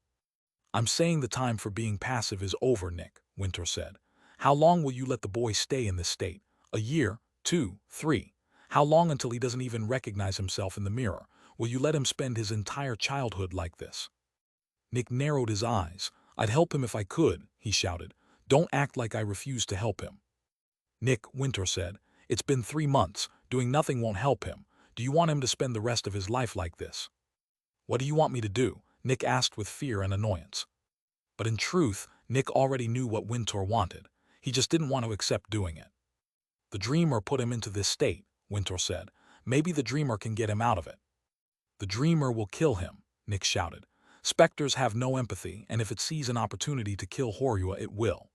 "I'm saying the time for being passive is over, Nick," Winter said. "How long will you let the boy stay in this state? A year, 2, 3. How long until he doesn't even recognize himself in the mirror? Will you let him spend his entire childhood like this? Nick narrowed his eyes. I'd help him if I could, he shouted. Don't act like I refuse to help him. Nick, Winter said. It's been 3 months. Doing nothing won't help him. Do you want him to spend the rest of his life like this? What do you want me to do? Nick asked with fear and annoyance. But in truth, Nick already knew what Winter wanted. He just didn't want to accept doing it. The dreamer put him into this state, Winter said. Maybe the dreamer can get him out of it. The dreamer will kill him, Nick shouted. Specters have no empathy, and if it sees an opportunity to kill Horua, it will.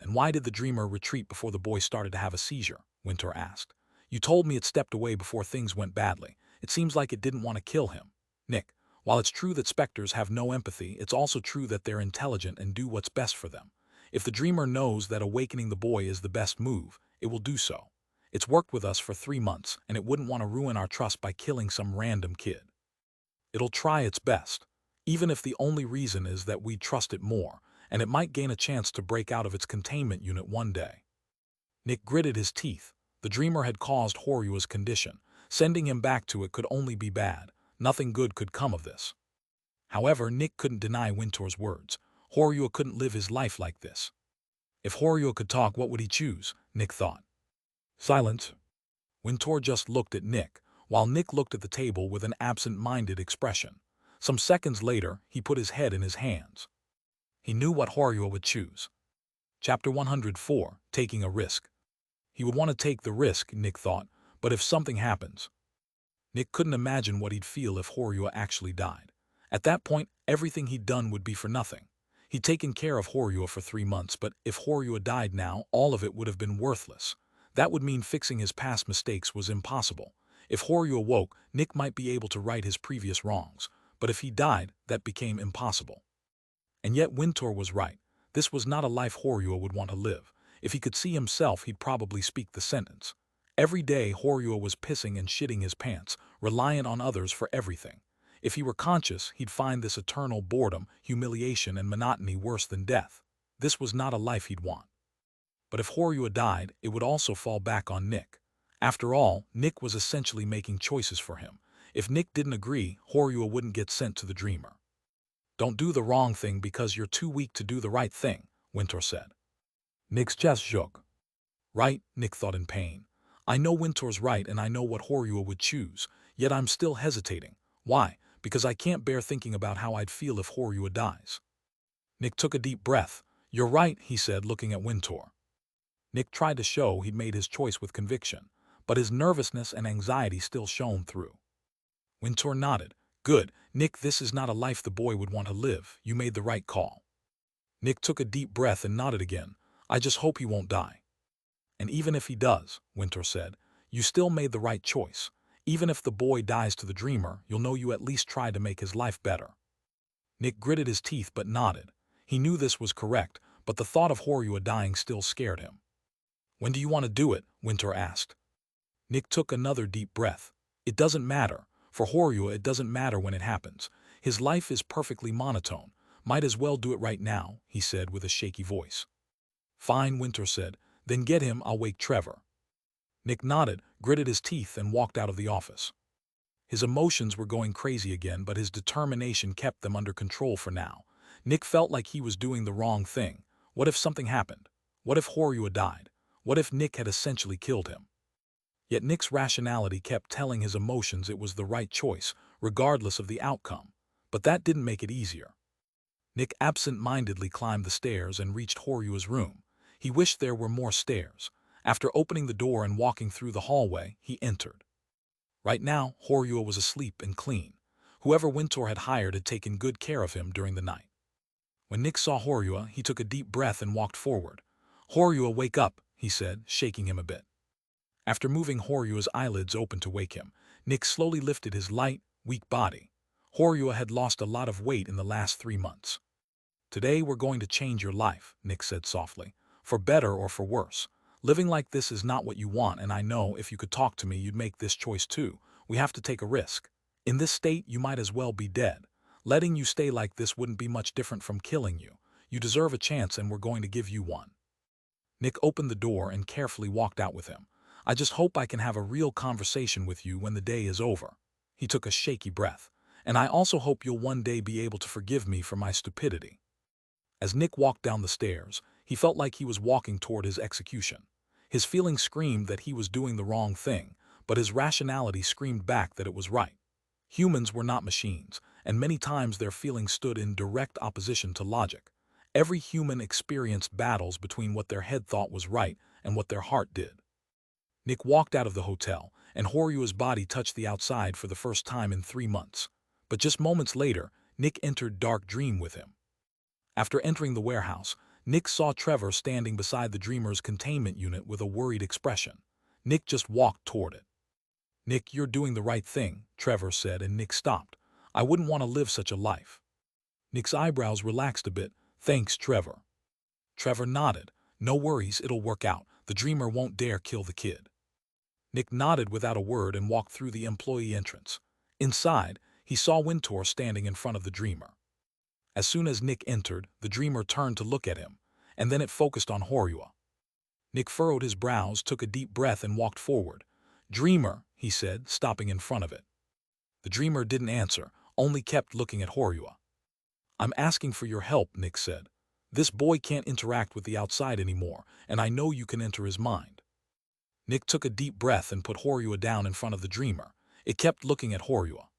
And why did the dreamer retreat before the boy started to have a seizure? Winter asked. You told me it stepped away before things went badly. It seems like it didn't want to kill him. Nick, while it's true that Specters have no empathy, it's also true that they're intelligent and do what's best for them. If the dreamer knows that awakening the boy is the best move, it will do so. It's worked with us for 3 months, and it wouldn't want to ruin our trust by killing some random kid. It'll try its best, even if the only reason is that we trust it more, and it might gain a chance to break out of its containment unit one day. Nick gritted his teeth. The dreamer had caused Horua's condition. Sending him back to it could only be bad. Nothing good could come of this. However, Nick couldn't deny Winter's words. Horua couldn't live his life like this. If Horua could talk, what would he choose? Nick thought. Silence. Winter just looked at Nick, while Nick looked at the table with an absent-minded expression. Some seconds later, he put his head in his hands. He knew what Horua would choose. Chapter 104, Taking a Risk. He would want to take the risk, Nick thought, but if something happens. Nick couldn't imagine what he'd feel if Horua actually died. At that point, everything he'd done would be for nothing. He'd taken care of Horua for 3 months, but if Horua died now, all of it would have been worthless. That would mean fixing his past mistakes was impossible. If Horua woke, Nick might be able to right his previous wrongs, but if he died, that became impossible. And yet Winter was right. This was not a life Horua would want to live. If he could see himself, he'd probably speak the sentence. Every day, Horua was pissing and shitting his pants, reliant on others for everything. If he were conscious, he'd find this eternal boredom, humiliation, and monotony worse than death. This was not a life he'd want. But if Horua died, it would also fall back on Nick. After all, Nick was essentially making choices for him. If Nick didn't agree, Horua wouldn't get sent to the dreamer. Don't do the wrong thing because you're too weak to do the right thing, Winter said. Nick's chest shook. Right, Nick thought in pain. I know Winter's right and I know what Horua would choose, yet I'm still hesitating. Why? Because I can't bear thinking about how I'd feel if Horua dies. Nick took a deep breath. You're right, he said, looking at Winter. Nick tried to show he'd made his choice with conviction, but his nervousness and anxiety still shone through. Winter nodded. Good, Nick, this is not a life the boy would want to live. You made the right call. Nick took a deep breath and nodded again. I just hope he won't die. And even if he does, Winter said, you still made the right choice. Even if the boy dies to the dreamer, you'll know you at least tried to make his life better. Nick gritted his teeth but nodded. He knew this was correct, but the thought of Horua dying still scared him. When do you want to do it? Winter asked. Nick took another deep breath. It doesn't matter. For Horua, it doesn't matter when it happens. His life is perfectly monotone. Might as well do it right now, he said with a shaky voice. Fine, Winter said. Then get him, I'll wake Trevor. Nick nodded, gritted his teeth, and walked out of the office. His emotions were going crazy again, but his determination kept them under control for now. Nick felt like he was doing the wrong thing. What if something happened? What if Horua died? What if Nick had essentially killed him? Yet Nick's rationality kept telling his emotions it was the right choice, regardless of the outcome. But that didn't make it easier. Nick absent-mindedly climbed the stairs and reached Horua's room. He wished there were more stairs. After opening the door and walking through the hallway, he entered. Right now, Horua was asleep and clean. Whoever Winter had hired had taken good care of him during the night. When Nick saw Horua, he took a deep breath and walked forward. Horua, wake up, he said, shaking him a bit. After moving Horua's eyelids open to wake him, Nick slowly lifted his light, weak body. Horua had lost a lot of weight in the last 3 months. Today we're going to change your life, Nick said softly. For better or for worse. Living like this is not what you want, and I know if you could talk to me you'd make this choice too. We have to take a risk. In this state you might as well be dead. Letting you stay like this wouldn't be much different from killing you. You deserve a chance and we're going to give you one. Nick opened the door and carefully walked out with him. I just hope I can have a real conversation with you when the day is over. He took a shaky breath. And I also hope you'll one day be able to forgive me for my stupidity. As Nick walked down the stairs, he felt like he was walking toward his execution. His feelings screamed that he was doing the wrong thing, but his rationality screamed back that it was right. Humans were not machines, and many times their feelings stood in direct opposition to logic. Every human experienced battles between what their head thought was right and what their heart did. Nick walked out of the hotel, and Horyua's body touched the outside for the first time in 3 months. But just moments later, Nick entered Dark Dream with him. After entering the warehouse, Nick saw Trevor standing beside the Dreamer's containment unit with a worried expression. Nick just walked toward it. "Nick, you're doing the right thing," Trevor said, and Nick stopped. "I wouldn't want to live such a life." Nick's eyebrows relaxed a bit. "Thanks, Trevor." Trevor nodded. "No worries, it'll work out. The Dreamer won't dare kill the kid." Nick nodded without a word and walked through the employee entrance. Inside, he saw Wintour standing in front of the Dreamer. As soon as Nick entered, the Dreamer turned to look at him, and then it focused on Horyua. Nick furrowed his brows, took a deep breath, and walked forward. "Dreamer," he said, stopping in front of it. The Dreamer didn't answer, only kept looking at Horyua. "I'm asking for your help," Nick said. "This boy can't interact with the outside anymore, and I know you can enter his mind." Nick took a deep breath and put Horyua down in front of the Dreamer. It kept looking at Horyua.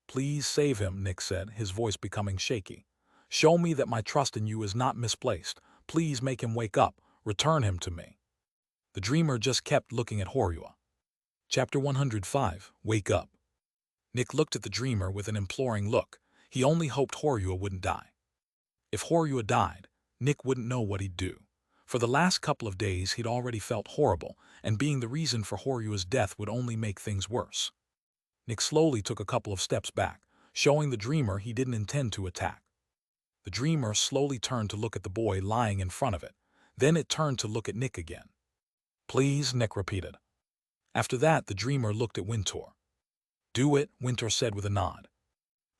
"Please save him," Nick said, his voice becoming shaky. "Show me that my trust in you is not misplaced. Please make him wake up. Return him to me." The Dreamer just kept looking at Horyua. Chapter 105, Wake Up. Nick looked at the Dreamer with an imploring look. He only hoped Horyua wouldn't die. If Horyua died, Nick wouldn't know what he'd do. For the last couple of days he'd already felt horrible, and being the reason for Horyua's death would only make things worse. Nick slowly took a couple of steps back, showing the Dreamer he didn't intend to attack. The Dreamer slowly turned to look at the boy lying in front of it. Then it turned to look at Nick again. "Please," Nick repeated. After that, the Dreamer looked at Wintour. "Do it," Wintour said with a nod.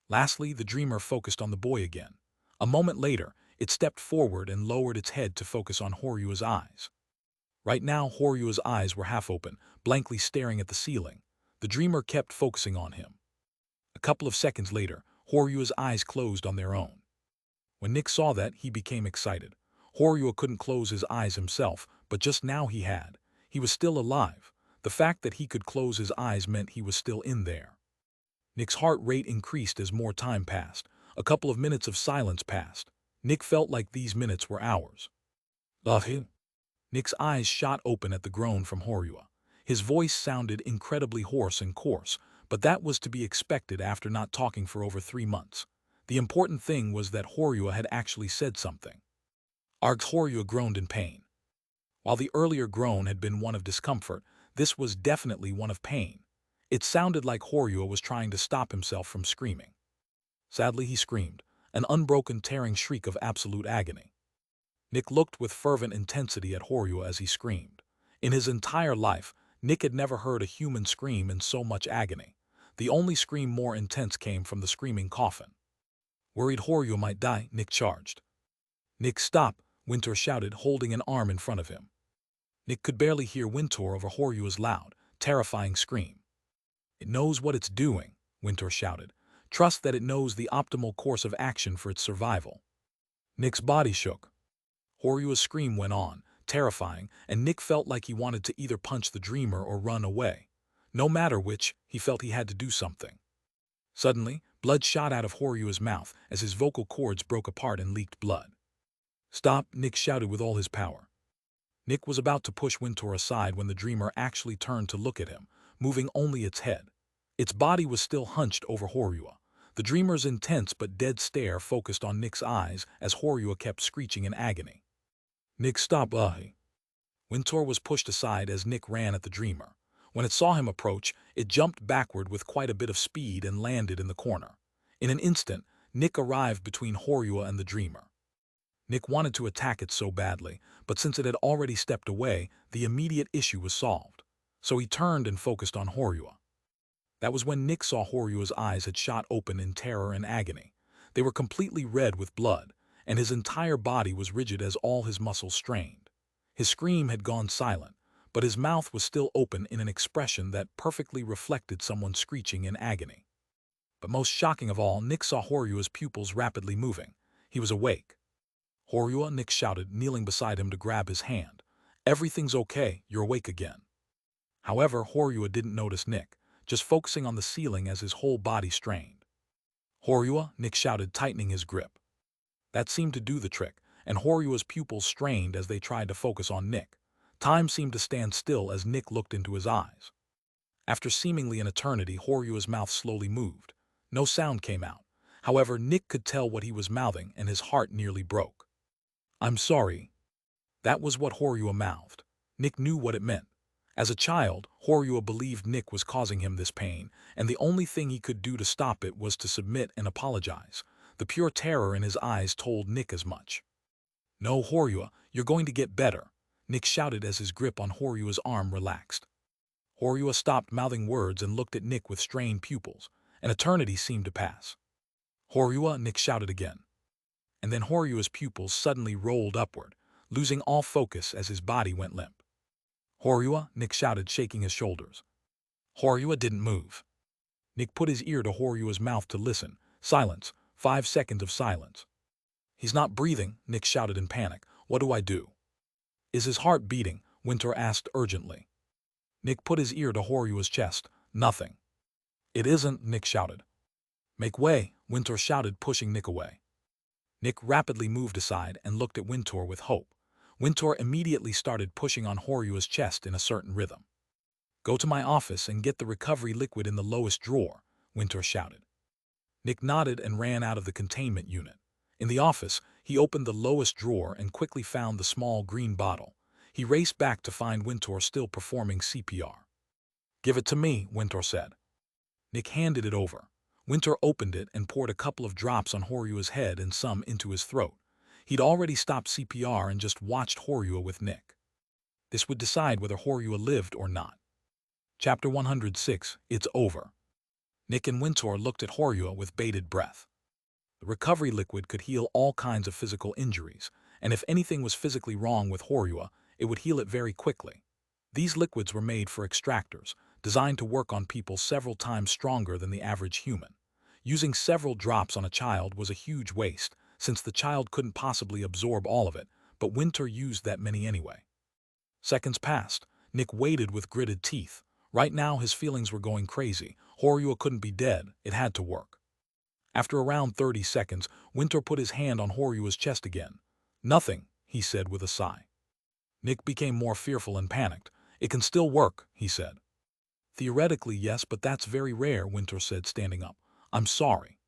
Lastly, the Dreamer focused on the boy again. A moment later, it stepped forward and lowered its head to focus on Horyua's eyes. Right now, Horyua's eyes were half open, blankly staring at the ceiling. The Dreamer kept focusing on him. A couple of seconds later, Horyua's eyes closed on their own. When Nick saw that, he became excited. Horyua couldn't close his eyes himself, but just now he had. He was still alive. The fact that he could close his eyes meant he was still in there. Nick's heart rate increased as more time passed. A couple of minutes of silence passed. Nick felt like these minutes were hours. "Love him?" Nick's eyes shot open at the groan from Horyua. His voice sounded incredibly hoarse and coarse, but that was to be expected after not talking for over 3 months. The important thing was that Horyua had actually said something. Horyua groaned in pain. While the earlier groan had been one of discomfort, this was definitely one of pain. It sounded like Horyua was trying to stop himself from screaming. Sadly, he screamed, an unbroken tearing shriek of absolute agony. Nick looked with fervent intensity at Horyua as he screamed. In his entire life, Nick had never heard a human scream in so much agony. The only scream more intense came from the screaming coffin. Worried Horyua might die, Nick charged. "Nick, stop!" Wintour shouted, holding an arm in front of him. Nick could barely hear Wintour over Horyua's loud, terrifying scream. "It knows what it's doing," Wintour shouted. "Trust that it knows the optimal course of action for its survival." Nick's body shook. Horyua's scream went on, terrifying, and Nick felt like he wanted to either punch the Dreamer or run away. No matter which, he felt he had to do something. Suddenly, blood shot out of Horyua's mouth as his vocal cords broke apart and leaked blood. "Stop!" Nick shouted with all his power. Nick was about to push Wintour aside when the Dreamer actually turned to look at him, moving only its head. Its body was still hunched over Horyua. The Dreamer's intense but dead stare focused on Nick's eyes as Horyua kept screeching in agony. "Nick, stop!" Wintour was pushed aside as Nick ran at the Dreamer. When it saw him approach, it jumped backward with quite a bit of speed and landed in the corner. In an instant, Nick arrived between Horyua and the Dreamer. Nick wanted to attack it so badly, but since it had already stepped away, the immediate issue was solved. So he turned and focused on Horyua. That was when Nick saw Horyua's eyes had shot open in terror and agony. They were completely red with blood, and his entire body was rigid as all his muscles strained. His scream had gone silent, but his mouth was still open in an expression that perfectly reflected someone screeching in agony. But most shocking of all, Nick saw Horyua's pupils rapidly moving. He was awake. "Horyua," Nick shouted, kneeling beside him to grab his hand. "Everything's okay, you're awake again." However, Horyua didn't notice Nick, just focusing on the ceiling as his whole body strained. "Horyua," Nick shouted, tightening his grip. That seemed to do the trick, and Horyua's pupils strained as they tried to focus on Nick. Time seemed to stand still as Nick looked into his eyes. After seemingly an eternity, Horyua's mouth slowly moved. No sound came out. However, Nick could tell what he was mouthing, and his heart nearly broke. "I'm sorry." That was what Horyua mouthed. Nick knew what it meant. As a child, Horyua believed Nick was causing him this pain, and the only thing he could do to stop it was to submit and apologize. The pure terror in his eyes told Nick as much. "No, Horyua, you're going to get better," Nick shouted as his grip on Horyua's arm relaxed. Horyua stopped mouthing words and looked at Nick with strained pupils. An eternity seemed to pass. "Horyua," Nick shouted again. And then Horyua's pupils suddenly rolled upward, losing all focus as his body went limp. "Horyua," Nick shouted, shaking his shoulders. Horyua didn't move. Nick put his ear to Horyua's mouth to listen. Silence. 5 seconds of silence. "He's not breathing," Nick shouted in panic. "What do I do?" "Is his heart beating?" Winter asked urgently. Nick put his ear to Horyua's chest. "Nothing." "It isn't," Nick shouted. "Make way," Winter shouted, pushing Nick away. Nick rapidly moved aside and looked at Winter with hope. Winter immediately started pushing on Horyua's chest in a certain rhythm. "Go to my office and get the recovery liquid in the lowest drawer," Winter shouted. Nick nodded and ran out of the containment unit. In the office, he opened the lowest drawer and quickly found the small green bottle. He raced back to find Winter still performing CPR. "Give it to me," Winter said. Nick handed it over. Winter opened it and poured a couple of drops on Horyua's head and some into his throat. He'd already stopped CPR and just watched Horyua with Nick. This would decide whether Horyua lived or not. Chapter 106, It's Over. Nick and Winter looked at Horyua with bated breath. The recovery liquid could heal all kinds of physical injuries, and if anything was physically wrong with Horyua, it would heal it very quickly. These liquids were made for extractors, designed to work on people several times stronger than the average human. Using several drops on a child was a huge waste, since the child couldn't possibly absorb all of it, but Winter used that many anyway. Seconds passed. Nick waited with gritted teeth. Right now his feelings were going crazy. Horyua couldn't be dead. It had to work. After around 30 seconds, Winter put his hand on Horyua's chest again. "Nothing," he said with a sigh. Nick became more fearful and panicked. "It can still work," he said. "Theoretically, yes, but that's very rare," Winter said, standing up. "I'm sorry."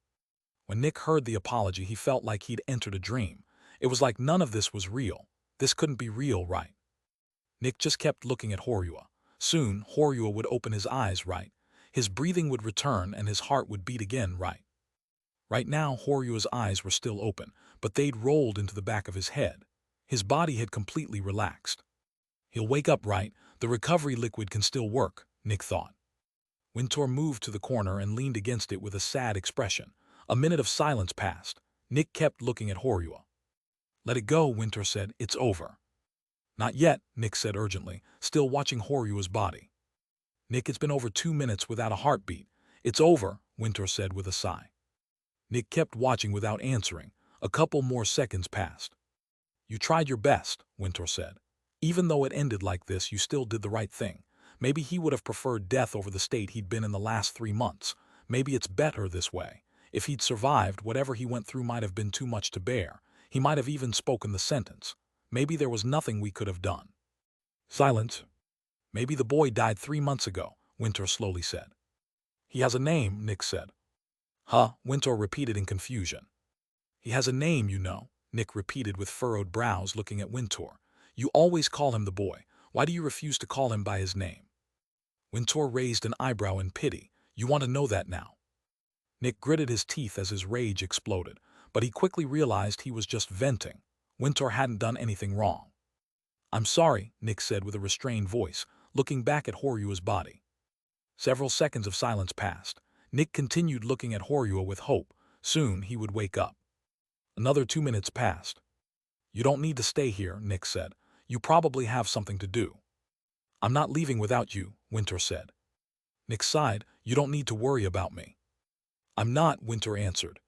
When Nick heard the apology, he felt like he'd entered a dream. It was like none of this was real. This couldn't be real, right? Nick just kept looking at Horyua. Soon, Horyua would open his eyes, right? His breathing would return and his heart would beat again, right? Right now, Horyua's eyes were still open, but they'd rolled into the back of his head. His body had completely relaxed. He'll wake up, right? The recovery liquid can still work, Nick thought. Winter moved to the corner and leaned against it with a sad expression. A minute of silence passed. Nick kept looking at Horyua. "Let it go," Winter said. "It's over." "Not yet," Nick said urgently, still watching Horyua's body. "Nick, it's been over 2 minutes without a heartbeat." "It's over," Winter said with a sigh. Nick kept watching without answering. A couple more seconds passed. "You tried your best," Winter said. "Even though it ended like this, you still did the right thing. Maybe he would have preferred death over the state he'd been in the last 3 months. Maybe it's better this way. If he'd survived, whatever he went through might have been too much to bear. He might have even spoken the sentence. Maybe there was nothing we could have done." Silence. "Maybe the boy died 3 months ago," Winter slowly said. "He has a name," Nick said. "Huh?" Winter repeated in confusion. "He has a name, you know," Nick repeated with furrowed brows, looking at Winter. "You always call him the boy. Why do you refuse to call him by his name?" Winter raised an eyebrow in pity. "You want to know that now?" Nick gritted his teeth as his rage exploded, but he quickly realized he was just venting. Winter hadn't done anything wrong. "I'm sorry," Nick said with a restrained voice, looking back at Horyua's body. Several seconds of silence passed. Nick continued looking at Horyua with hope. Soon he would wake up. Another 2 minutes passed. "You don't need to stay here," Nick said. You probably have something to do." "I'm not leaving without you," Winter said. Nick sighed. "You don't need to worry about me." "I'm not," Winter answered.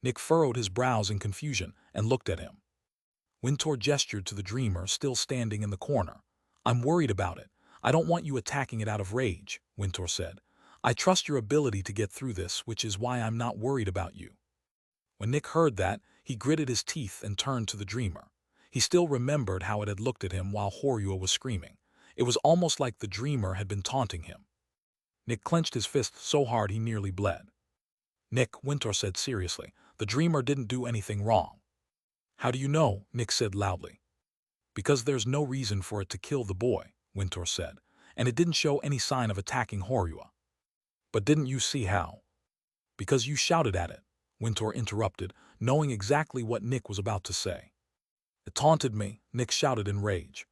Nick furrowed his brows in confusion and looked at him. Winter gestured to the dreamer still standing in the corner. "I'm worried about it. I don't want you attacking it out of rage," Winter said. "I trust your ability to get through this, which is why I'm not worried about you." When Nick heard that, he gritted his teeth and turned to the dreamer. He still remembered how it had looked at him while Horua was screaming. It was almost like the dreamer had been taunting him. Nick clenched his fist so hard he nearly bled. "Nick," Winter said seriously, "the dreamer didn't do anything wrong." "How do you know?" Nick said loudly. "Because there's no reason for it to kill the boy," Winter said, "and it didn't show any sign of attacking Horua." "But didn't you see how?" "Because you shouted at it," Winter interrupted, knowing exactly what Nick was about to say. "It taunted me," Nick shouted in rage.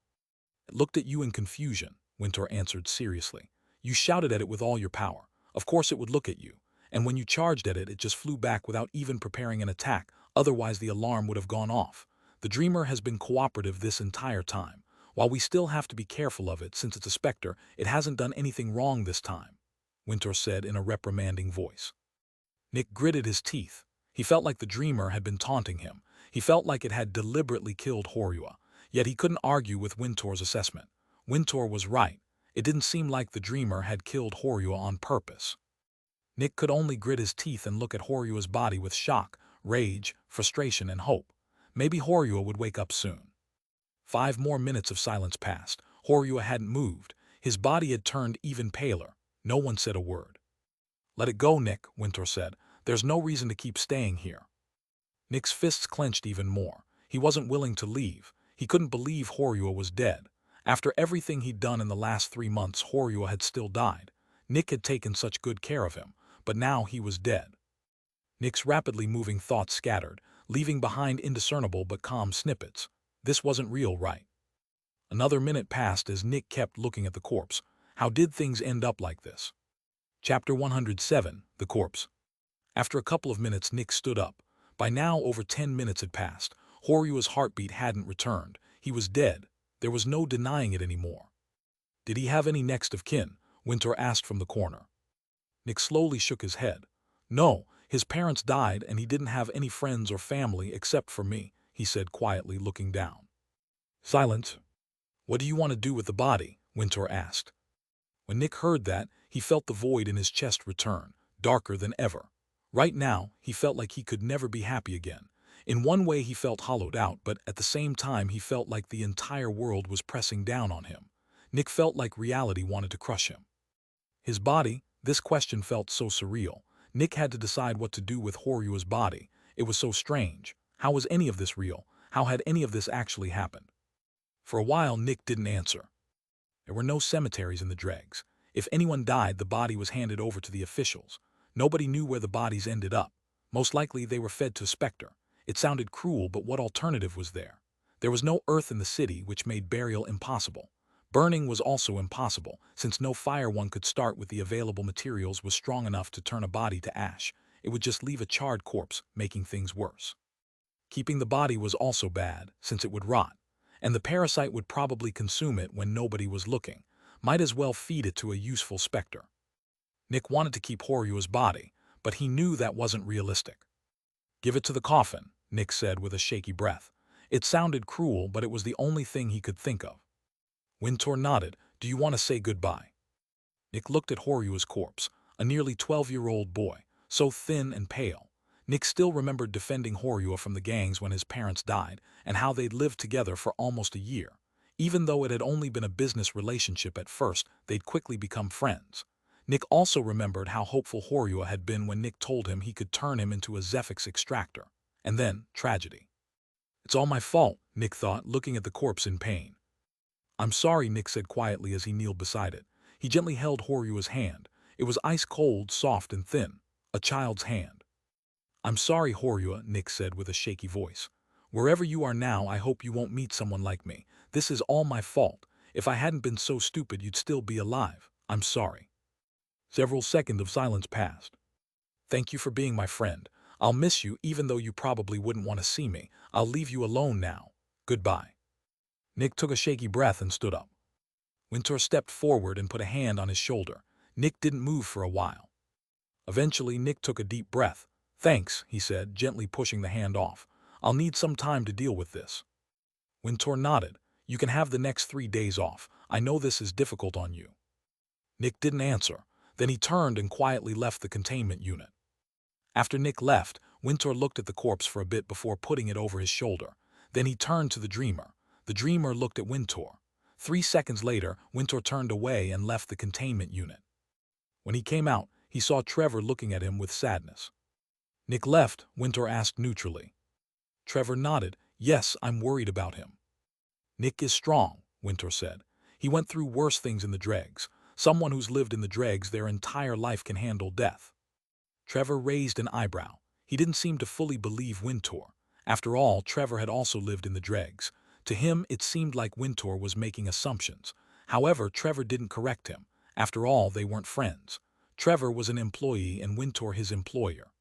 "It looked at you in confusion," Winter answered seriously. "You shouted at it with all your power. Of course it would look at you. And when you charged at it, it just flew back without even preparing an attack, otherwise the alarm would have gone off. The dreamer has been cooperative this entire time. While we still have to be careful of it since it's a Specter, it hasn't done anything wrong this time," Winter said in a reprimanding voice. Nick gritted his teeth. He felt like the dreamer had been taunting him. He felt like it had deliberately killed Horua. Yet he couldn't argue with Winter's assessment. Winter was right. It didn't seem like the dreamer had killed Horua on purpose. Nick could only grit his teeth and look at Horua's body with shock, rage, frustration, and hope. Maybe Horua would wake up soon. 5 more minutes of silence passed. Horua hadn't moved. His body had turned even paler. No one said a word. "Let it go, Nick," Winter said. "There's no reason to keep staying here." Nick's fists clenched even more. He wasn't willing to leave. He couldn't believe Horua was dead. After everything he'd done in the last 3 months, Horua had still died. Nick had taken such good care of him, but now he was dead. Nick's rapidly moving thoughts scattered, leaving behind indiscernible but calm snippets. This wasn't real, right? Another minute passed as Nick kept looking at the corpse. How did things end up like this? Chapter 107, The Corpse. After a couple of minutes, Nick stood up. By now, over 10 minutes had passed. Horua's heartbeat hadn't returned. He was dead. There was no denying it anymore. "Did he have any next of kin?" Winter asked from the corner. Nick slowly shook his head. "No, his parents died and he didn't have any friends or family except for me," he said quietly, looking down. Silence. "What do you want to do with the body?" Winter asked. When Nick heard that, he felt the void in his chest return, darker than ever. Right now, he felt like he could never be happy again. In one way he felt hollowed out, but at the same time he felt like the entire world was pressing down on him. Nick felt like reality wanted to crush him. His body, this question felt so surreal. Nick had to decide what to do with Horua's body. It was so strange. How was any of this real? How had any of this actually happened? For a while, Nick didn't answer. There were no cemeteries in the Dregs. If anyone died, the body was handed over to the officials. Nobody knew where the bodies ended up. Most likely they were fed to Specter. It sounded cruel, but what alternative was there? There was no earth in the city, which made burial impossible. Burning was also impossible, since no fire one could start with the available materials was strong enough to turn a body to ash. It would just leave a charred corpse, making things worse. Keeping the body was also bad, since it would rot, and the parasite would probably consume it when nobody was looking. Might as well feed it to a useful Specter. Nick wanted to keep Horua's body, but he knew that wasn't realistic. "Give it to the coffin," Nick said with a shaky breath. It sounded cruel, but it was the only thing he could think of. Winter nodded. "Do you want to say goodbye?" Nick looked at Horua's corpse, a nearly 12-year-old boy, so thin and pale. Nick still remembered defending Horua from the gangs when his parents died, and how they'd lived together for almost a year. Even though it had only been a business relationship at first, they'd quickly become friends. Nick also remembered how hopeful Horua had been when Nick told him he could turn him into a Zephyx Extractor. And then, tragedy. "It's all my fault," Nick thought, looking at the corpse in pain. "I'm sorry," Nick said quietly as he kneeled beside it. He gently held Horua's hand. It was ice-cold, soft, and thin. A child's hand. "I'm sorry, Horua," Nick said with a shaky voice. "Wherever you are now, I hope you won't meet someone like me. This is all my fault. If I hadn't been so stupid, you'd still be alive. I'm sorry." Several seconds of silence passed. "Thank you for being my friend. I'll miss you even though you probably wouldn't want to see me. I'll leave you alone now. Goodbye." Nick took a shaky breath and stood up. Wintour stepped forward and put a hand on his shoulder. Nick didn't move for a while. Eventually, Nick took a deep breath. "Thanks," he said, gently pushing the hand off. "I'll need some time to deal with this." Wintour nodded. "You can have the next 3 days off. I know this is difficult on you." Nick didn't answer. Then he turned and quietly left the containment unit. After Nick left, Wintour looked at the corpse for a bit before putting it over his shoulder. Then he turned to the dreamer. The dreamer looked at Wintour. 3 seconds later, Wintour turned away and left the containment unit. When he came out, he saw Trevor looking at him with sadness. "Nick left?" Wintour asked neutrally. Trevor nodded. "Yes, I'm worried about him." "Nick is strong," Wintour said. "He went through worse things in the Dregs. Someone who's lived in the Dregs their entire life can handle death." Trevor raised an eyebrow. He didn't seem to fully believe Wintour. After all, Trevor had also lived in the Dregs. To him, it seemed like Wintour was making assumptions. However, Trevor didn't correct him. After all, they weren't friends. Trevor was an employee and Wintour his employer.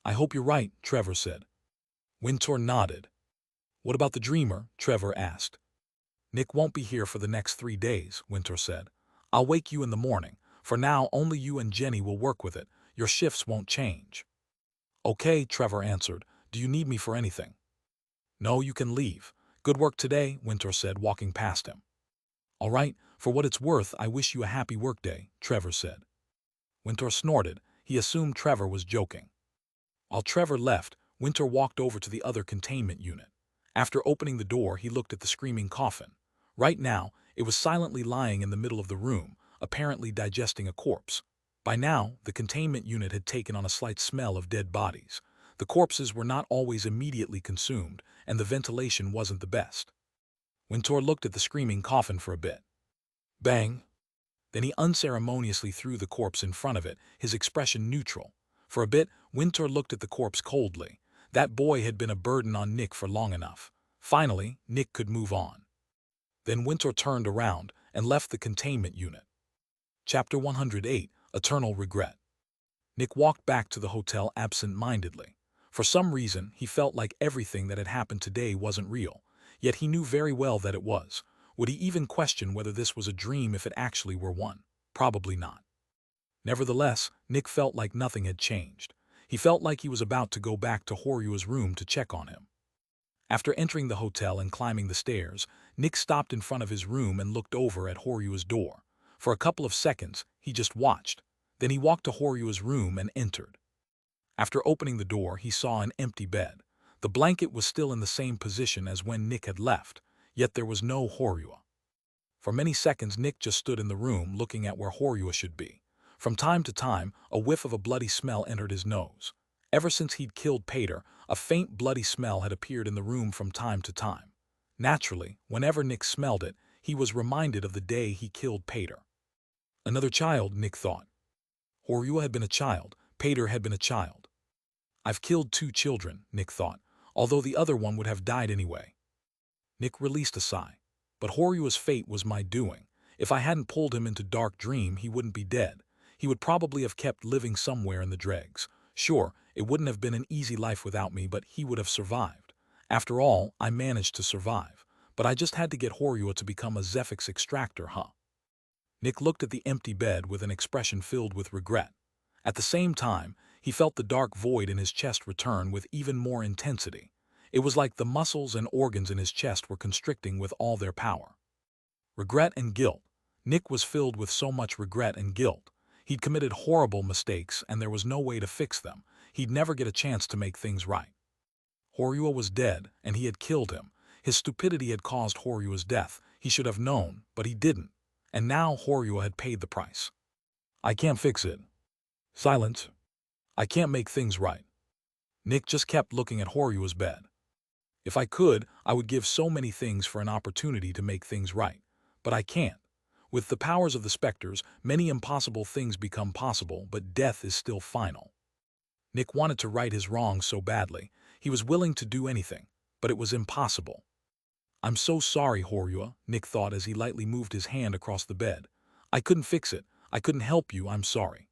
"I hope you're right," Trevor said. Wintour nodded. "What about the dreamer?" Trevor asked. "Nick won't be here for the next 3 days," Wintour said. "I'll wake you in the morning. For now, only you and Jenny will work with it. Your shifts won't change." "Okay," Trevor answered. "Do you need me for anything?" "No, you can leave. Good work today," Wintour said, walking past him. "All right, for what it's worth, I wish you a happy workday," Trevor said. Wintour snorted. He assumed Trevor was joking. While Trevor left, Wintour walked over to the other containment unit. After opening the door, he looked at the screaming coffin. Right now, it was silently lying in the middle of the room, apparently digesting a corpse. By now, the containment unit had taken on a slight smell of dead bodies. The corpses were not always immediately consumed, and the ventilation wasn't the best. Wintour looked at the screaming coffin for a bit. Bang! Then he unceremoniously threw the corpse in front of it, his expression neutral. For a bit, Wintour looked at the corpse coldly. That boy had been a burden on Nick for long enough. Finally, Nick could move on. Then Wintour turned around and left the containment unit. Chapter 108, Eternal Regret. Nick walked back to the hotel absent-mindedly. For some reason, he felt like everything that had happened today wasn't real, yet he knew very well that it was. Would he even question whether this was a dream if it actually were one? Probably not. Nevertheless, Nick felt like nothing had changed. He felt like he was about to go back to Horyua's room to check on him. After entering the hotel and climbing the stairs, Nick stopped in front of his room and looked over at Horyua's door. For a couple of seconds, he just watched. Then he walked to Horyua's room and entered. After opening the door, he saw an empty bed. The blanket was still in the same position as when Nick had left, yet there was no Horyua. For many seconds, Nick just stood in the room looking at where Horyua should be. From time to time, a whiff of a bloody smell entered his nose. Ever since he'd killed Pater, a faint bloody smell had appeared in the room from time to time. Naturally, whenever Nick smelled it, he was reminded of the day he killed Pater. Another child, Nick thought. Horyua had been a child, Pater had been a child. I've killed 2 children, Nick thought, although the other one would have died anyway. Nick released a sigh. But Horyua's fate was my doing. If I hadn't pulled him into Dark Dream, he wouldn't be dead. He would probably have kept living somewhere in the Dregs. Sure, it wouldn't have been an easy life without me, but he would have survived. After all, I managed to survive. But I just had to get Horyua to become a Zephyx Extractor, huh? Nick looked at the empty bed with an expression filled with regret. At the same time, he felt the dark void in his chest return with even more intensity. It was like the muscles and organs in his chest were constricting with all their power. Regret and guilt. Nick was filled with so much regret and guilt. He'd committed horrible mistakes and there was no way to fix them. He'd never get a chance to make things right. Horyua was dead and he had killed him. His stupidity had caused Horyua's death. He should have known, but he didn't. And now Horyua had paid the price. I can't fix it. Silence. I can't make things right. Nick just kept looking at Horyua's bed. If I could, I would give so many things for an opportunity to make things right. But I can't. With the powers of the Specters, many impossible things become possible, but death is still final. Nick wanted to right his wrongs so badly. He was willing to do anything, but it was impossible. I'm so sorry, Horyua, Nick thought as he lightly moved his hand across the bed. I couldn't fix it. I couldn't help you. I'm sorry.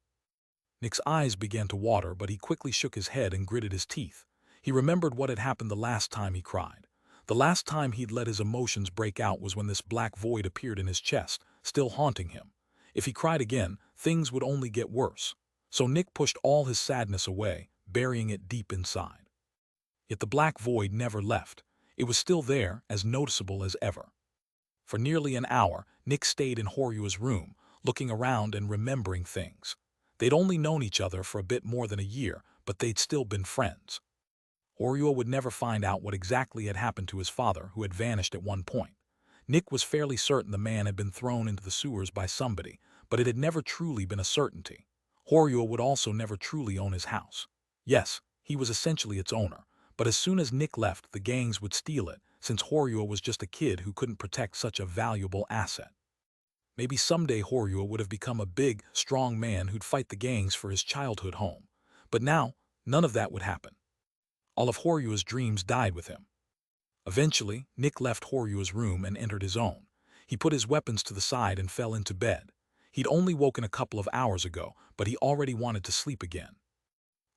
Nick's eyes began to water, but he quickly shook his head and gritted his teeth. He remembered what had happened the last time he cried. The last time he'd let his emotions break out was when this black void appeared in his chest, still haunting him. If he cried again, things would only get worse. So Nick pushed all his sadness away, burying it deep inside. Yet the black void never left. It was still there, as noticeable as ever. For nearly an hour, Nick stayed in Horyua's room, looking around and remembering things. They'd only known each other for a bit more than a year, but they'd still been friends. Horyua would never find out what exactly had happened to his father, who had vanished at one point. Nick was fairly certain the man had been thrown into the sewers by somebody, but it had never truly been a certainty. Horyua would also never truly own his house. Yes, he was essentially its owner, but as soon as Nick left, the gangs would steal it, since Horyua was just a kid who couldn't protect such a valuable asset. Maybe someday Horyua would have become a big, strong man who'd fight the gangs for his childhood home. But now, none of that would happen. All of Horyua's dreams died with him. Eventually, Nick left Horyua's room and entered his own. He put his weapons to the side and fell into bed. He'd only woken a couple of hours ago, but he already wanted to sleep again.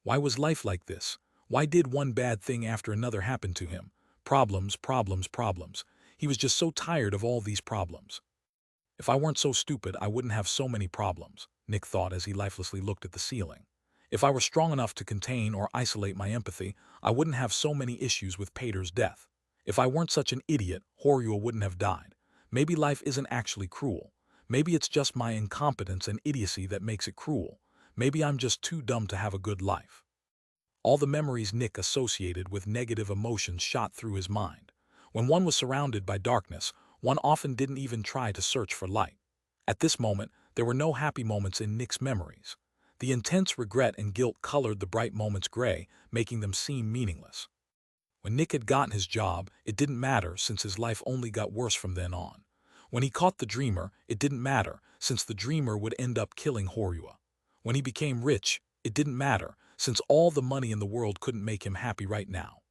Why was life like this? Why did one bad thing after another happen to him? Problems, problems, problems. He was just so tired of all these problems. If I weren't so stupid, I wouldn't have so many problems, Nick thought as he lifelessly looked at the ceiling. If I were strong enough to contain or isolate my empathy, I wouldn't have so many issues with Pater's death. If I weren't such an idiot, Horyua wouldn't have died. Maybe life isn't actually cruel. Maybe it's just my incompetence and idiocy that makes it cruel. Maybe I'm just too dumb to have a good life. All the memories Nick associated with negative emotions shot through his mind. When one was surrounded by darkness, one often didn't even try to search for light. At this moment, there were no happy moments in Nick's memories. The intense regret and guilt colored the bright moments gray, making them seem meaningless. When Nick had gotten his job, it didn't matter since his life only got worse from then on. When he caught the dreamer, it didn't matter since the dreamer would end up killing Horyua. When he became rich, it didn't matter since all the money in the world couldn't make him happy right now.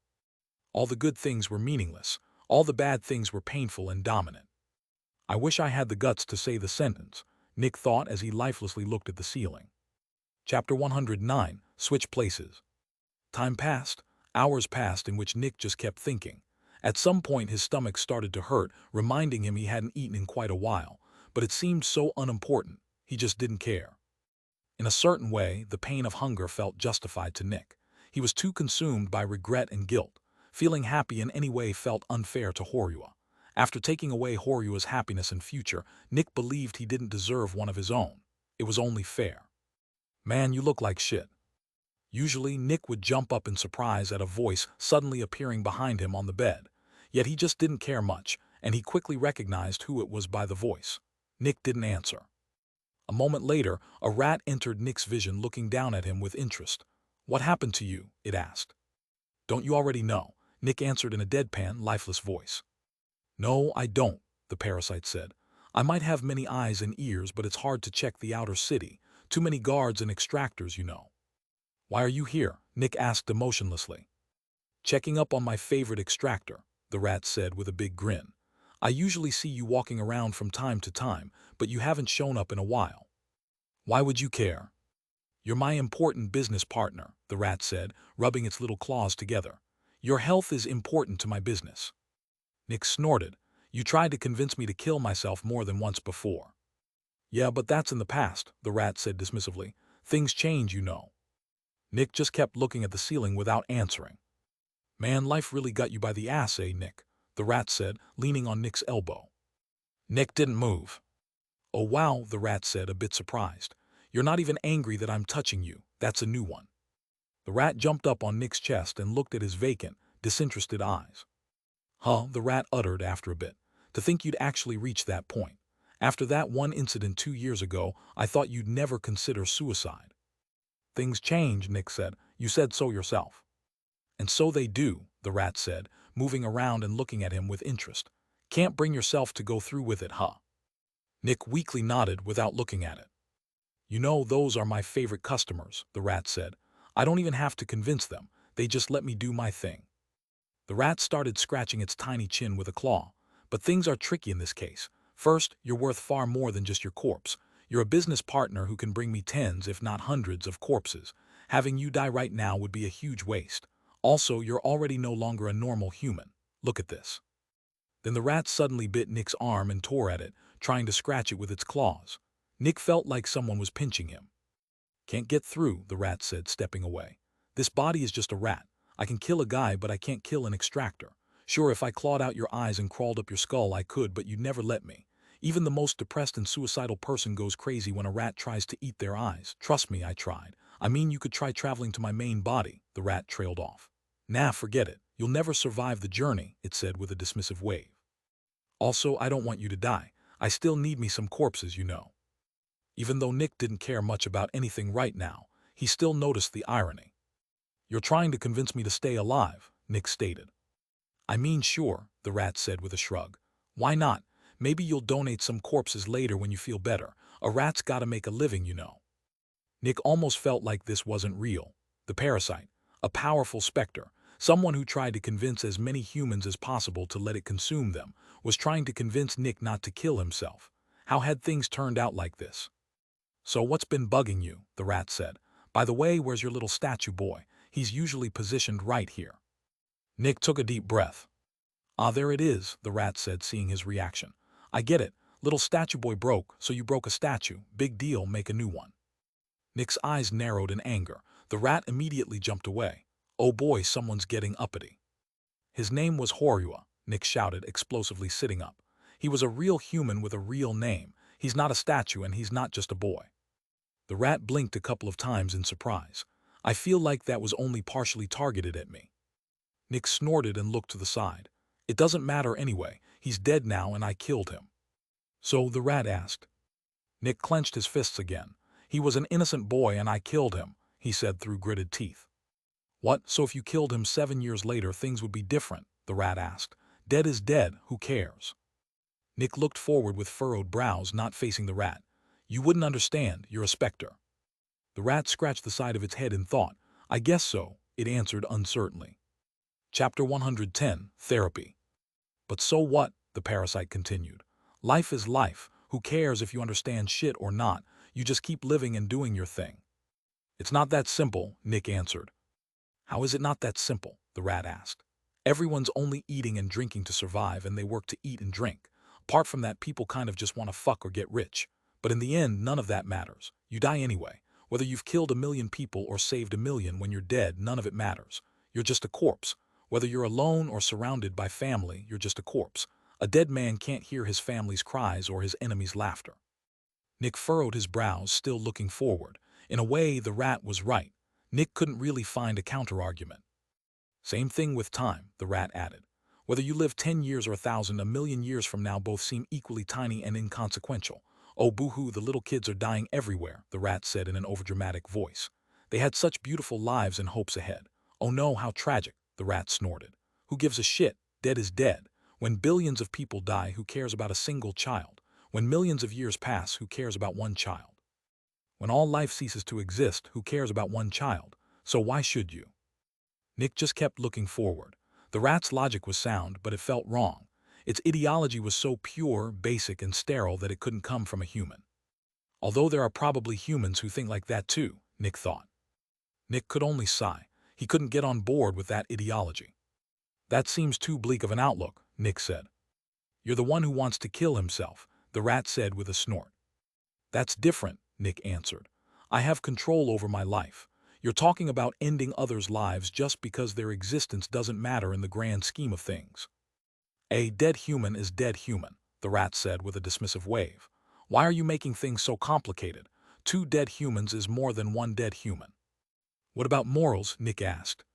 All the good things were meaningless. All the bad things were painful and dominant. I wish I had the guts to say the sentence, Nick thought as he lifelessly looked at the ceiling. Chapter 109, Switch Places. Time passed. Hours passed in which Nick just kept thinking. At some point his stomach started to hurt, reminding him he hadn't eaten in quite a while, but it seemed so unimportant, he just didn't care. In a certain way, the pain of hunger felt justified to Nick. He was too consumed by regret and guilt. Feeling happy in any way felt unfair to Horyua. After taking away Horyua's happiness and future, Nick believed he didn't deserve one of his own. It was only fair. Man, you look like shit. Usually, Nick would jump up in surprise at a voice suddenly appearing behind him on the bed. Yet he just didn't care much, and he quickly recognized who it was by the voice. Nick didn't answer. A moment later, a rat entered Nick's vision, looking down at him with interest. "What happened to you?" it asked. "Don't you already know?" Nick answered in a deadpan, lifeless voice. "No, I don't," the parasite said. "I might have many eyes and ears, but it's hard to check the outer city. Too many guards and extractors, you know." "Why are you here?" Nick asked emotionlessly. "Checking up on my favorite extractor," the rat said with a big grin. "I usually see you walking around from time to time, but you haven't shown up in a while." "Why would you care?" "You're my important business partner," the rat said, rubbing its little claws together. "Your health is important to my business." Nick snorted. "You tried to convince me to kill myself more than once before." "Yeah, but that's in the past," the rat said dismissively. "Things change, you know." Nick just kept looking at the ceiling without answering. "Man, life really got you by the ass, eh, Nick?" the rat said, leaning on Nick's elbow. Nick didn't move. "Oh wow," the rat said, a bit surprised. "You're not even angry that I'm touching you. That's a new one." The rat jumped up on Nick's chest and looked at his vacant, disinterested eyes. "Huh," the rat uttered after a bit. "To think you'd actually reached that point. After that one incident 2 years ago, I thought you'd never consider suicide." "Things change," Nick said. "You said so yourself." "And so they do," the rat said, moving around and looking at him with interest. "Can't bring yourself to go through with it, huh?" Nick weakly nodded without looking at it. "You know, those are my favorite customers," the rat said. "I don't even have to convince them. They just let me do my thing." The rat started scratching its tiny chin with a claw. "But things are tricky in this case. First, you're worth far more than just your corpse. You're a business partner who can bring me tens, if not hundreds, of corpses. Having you die right now would be a huge waste. Also, you're already no longer a normal human. Look at this." Then the rat suddenly bit Nick's arm and tore at it, trying to scratch it with its claws. Nick felt like someone was pinching him. "Can't get through," the rat said, stepping away. "This body is just a rat. I can kill a guy, but I can't kill an extractor. Sure, if I clawed out your eyes and crawled up your skull, I could, but you'd never let me. Even the most depressed and suicidal person goes crazy when a rat tries to eat their eyes. Trust me, I tried. I mean, you could try traveling to my main body." The rat trailed off. "Nah, forget it. You'll never survive the journey," it said with a dismissive wave. "Also, I don't want you to die. I still need me some corpses, you know." Even though Nick didn't care much about anything right now, he still noticed the irony. "You're trying to convince me to stay alive," Nick stated. "I mean, sure," the rat said with a shrug. "Why not? Maybe you'll donate some corpses later when you feel better. A rat's gotta make a living, you know." Nick almost felt like this wasn't real. The parasite, a powerful specter, someone who tried to convince as many humans as possible to let it consume them, was trying to convince Nick not to kill himself. How had things turned out like this? "So what's been bugging you?" the rat said. "By the way, where's your little statue boy? He's usually positioned right here." Nick took a deep breath. "Ah, there it is," the rat said, seeing his reaction. "I get it. Little statue boy broke, so you broke a statue. Big deal, make a new one." Nick's eyes narrowed in anger. The rat immediately jumped away. "Oh boy, someone's getting uppity." "His name was Horua," Nick shouted, explosively sitting up. "He was a real human with a real name. He's not a statue, and he's not just a boy." The rat blinked a couple of times in surprise. "I feel like that was only partially targeted at me." Nick snorted and looked to the side. "It doesn't matter anyway. He's dead now and I killed him." "So?" the rat asked. Nick clenched his fists again. "He was an innocent boy and I killed him," he said through gritted teeth. "What, so if you killed him 7 years later things would be different?" the rat asked. "Dead is dead, who cares?" Nick looked forward with furrowed brows, not facing the rat. "You wouldn't understand, you're a specter." The rat scratched the side of its head in thought. "I guess so," it answered uncertainly. Chapter 110, Therapy. "But so what?" the parasite continued. "Life is life. Who cares if you understand shit or not? You just keep living and doing your thing." "It's not that simple," Nick answered. "How is it not that simple?" the rat asked. "Everyone's only eating and drinking to survive, and they work to eat and drink. Apart from that, people kind of just want to fuck or get rich. But in the end, none of that matters. You die anyway. Whether you've killed 1 million people or saved 1 million, when you're dead, none of it matters. You're just a corpse. Whether you're alone or surrounded by family, you're just a corpse. A dead man can't hear his family's cries or his enemy's laughter." Nick furrowed his brows, still looking forward. In a way, the rat was right. Nick couldn't really find a counter-argument. "Same thing with time," the rat added. "Whether you live 10 years or 1,000, 1 million years from now both seem equally tiny and inconsequential." "Oh, boo-hoo, the little kids are dying everywhere," the rat said in an overdramatic voice. "They had such beautiful lives and hopes ahead." "Oh no, how tragic," the rat snorted. "Who gives a shit? Dead is dead. When billions of people die, who cares about a single child? When millions of years pass, who cares about one child? When all life ceases to exist, who cares about one child? So why should you?" Nick just kept looking forward. The rat's logic was sound, but it felt wrong. Its ideology was so pure, basic, and sterile that it couldn't come from a human. Although there are probably humans who think like that too, Nick thought. Nick could only sigh. He couldn't get on board with that ideology. "That seems too bleak of an outlook," Nick said. "You're the one who wants to kill himself," the rat said with a snort. "That's different," Nick answered. "I have control over my life. You're talking about ending others' lives just because their existence doesn't matter in the grand scheme of things." "A dead human is dead human," the rat said with a dismissive wave. "Why are you making things so complicated? 2 dead humans is more than 1 dead human." "What about morals?" Nick asked.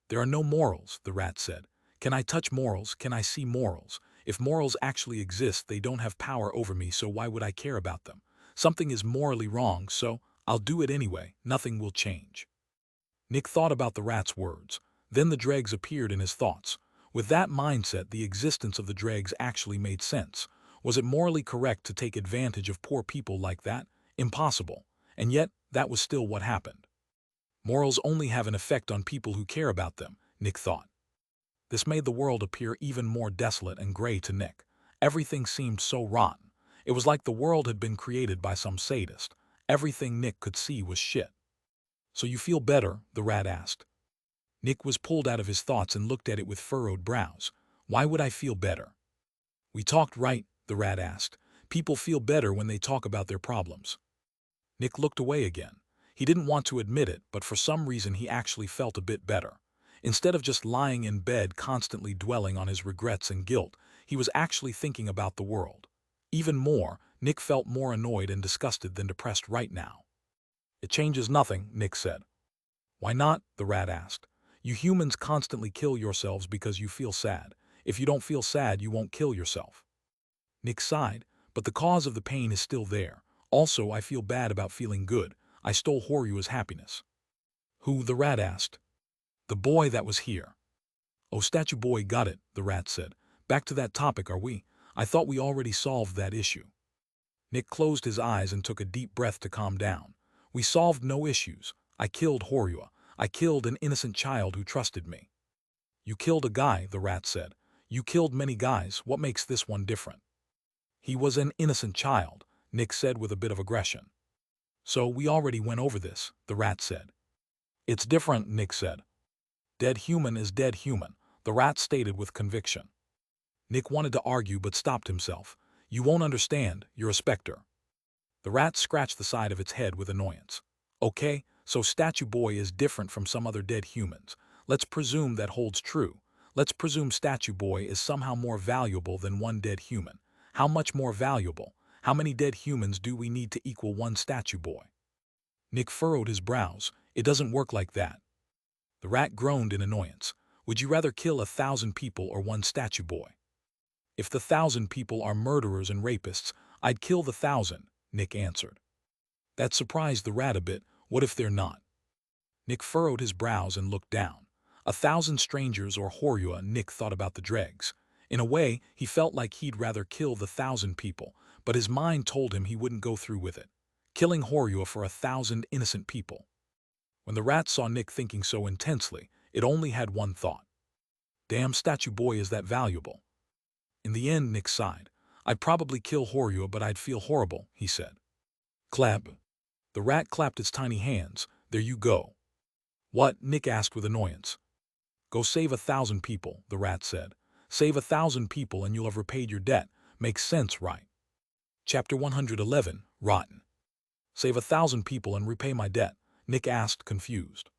"There are no morals," the rat said. "Can I touch morals? Can I see morals? If morals actually exist, they don't have power over me, so why would I care about them? Something is morally wrong, so I'll do it anyway. Nothing will change." Nick thought about the rat's words. Then the dregs appeared in his thoughts. With that mindset, the existence of the dregs actually made sense. Was it morally correct to take advantage of poor people like that? Impossible. And yet, that was still what happened. Morals only have an effect on people who care about them, Nick thought. This made the world appear even more desolate and gray to Nick. Everything seemed so rotten. It was like the world had been created by some sadist. Everything Nick could see was shit. "So you feel better?" the rat asked. Nick was pulled out of his thoughts and looked at it with furrowed brows. Why would I feel better? We talked right, the rat asked. People feel better when they talk about their problems. Nick looked away again. He didn't want to admit it, but for some reason he actually felt a bit better. Instead of just lying in bed constantly dwelling on his regrets and guilt, he was actually thinking about the world. Even more, Nick felt more annoyed and disgusted than depressed right now. It changes nothing, Nick said. Why not? The rat asked. You humans constantly kill yourselves because you feel sad. If you don't feel sad, you won't kill yourself. Nick sighed, but the cause of the pain is still there. Also, I feel bad about feeling good. I stole Horyua's happiness. Who? The rat asked. The boy that was here. Oh, statue boy, got it, the rat said. Back to that topic, are we? I thought we already solved that issue. Nick closed his eyes and took a deep breath to calm down. We solved no issues. I killed Horyua. I killed an innocent child who trusted me. You killed a guy, the rat said. You killed many guys. What makes this one different? He was an innocent child, Nick said with a bit of aggression. So we already went over this, the rat said. It's different, Nick said. Dead human is dead human, the rat stated with conviction. Nick wanted to argue but stopped himself. You won't understand, you're a specter. The rat scratched the side of its head with annoyance. Okay, so Statue Boy is different from some other dead humans. Let's presume that holds true. Let's presume Statue Boy is somehow more valuable than one dead human. How much more valuable? How many dead humans do we need to equal one Statue Boy? Nick furrowed his brows. It doesn't work like that. The rat groaned in annoyance. Would you rather kill 1,000 people or one Statue Boy? If the 1,000 people are murderers and rapists, I'd kill the 1,000, Nick answered. That surprised the rat a bit. What if they're not? Nick furrowed his brows and looked down. 1,000 strangers or Horyua. Nick thought about the Dregs. In a way, he felt like he'd rather kill the 1,000 people, but his mind told him he wouldn't go through with it. Killing Horyua for 1,000 innocent people. When the rat saw Nick thinking so intensely, it only had one thought. Damn, Statue Boy is that valuable. In the end, Nick sighed. I'd probably kill Horyua, but I'd feel horrible, he said. Clap. The rat clapped its tiny hands. There you go. What? Nick asked with annoyance. Go save 1,000 people, the rat said. Save 1,000 people and you'll have repaid your debt. Makes sense, right? Chapter 111, Rotten. Save 1,000 people and repay my debt, Nick asked, confused.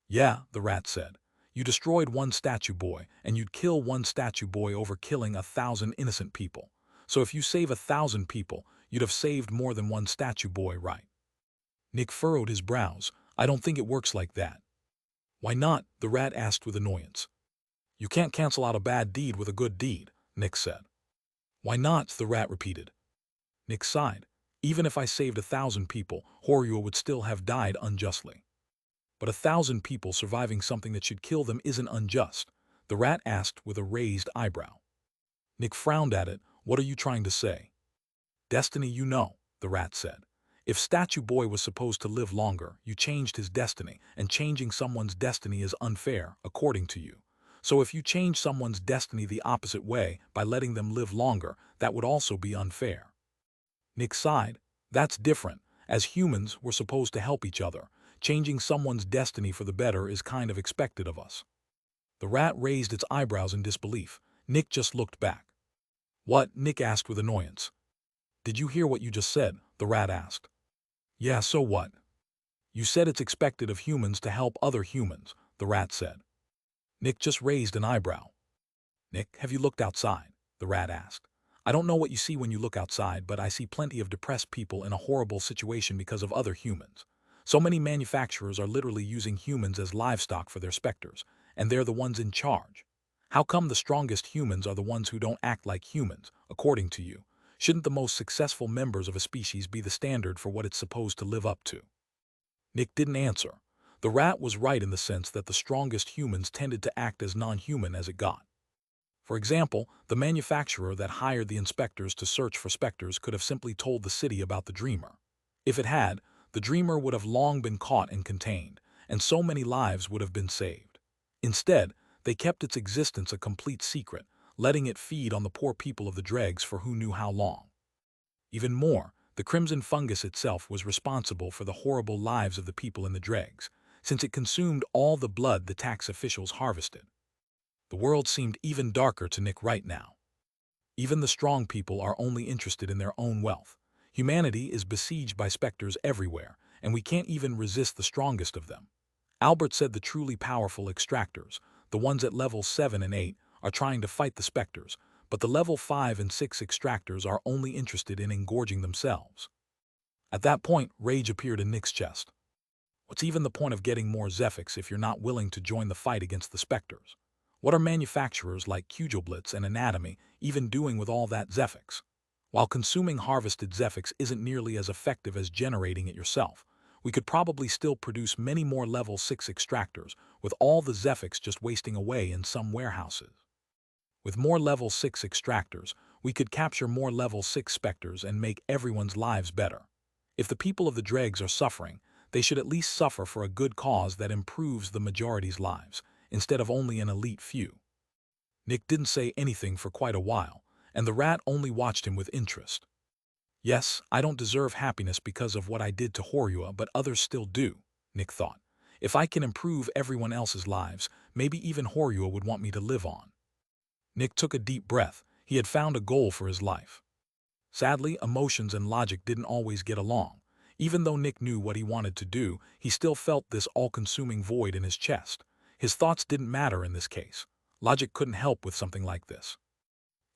Yeah, the rat said. You destroyed one Statue Boy, and you'd kill one Statue Boy over killing 1,000 innocent people. So if you save 1,000 people, you'd have saved more than one Statue Boy, right? Nick furrowed his brows. I don't think it works like that. Why not? The rat asked with annoyance. You can't cancel out a bad deed with a good deed, Nick said. Why not? The rat repeated. Nick sighed. Even if I saved 1,000 people, Horyua would still have died unjustly. But 1,000 people surviving something that should kill them isn't unjust, the rat asked with a raised eyebrow. Nick frowned at it. What are you trying to say? Destiny, you know, the rat said. If Statue Boy was supposed to live longer, you changed his destiny, and changing someone's destiny is unfair, according to you. So if you change someone's destiny the opposite way, by letting them live longer, that would also be unfair. Nick sighed. That's different. As humans, we're supposed to help each other. Changing someone's destiny for the better is kind of expected of us. The rat raised its eyebrows in disbelief. Nick just looked back. What? Nick asked with annoyance. Did you hear what you just said? The rat asked. Yeah, so what? You said it's expected of humans to help other humans, the rat said. Nick just raised an eyebrow. Nick, have you looked outside? The rat asked. I don't know what you see when you look outside, but I see plenty of depressed people in a horrible situation because of other humans. So many manufacturers are literally using humans as livestock for their specters, and they're the ones in charge. How come the strongest humans are the ones who don't act like humans, according to you? Shouldn't the most successful members of a species be the standard for what it's supposed to live up to? Nick didn't answer. The rat was right in the sense that the strongest humans tended to act as non-human as it got. For example, the manufacturer that hired the inspectors to search for specters could have simply told the city about the dreamer. If it had, the dreamer would have long been caught and contained, and so many lives would have been saved. Instead, they kept its existence a complete secret, letting it feed on the poor people of the Dregs for who knew how long. Even more, the Crimson Fungus itself was responsible for the horrible lives of the people in the Dregs, since it consumed all the blood the tax officials harvested. The world seemed even darker to Nick right now. Even the strong people are only interested in their own wealth. Humanity is besieged by specters everywhere, and we can't even resist the strongest of them. Albert said the truly powerful extractors, the ones at level 7 and 8, are trying to fight the specters, but the level 5 and 6 extractors are only interested in engorging themselves. At that point, rage appeared in Nick's chest. What's even the point of getting more Zephyx if you're not willing to join the fight against the specters? What are manufacturers like Cugelblitz and Anatomy even doing with all that Zephyx? While consuming harvested Zephyx isn't nearly as effective as generating it yourself, we could probably still produce many more level 6 extractors with all the Zephyx just wasting away in some warehouses. With more level 6 extractors, we could capture more level 6 specters and make everyone's lives better. If the people of the Dregs are suffering, they should at least suffer for a good cause that improves the majority's lives, instead of only an elite few. Nick didn't say anything for quite a while, and the rat only watched him with interest. Yes, I don't deserve happiness because of what I did to Horua, but others still do, Nick thought. If I can improve everyone else's lives, maybe even Horua would want me to live on. Nick took a deep breath. He had found a goal for his life. Sadly, emotions and logic didn't always get along. Even though Nick knew what he wanted to do, he still felt this all-consuming void in his chest. His thoughts didn't matter in this case. Logic couldn't help with something like this.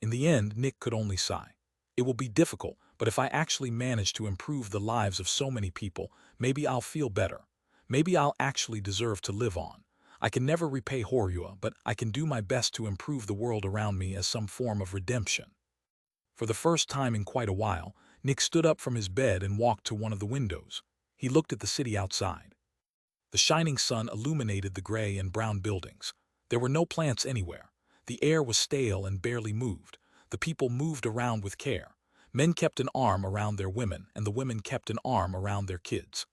In the end, Nick could only sigh. It will be difficult, but if I actually manage to improve the lives of so many people, maybe I'll feel better. Maybe I'll actually deserve to live on. I can never repay Horua, but I can do my best to improve the world around me as some form of redemption. For the first time in quite a while, Nick stood up from his bed and walked to one of the windows. He looked at the city outside. The shining sun illuminated the gray and brown buildings. There were no plants anywhere. The air was stale and barely moved. The people moved around with care. Men kept an arm around their women, and the women kept an arm around their kids.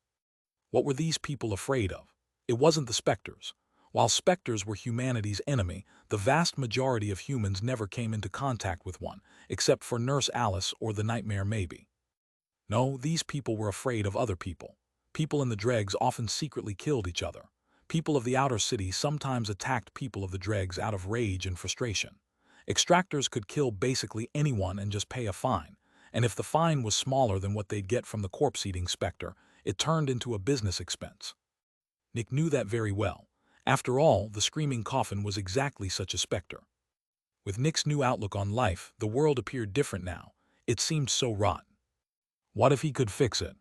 What were these people afraid of? It wasn't the specters. While specters were humanity's enemy, the vast majority of humans never came into contact with one, except for Nurse Alice or the Nightmare Maybe. No, these people were afraid of other people. People in the Dregs often secretly killed each other. People of the outer city sometimes attacked people of the Dregs out of rage and frustration. Extractors could kill basically anyone and just pay a fine, and if the fine was smaller than what they'd get from the corpse-eating specter, it turned into a business expense. Nick knew that very well. After all, the screaming coffin was exactly such a specter. With Nick's new outlook on life, the world appeared different now. It seemed so rotten. What if he could fix it?